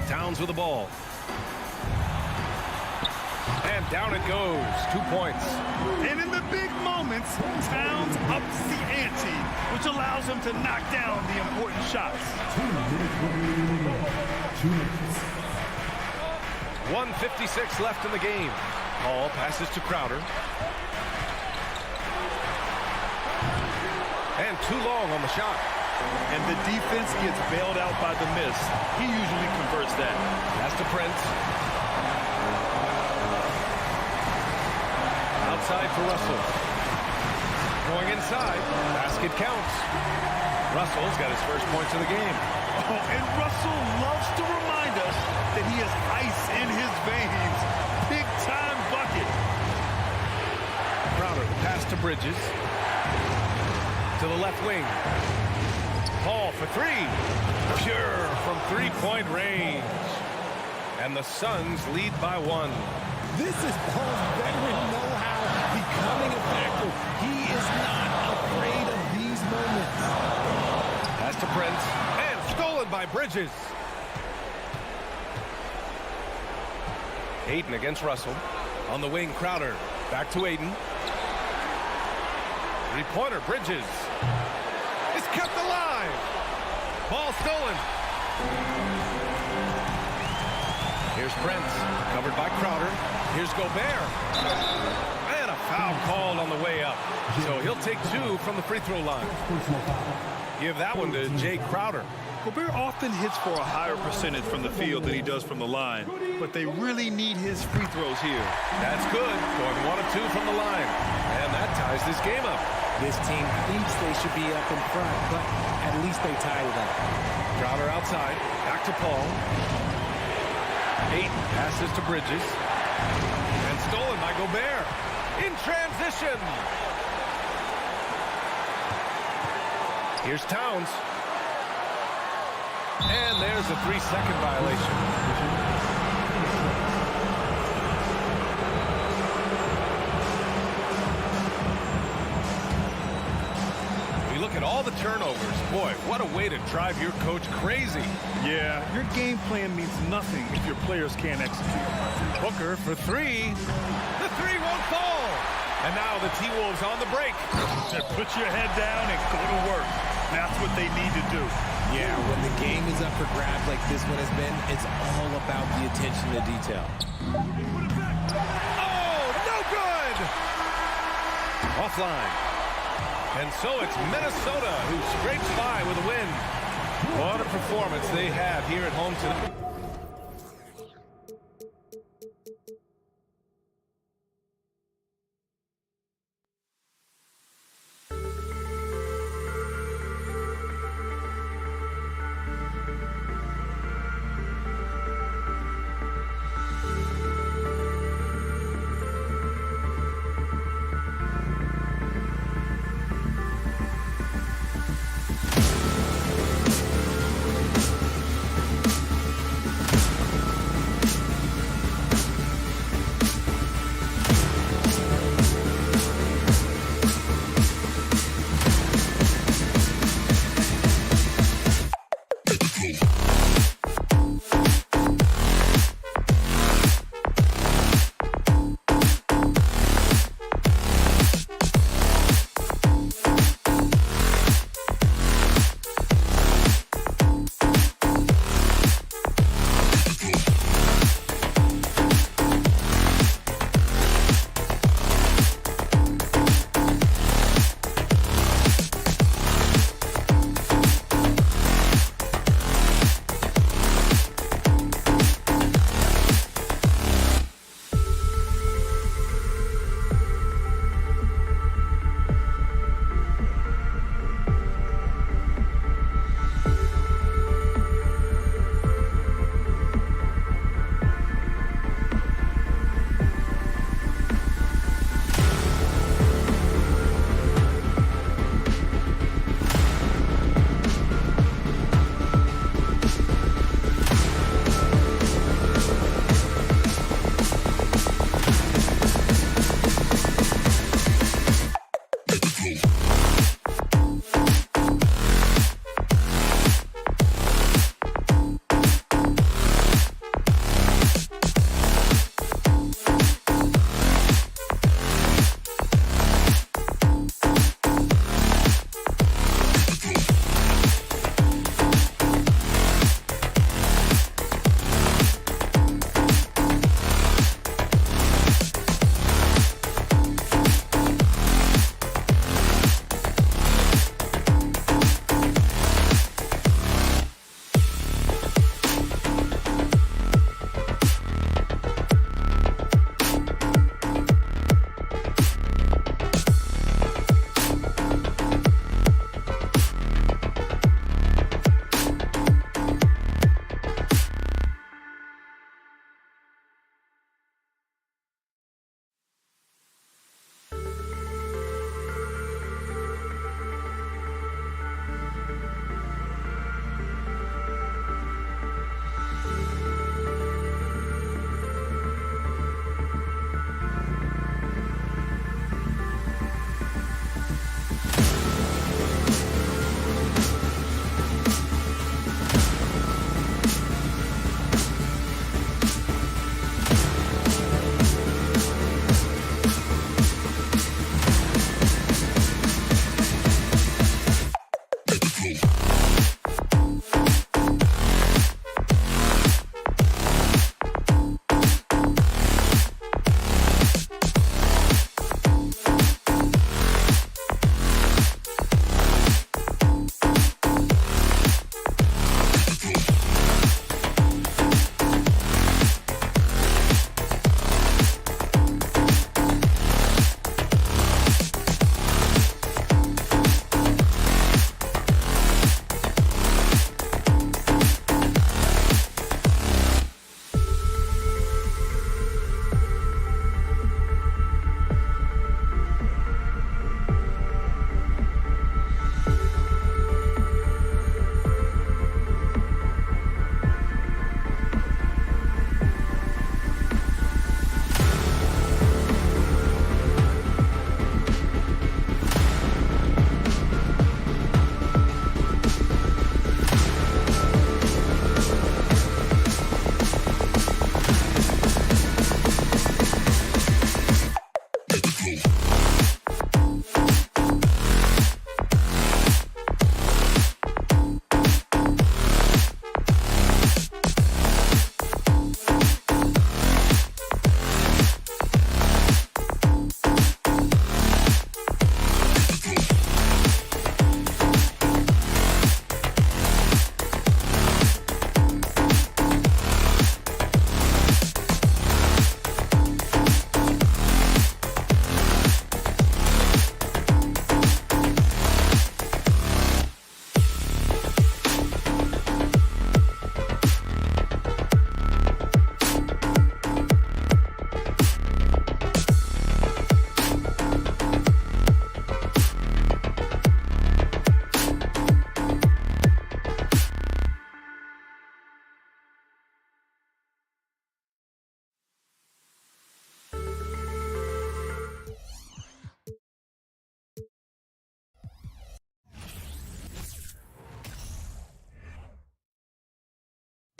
Towns with the ball. And down it goes. 2 points. And in the big moments, Towns ups the ante, which allows him to knock down the important shots. 1:56 left in the game. Paul passes to Crowder. And too long on the shot. And the defense gets bailed out by the miss. He usually converts that. Pass to Prince. Outside for Russell. Going inside. Basket counts. Russell's got his first points of the game. Oh, and Russell loves to remind us that he has ice in his veins. Big time bucket. Crowder, the pass to Bridges. To the left wing. Paul for three. Pure from three-point range. And the Suns lead by 1. This is Paul's veteran know-how becoming a factor. He is not afraid of these moments. Pass to Prince. And stolen by Bridges. Ayton against Russell. On the wing, Crowder. Back to Ayton. Three-pointer, Bridges. It's kept alive. Ball stolen. Here's Prince. Covered by Crowder. Here's Gobert. And a foul called on the way up. So he'll take 2 from the free throw line. Give that one to Jay Crowder. Gobert often hits for a higher percentage from the field than he does from the line, but they really need his free throws here. That's good. Going 1 of 2 from the line. And that ties this game up. This team thinks they should be up in front, but at least they tied it up. Crowder outside. Back to Paul. Ayton passes to Bridges. And stolen by Gobert. In transition. Here's Towns. And there's a 3-second violation. Look at all the turnovers. Boy, what a way to drive your coach crazy. Yeah, your game plan means nothing if your players can't execute. Booker for 3. The 3 won't fall. And now the T-Wolves on the break. Put your head down and go to work. That's what they need to do. Yeah, when the game is up for grabs like this one has been, it's all about the attention to detail. Oh, no good! Offline. And so it's Minnesota who scrapes by with a win. What a performance they have here at home tonight.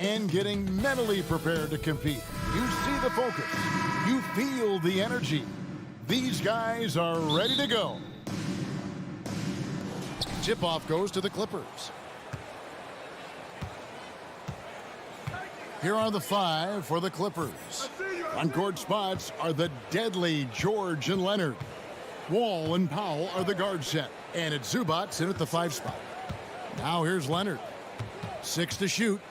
and getting mentally prepared to compete. You see the focus. You feel the energy. These guys are ready to go. Tip-off goes to the Clippers. Here are the 5 for the Clippers. On-court spots are the deadly George and Leonard. Wall and Powell are the guard set. And it's Zubats in at the 5 spot. Now here's Leonard. 6 to shoot.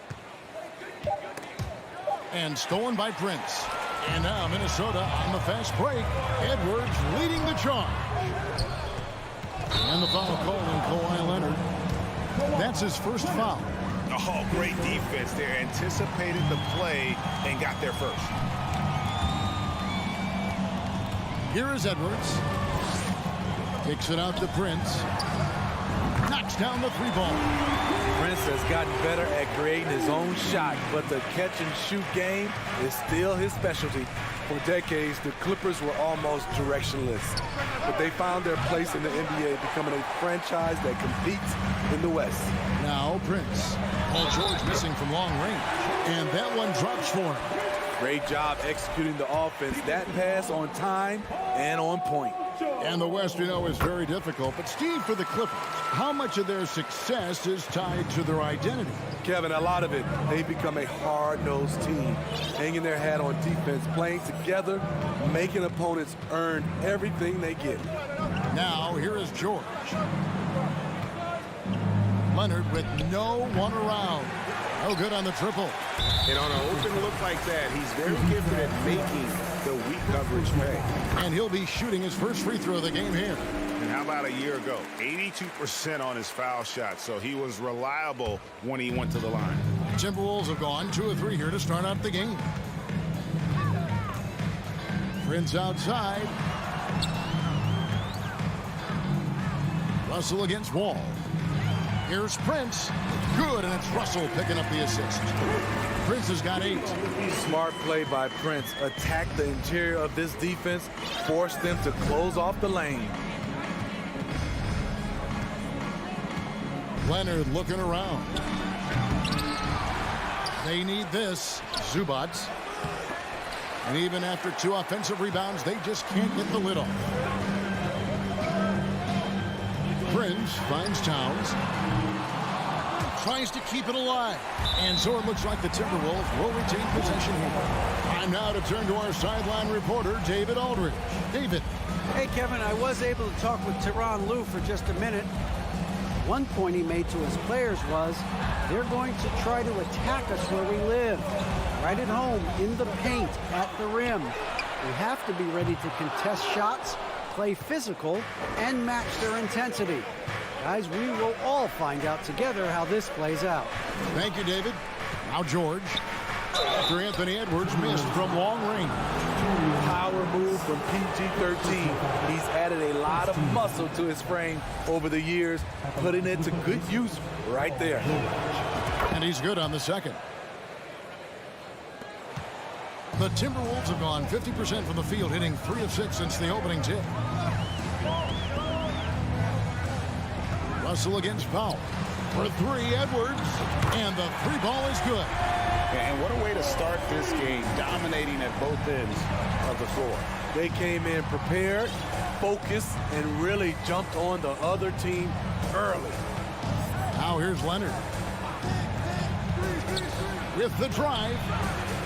And stolen by Prince. And now Minnesota on the fast break. Edwards leading the charge. And the foul called on Kawhi Leonard. That's his first foul. Oh, great defense there. Anticipated the play and got there first. Here is Edwards. Kicks it out to Prince. knocks down the three ball. Prince has gotten better at creating his own shot, but the catch-and-shoot game is still his specialty. For decades, the Clippers were almost directionless, but they found their place in the NBA, becoming a franchise that competes in the West. Now Prince. Paul George missing from long range, and that one drops for him. Great job executing the offense. That pass on time and on point. And the West, we know, is very difficult. But, Steve, for the Clippers, how much of their success is tied to their identity? Kevin, a lot of it. They've become a hard-nosed team, hanging their hat on defense, playing together, making opponents earn everything they get. Now, here is George. Leonard with no one around. No good on the triple. And on an open look like that, he's very gifted at making the weak coverage pay. And he'll be shooting his first free throw of the game here. And how about a year ago? 82% on his foul shot, so he was reliable when he went to the line. Timberwolves have gone 2 of 3 here to start out the game. Prince outside. Russell against Wall. Here's Prince. Good, and it's Russell picking up the assist. Prince has got 8. Smart play by Prince. Attack the interior of this defense. Force them to close off the lane. Leonard looking around. They need this. Zubac. And even after 2 offensive rebounds, they just can't get the lid off. Prince finds Towns. Tries to keep it alive. And so it looks like the Timberwolves will retain possession here. Time now to turn to our sideline reporter, David Aldridge. David. Hey, Kevin, I was able to talk with Tyronn Lue for just a minute. One point he made to his players was, they're going to try to attack us where we live. Right at home, in the paint, at the rim. We have to be ready to contest shots, play physical, and match their intensity. Guys, we will all find out together how this plays out. Thank you, David. Now George. After Anthony Edwards missed from long range. Power move from PG-13. He's added a lot of muscle to his frame over the years, putting it to good use right there. And he's good on the second. The Timberwolves have gone 50% from the field, hitting 3 of 6 since the opening tip. Russell against Powell. For 3, Edwards. And the 3 ball is good. And what a way to start this game, dominating at both ends of the floor. They came in prepared, focused, and really jumped on the other team early. Now here's Leonard. With the drive.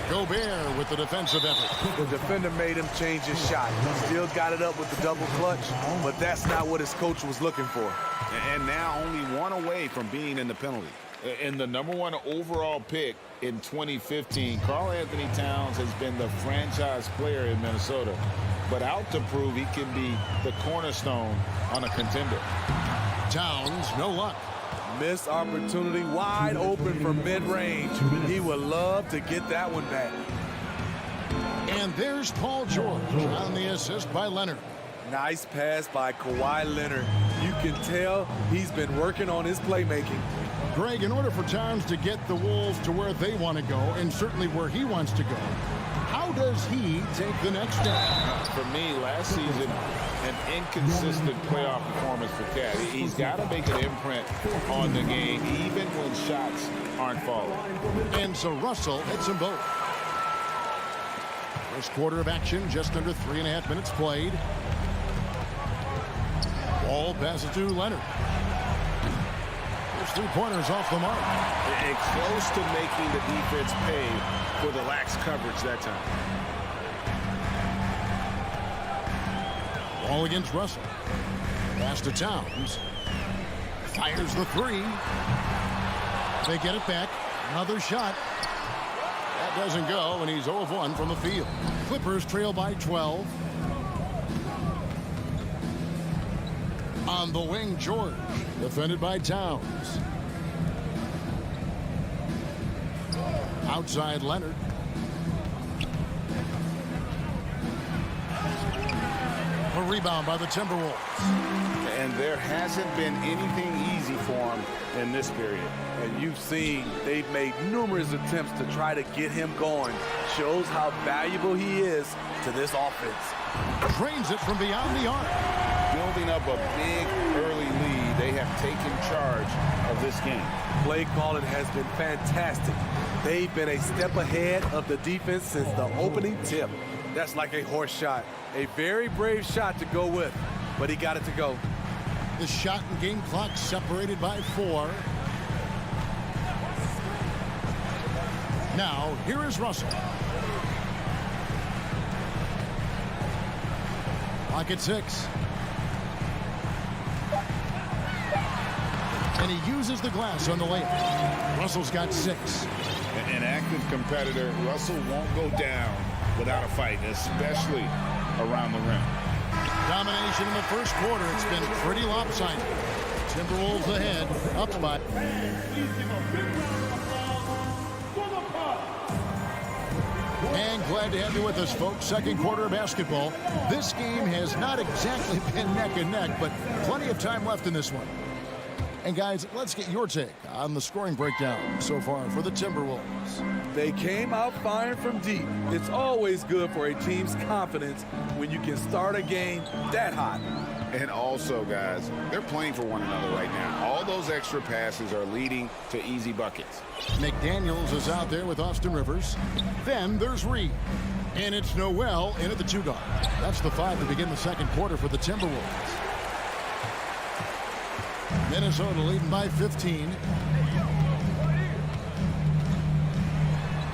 Gobert with the defensive effort. The defender made him change his shot. Still got it up with the double clutch, but that's not what his coach was looking for. And now only 1 away from being in the penalty. And the #1 overall pick in 2015, Karl Anthony Towns has been the franchise player in Minnesota, but out to prove he can be the cornerstone on a contender. Towns, no luck. Missed opportunity, wide open from mid-range. He would love to get that one back. And there's Paul George on the assist by Leonard. Nice pass by Kawhi Leonard. You can tell he's been working on his playmaking. Greg, in order for Towns to get the Wolves to where they want to go, and certainly where he wants to go, how does he take the next step? For me, last season, an inconsistent playoff performance for Cat. He's got to make an imprint on the game, even when shots aren't falling. And so Russell hits them both. First quarter of action, just under 3.5 minutes played. Ball passes to Leonard. There's 3-pointers off the mark. And close to making the defense pay for the lax coverage that time. Ball against Russell. Pass to Towns. Fires the 3. They get it back. Another shot. That doesn't go, and he's 0 of 1 from the field. Clippers trail by 12. On the wing, George. Defended by Towns. Outside Leonard. A rebound by the Timberwolves. and there hasn't been anything easy for him in this period. And you've seen they've made numerous attempts to try to get him going. Shows how valuable he is to this offense. Drains it from beyond the arc. Building up a big early lead, they have taken charge of this game. Play calling has been fantastic. They've been a step ahead of the defense since the opening tip. That's like a horse shot. A very brave shot to go with, but he got it to go. The shot and game clock separated by 4. Now, here is Russell. Clock at 6. And he uses the glass on the layup. Russell's got 6. An active competitor, Russell won't go down without a fight, especially around the rim. Domination in the first quarter. It's been pretty lopsided. Timberwolves ahead, up by. And glad to have you with us, folks. Second quarter of basketball. This game has not exactly been neck and neck, but plenty of time left in this one. And guys, let's get your take on the scoring breakdown so far for the Timberwolves. They came out firing from deep. It's always good for a team's confidence when you can start a game that hot. And also, guys, they're playing for one another right now. All those extra passes are leading to easy buckets. McDaniels is out there with Austin Rivers. Then there's Reed. And it's Noel in at the 2 guard. That's the 5 to begin the second quarter for the Timberwolves. Minnesota leading by 15.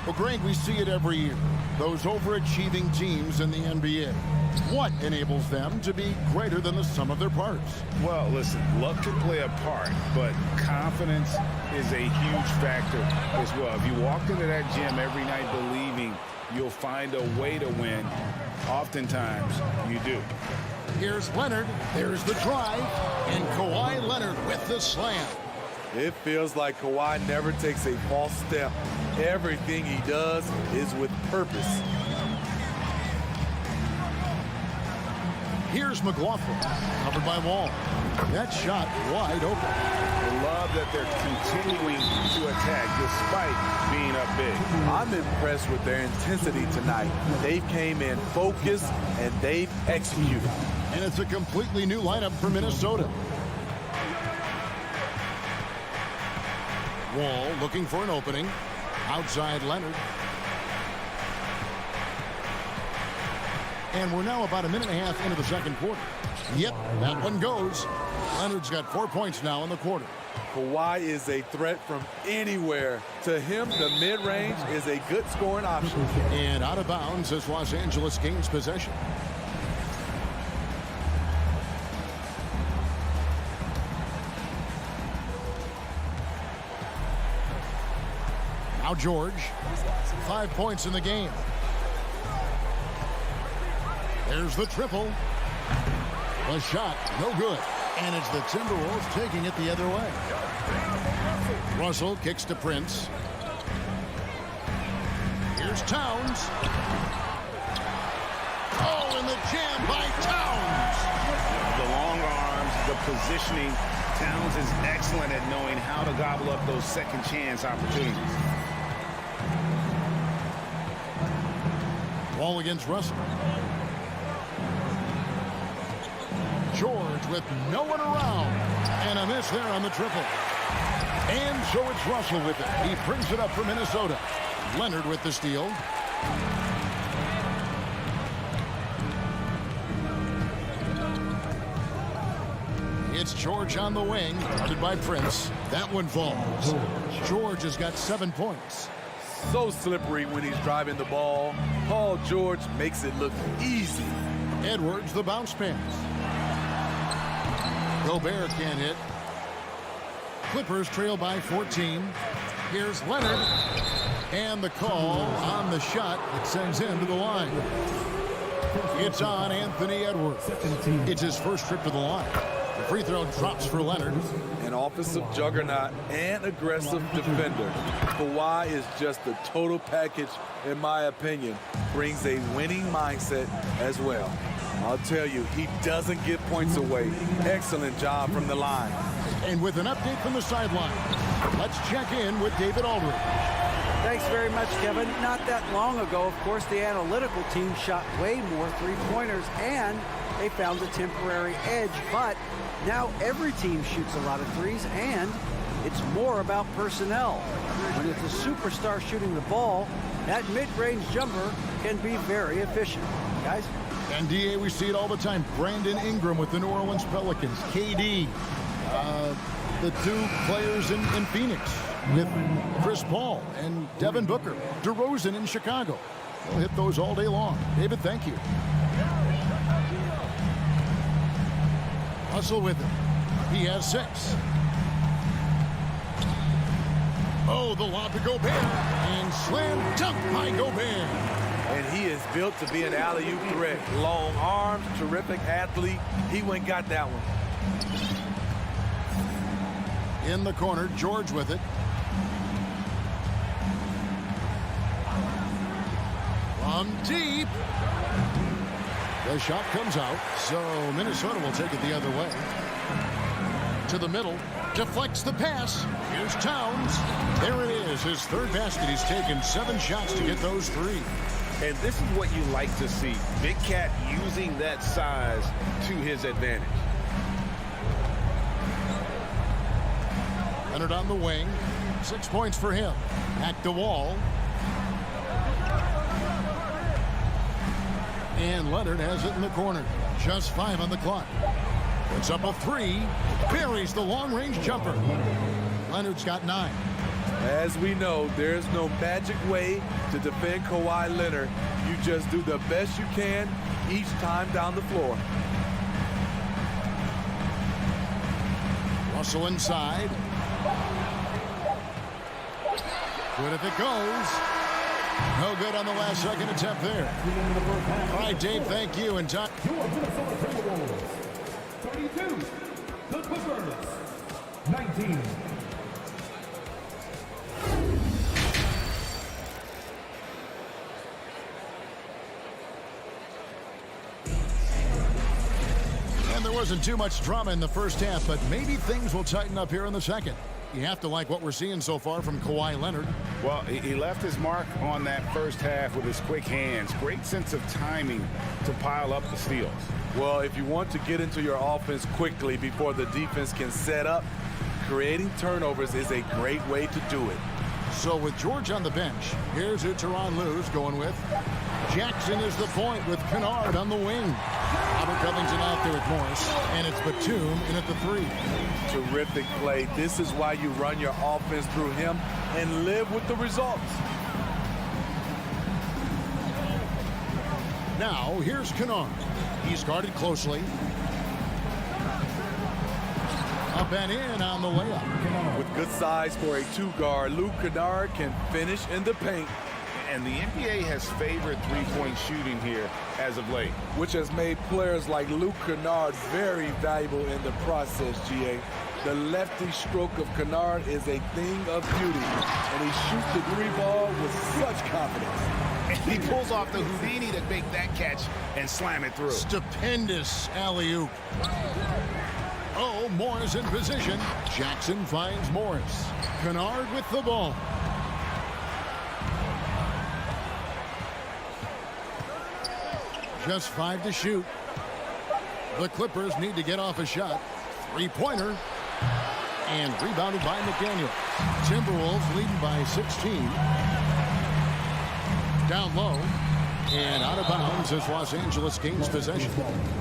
Well, Greg, we see it every year. Those overachieving teams in the NBA. What enables them to be greater than the sum of their parts? Well, listen, luck can play a part, but confidence is a huge factor as well. If you walk into that gym every night believing you'll find a way to win, oftentimes you do. Here's Leonard. There's the drive. And Kawhi Leonard with the slam. It feels like Kawhi never takes a false step. Everything he does is with purpose. Here's McLaughlin, covered by Wall. That shot wide open. I love that they're continuing to attack despite being up big. I'm impressed with their intensity tonight. They came in focused and they've executed. And it's a completely new lineup for Minnesota. Wall looking for an opening. Outside Leonard. And we're now about a minute and a half into the second quarter. Yep, that one goes. Leonard's got 4 points now in the quarter. Kawhi is a threat from anywhere. To him, the mid-range is a good scoring option. And out of bounds as Los Angeles gains possession. Now George, 5 points in the game. There's the triple. The shot, no good. And it's the Timberwolves taking it the other way. Russell kicks to Prince. Here's Towns. Oh, and the jam by Towns. The long arms, the positioning. Towns is excellent at knowing how to gobble up those second chance opportunities. Wall against Russell. George with no one around. And a miss there on the triple. And so it's Russell with it. He brings it up for Minnesota. Leonard with the steal. It's George on the wing, guarded by Prince. That one falls. George has got 7 points. So slippery when he's driving the ball. Paul George makes it look easy. Edwards, the bounce pass. Gobert can't hit. Clippers trail by 14. Here's Leonard. And the call on the shot that sends him to the line. It's on Anthony Edwards. It's his first trip to the line. The free throw drops for Leonard. An offensive juggernaut and aggressive defender. Kawhi is just the total package, in my opinion. Brings a winning mindset as well. I'll tell you, he doesn't give points away. Excellent job from the line. And with an update from the sideline, let's check in with David Aldridge. Thanks very much, Kevin. Not that long ago, of course, the analytical team shot way more three-pointers, and they found a temporary edge. But now every team shoots a lot of threes, and it's more about personnel. When it's a superstar shooting the ball, that mid-range jumper can be very efficient. Guys? And DA, we see it all the time. Brandon Ingram with the New Orleans Pelicans. KD, the two players in Phoenix with Chris Paul and Devin Booker. DeRozan in Chicago. They'll hit those all day long. David, thank you. Hustle with it. He has 6. Oh, the lob to Gobert. And slam dunk by Gobert. And he is built to be an alley-oop threat. Long arms, terrific athlete. He went and got that one. In the corner, George with it. From deep. The shot comes out, so Minnesota will take it the other way. To the middle, deflects the pass. Here's Towns. There it is, his third basket. He's taken 7 shots to get those 3. And this is what you like to see. Big Cat using that size to his advantage. Leonard on the wing. 6 points for him. Back to Wall. And Leonard has it in the corner. Just 5 on the clock. Puts up a 3. Buries the long-range jumper. Leonard's got 9. As we know, there's no magic way to defend Kawhi Leonard. You just do the best you can each time down the floor. Russell inside. Good if it goes. No good on the last second attempt there. All right, Dave, thank you. And time. 32, the Clippers, 19. And there wasn't too much drama in the first half, but maybe things will tighten up here in the second. You have to like what we're seeing so far from Kawhi Leonard. Well, he left his mark on that first half with his quick hands. Great sense of timing to pile up the steals. Well, if you want to get into your offense quickly before the defense can set up, creating turnovers is a great way to do it. So with George on the bench, here's who Tyronn Lue's going with. Jackson is the point with Kennard on the wing. Robert Covington out there with Morris, and it's Batum in at the 3. Terrific play. This is why you run your offense through him and live with the results. Now, here's Kennard. He's guarded closely. Up and in on the layup. With good size for a 2-guard, Luke Kennard can finish in the paint. And the NBA has favored three-point shooting here as of late, which has made players like Luke Kennard very valuable in the process, GA. The lefty stroke of Kennard is a thing of beauty, and he shoots the 3-ball with such confidence. And he pulls off the Houdini to make that catch and slam it through. Stupendous alley-oop. Oh, Morris in position. Jackson finds Morris. Kennard with the ball. Just 5 to shoot. The Clippers need to get off a shot. 3-pointer. And rebounded by McDaniel. Timberwolves leading by 16. Down low. And out of bounds as Los Angeles gains possession.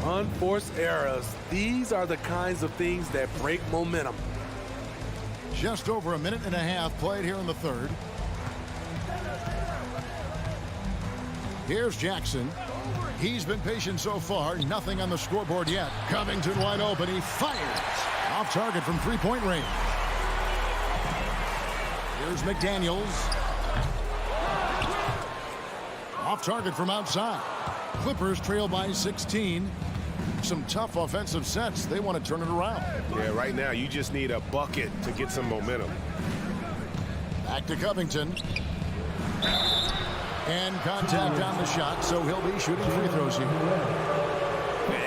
Unforced errors. These are the kinds of things that break momentum. Just over a minute and a half played here in the third. Here's Jackson. He's been patient so far. Nothing on the scoreboard yet. Covington wide open. He fires. Off target from 3-point range. Here's McDaniels. Off target from outside. Clippers trail by 16. Some tough offensive sets. They want to turn it around. Yeah, right now you just need a bucket to get some momentum. Back to Covington. And contact on the shot, so he'll be shooting free throws here.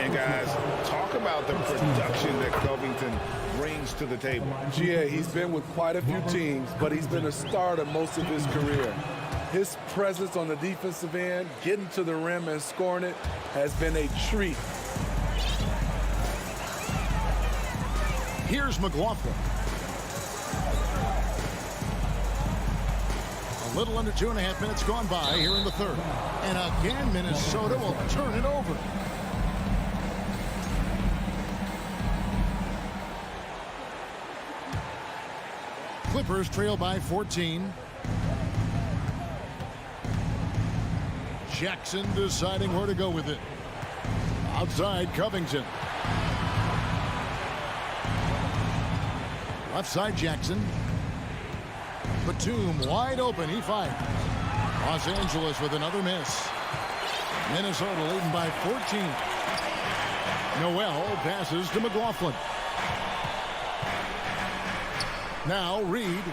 And guys, talk about the production that Covington brings to the table. GA, he's been with quite a few teams, but he's been a starter most of his career. His presence on the defensive end, getting to the rim and scoring it, has been a treat. Here's McLaughlin. A little under 2.5 minutes gone by here in the third. And again, Minnesota will turn it over. Clippers trail by 14. Jackson deciding where to go with it. Outside, Covington. Left side, Jackson. Batum wide open. He fires. Los Angeles with another miss. Minnesota leading by 14. Noel passes to McLaughlin. Now Reed.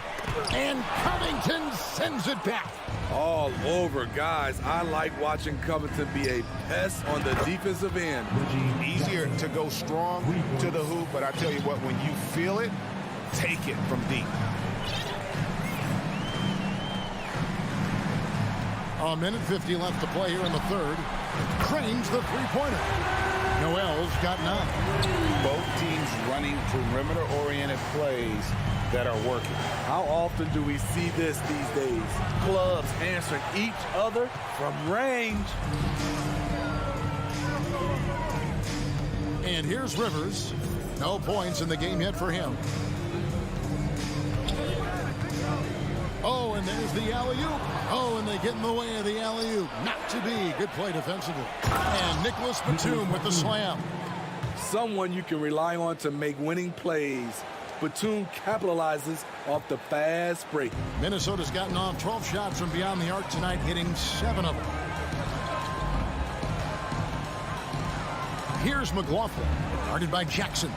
And Covington sends it back. All over, guys. I like watching Covington be a pest on the defensive end. Easier to go strong to the hoop, but I tell you what, when you feel it, take it from deep. A minute 50 left to play here in the third. Cranes the three-pointer. Noel's got 9. Both teams running perimeter-oriented plays that are working. How often do we see this these days? Clubs answering each other from range. And here's Rivers. No points in the game yet for him. Oh, and there's the alley-oop. Oh, and they get in the way of the alley-oop. Not to be. Good play defensively. And Nicholas Batum with the slam. Someone you can rely on to make winning plays. Batum capitalizes off the fast break. Minnesota's gotten off 12 shots from beyond the arc tonight, hitting 7 of them. Here's McLaughlin, guarded by Jackson.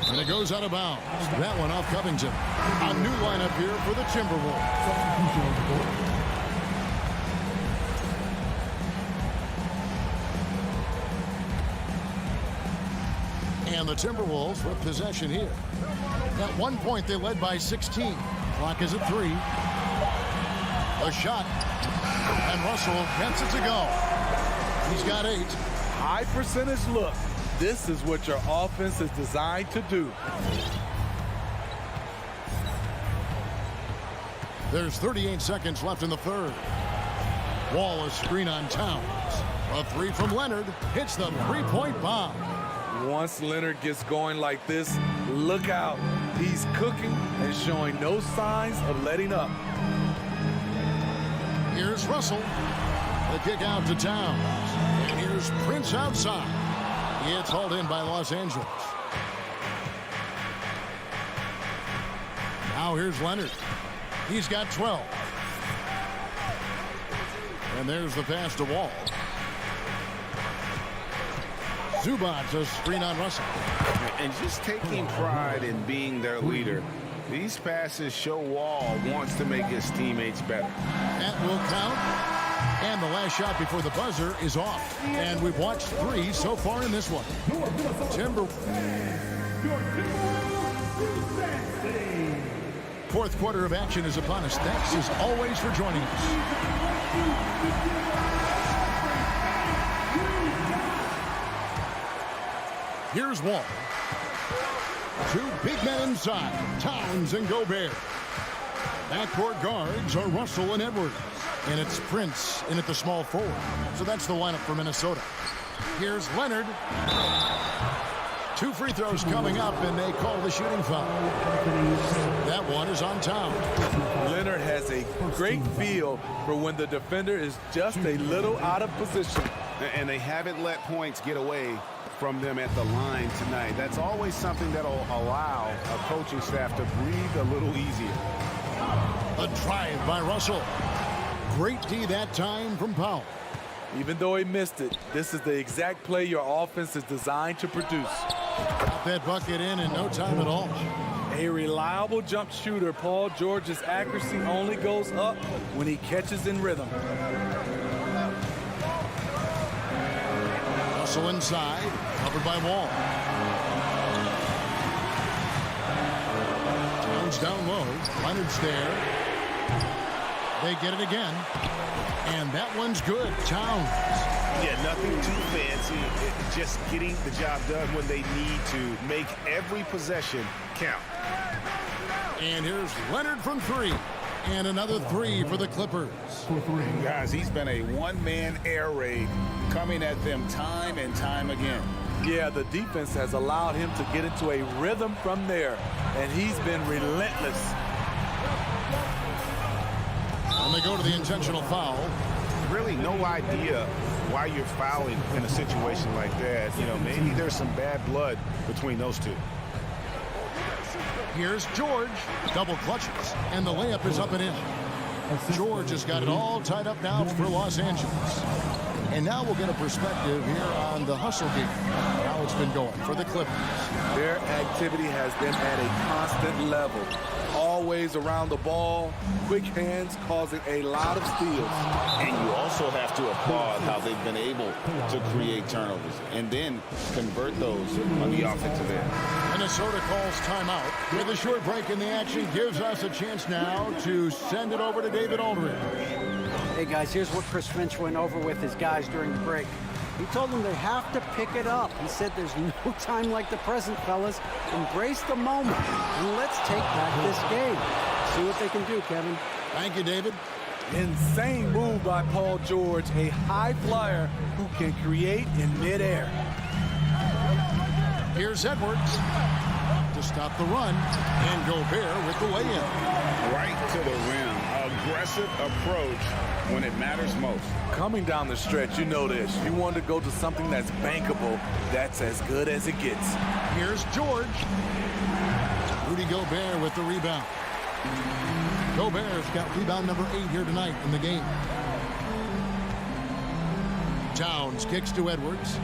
And it goes out of bounds. That one off Covington. A new lineup here for the Timberwolves. And the Timberwolves with possession here. At one point, they led by 16. Clock is at 3. A shot. And Russell gets it to go. He's got 8. High percentage look. This is what your offense is designed to do. There's 38 seconds left in the third. Wallace screen on Towns. A 3 from Leonard. Hits the three-point bomb. Once Leonard gets going like this, look out. He's cooking and showing no signs of letting up. Here's Russell. The kick out to Towns. And here's Prince outside. It's hauled in by Los Angeles. Now here's Leonard. He's got 12. And there's the pass to Wall. Zubac, a screen on Russell. And just taking pride in being their leader. These passes show Wall wants to make his teammates better. That will count. And the last shot before the buzzer is off. And we've watched 3 so far in this one. Fourth quarter of action is upon us. Thanks as always for joining us. Here's Wall. 2 big men inside. Towns and Gobert. Backcourt guards are Russell and Edwards. And it's Prince in at the small forward. So that's the lineup for Minnesota. Here's Leonard. 2 free throws coming up, and they call the shooting foul. That one is on Towns. Leonard has a great feel for when the defender is just a little out of position. And they haven't let points get away from them at the line tonight. That's always something that'll allow a coaching staff to breathe a little easier. A drive by Russell. Great D that time from Powell. Even though he missed it, this is the exact play your offense is designed to produce. Got that bucket in no time at all. A reliable jump shooter, Paul George's accuracy only goes up when he catches in rhythm. Russell inside, covered by Wall. Towns down low. Leonard's there. They get it again. And that one's good. Towns. Yeah, nothing too fancy. Just getting the job done when they need to. Make every possession count. And here's Leonard from three. And another three for the Clippers. Guys, he's been a one-man air raid coming at them time and time again. Yeah, the defense has allowed him to get into a rhythm from there, and he's been relentless. And they go to the intentional foul. Really no idea why you're fouling in a situation like that. You know, maybe there's some bad blood between those two. Here's George. Double clutches. And the layup is up and in. George has got it all tied up now for Los Angeles. And now we'll get a perspective here on the hustle game. How it's been going for the Clippers. Their activity has been at a constant level. Always around the ball, quick hands causing a lot of steals. And you also have to applaud how they've been able to create turnovers and then convert those on the offensive end. Minnesota calls timeout. With a short break in the action, gives us a chance now to send it over to David Aldridge. Hey, guys, here's what Chris Finch went over with his guys during the break. He told them they have to pick it up. He said there's no time like the present, fellas. Embrace the moment, and let's take back this game. See what they can do, Kevin. Thank you, David. Insane move by Paul George, a high flyer who can create in midair. Here's Edwards to stop the run, and Gobert with the lay-in. Right to the rim. Aggressive approach when it matters most. Coming down the stretch, you know this. You want to go to something that's bankable. That's as good as it gets. Here's George. Rudy Gobert with the rebound. Gobert's got rebound number 8 here tonight in the game. Towns kicks to Edwards.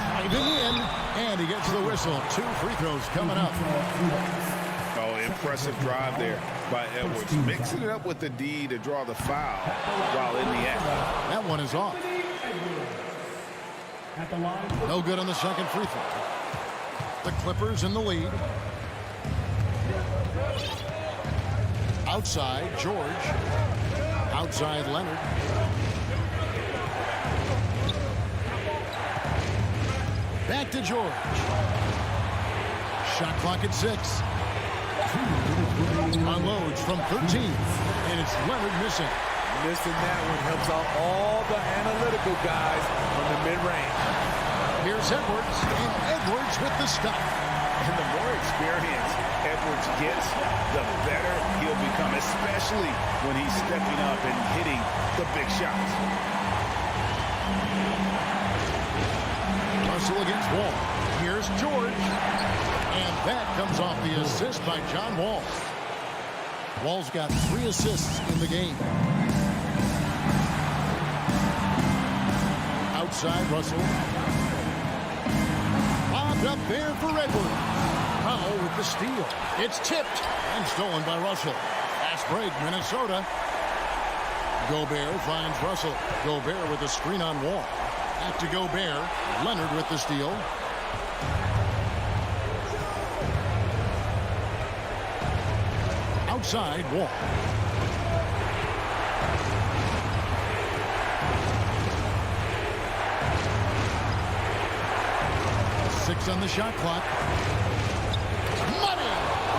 Driving in, and he gets the whistle. 2 free throws coming up. Oh, impressive drive there by Edwards. Mixing it up with the D to draw the foul while in the act. That one is off. No good on the second free throw. The Clippers in the lead. Outside, George. Outside, Leonard. Back to George. Shot clock at 6. Unloads from 13. And it's Leonard missing. Missing that one helps out all the analytical guys from the mid-range. Here's Edwards, and Edwards with the stop. And the more experience Edwards gets, the better he'll become, especially when he's stepping up and hitting the big shots. Russell against Wall. Here's George. And that comes off the assist by John Wall. Wall's got 3 assists in the game. Outside, Russell. Lobbed up there for Edwards. Powell with the steal. It's tipped and stolen by Russell. Fast break, Minnesota. Gobert finds Russell. Gobert with a screen on Wall. Back to Gobert. Leonard with the steal. Outside, Wall. Six on the shot clock. Money!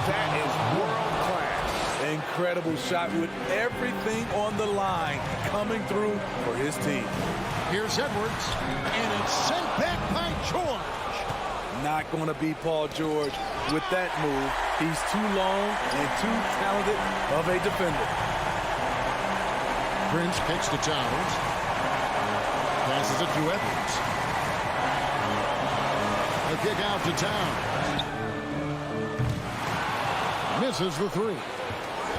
That is world class. Incredible shot with everything on the line coming through for his team. Here's Edwards, and it's sent back by George. Not going to be Paul George with that move. He's too long and too talented of a defender. Prince kicks to Towns. Passes it to Edwards. A kick out to Towns. Misses the 3.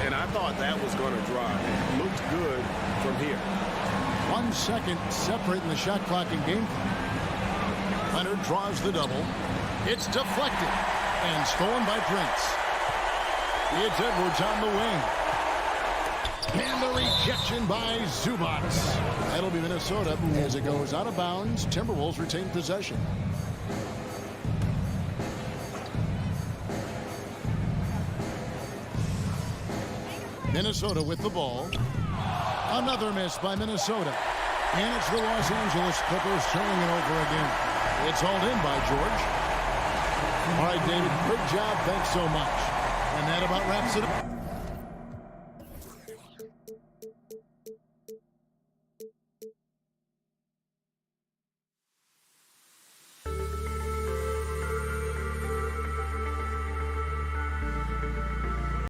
And I thought that was going to drive. It looked good from here. 1 second separating the shot clock and game clock. Leonard draws the double. It's deflected and stolen by Prince. It's Edwards on the wing. And the rejection by Zubac. That'll be Minnesota as it goes out of bounds. Timberwolves retain possession. Minnesota with the ball. Another miss by Minnesota. And it's the Los Angeles Clippers turning it over again. It's hauled in by George. All right, David, good job. Thanks so much. And that about wraps it up.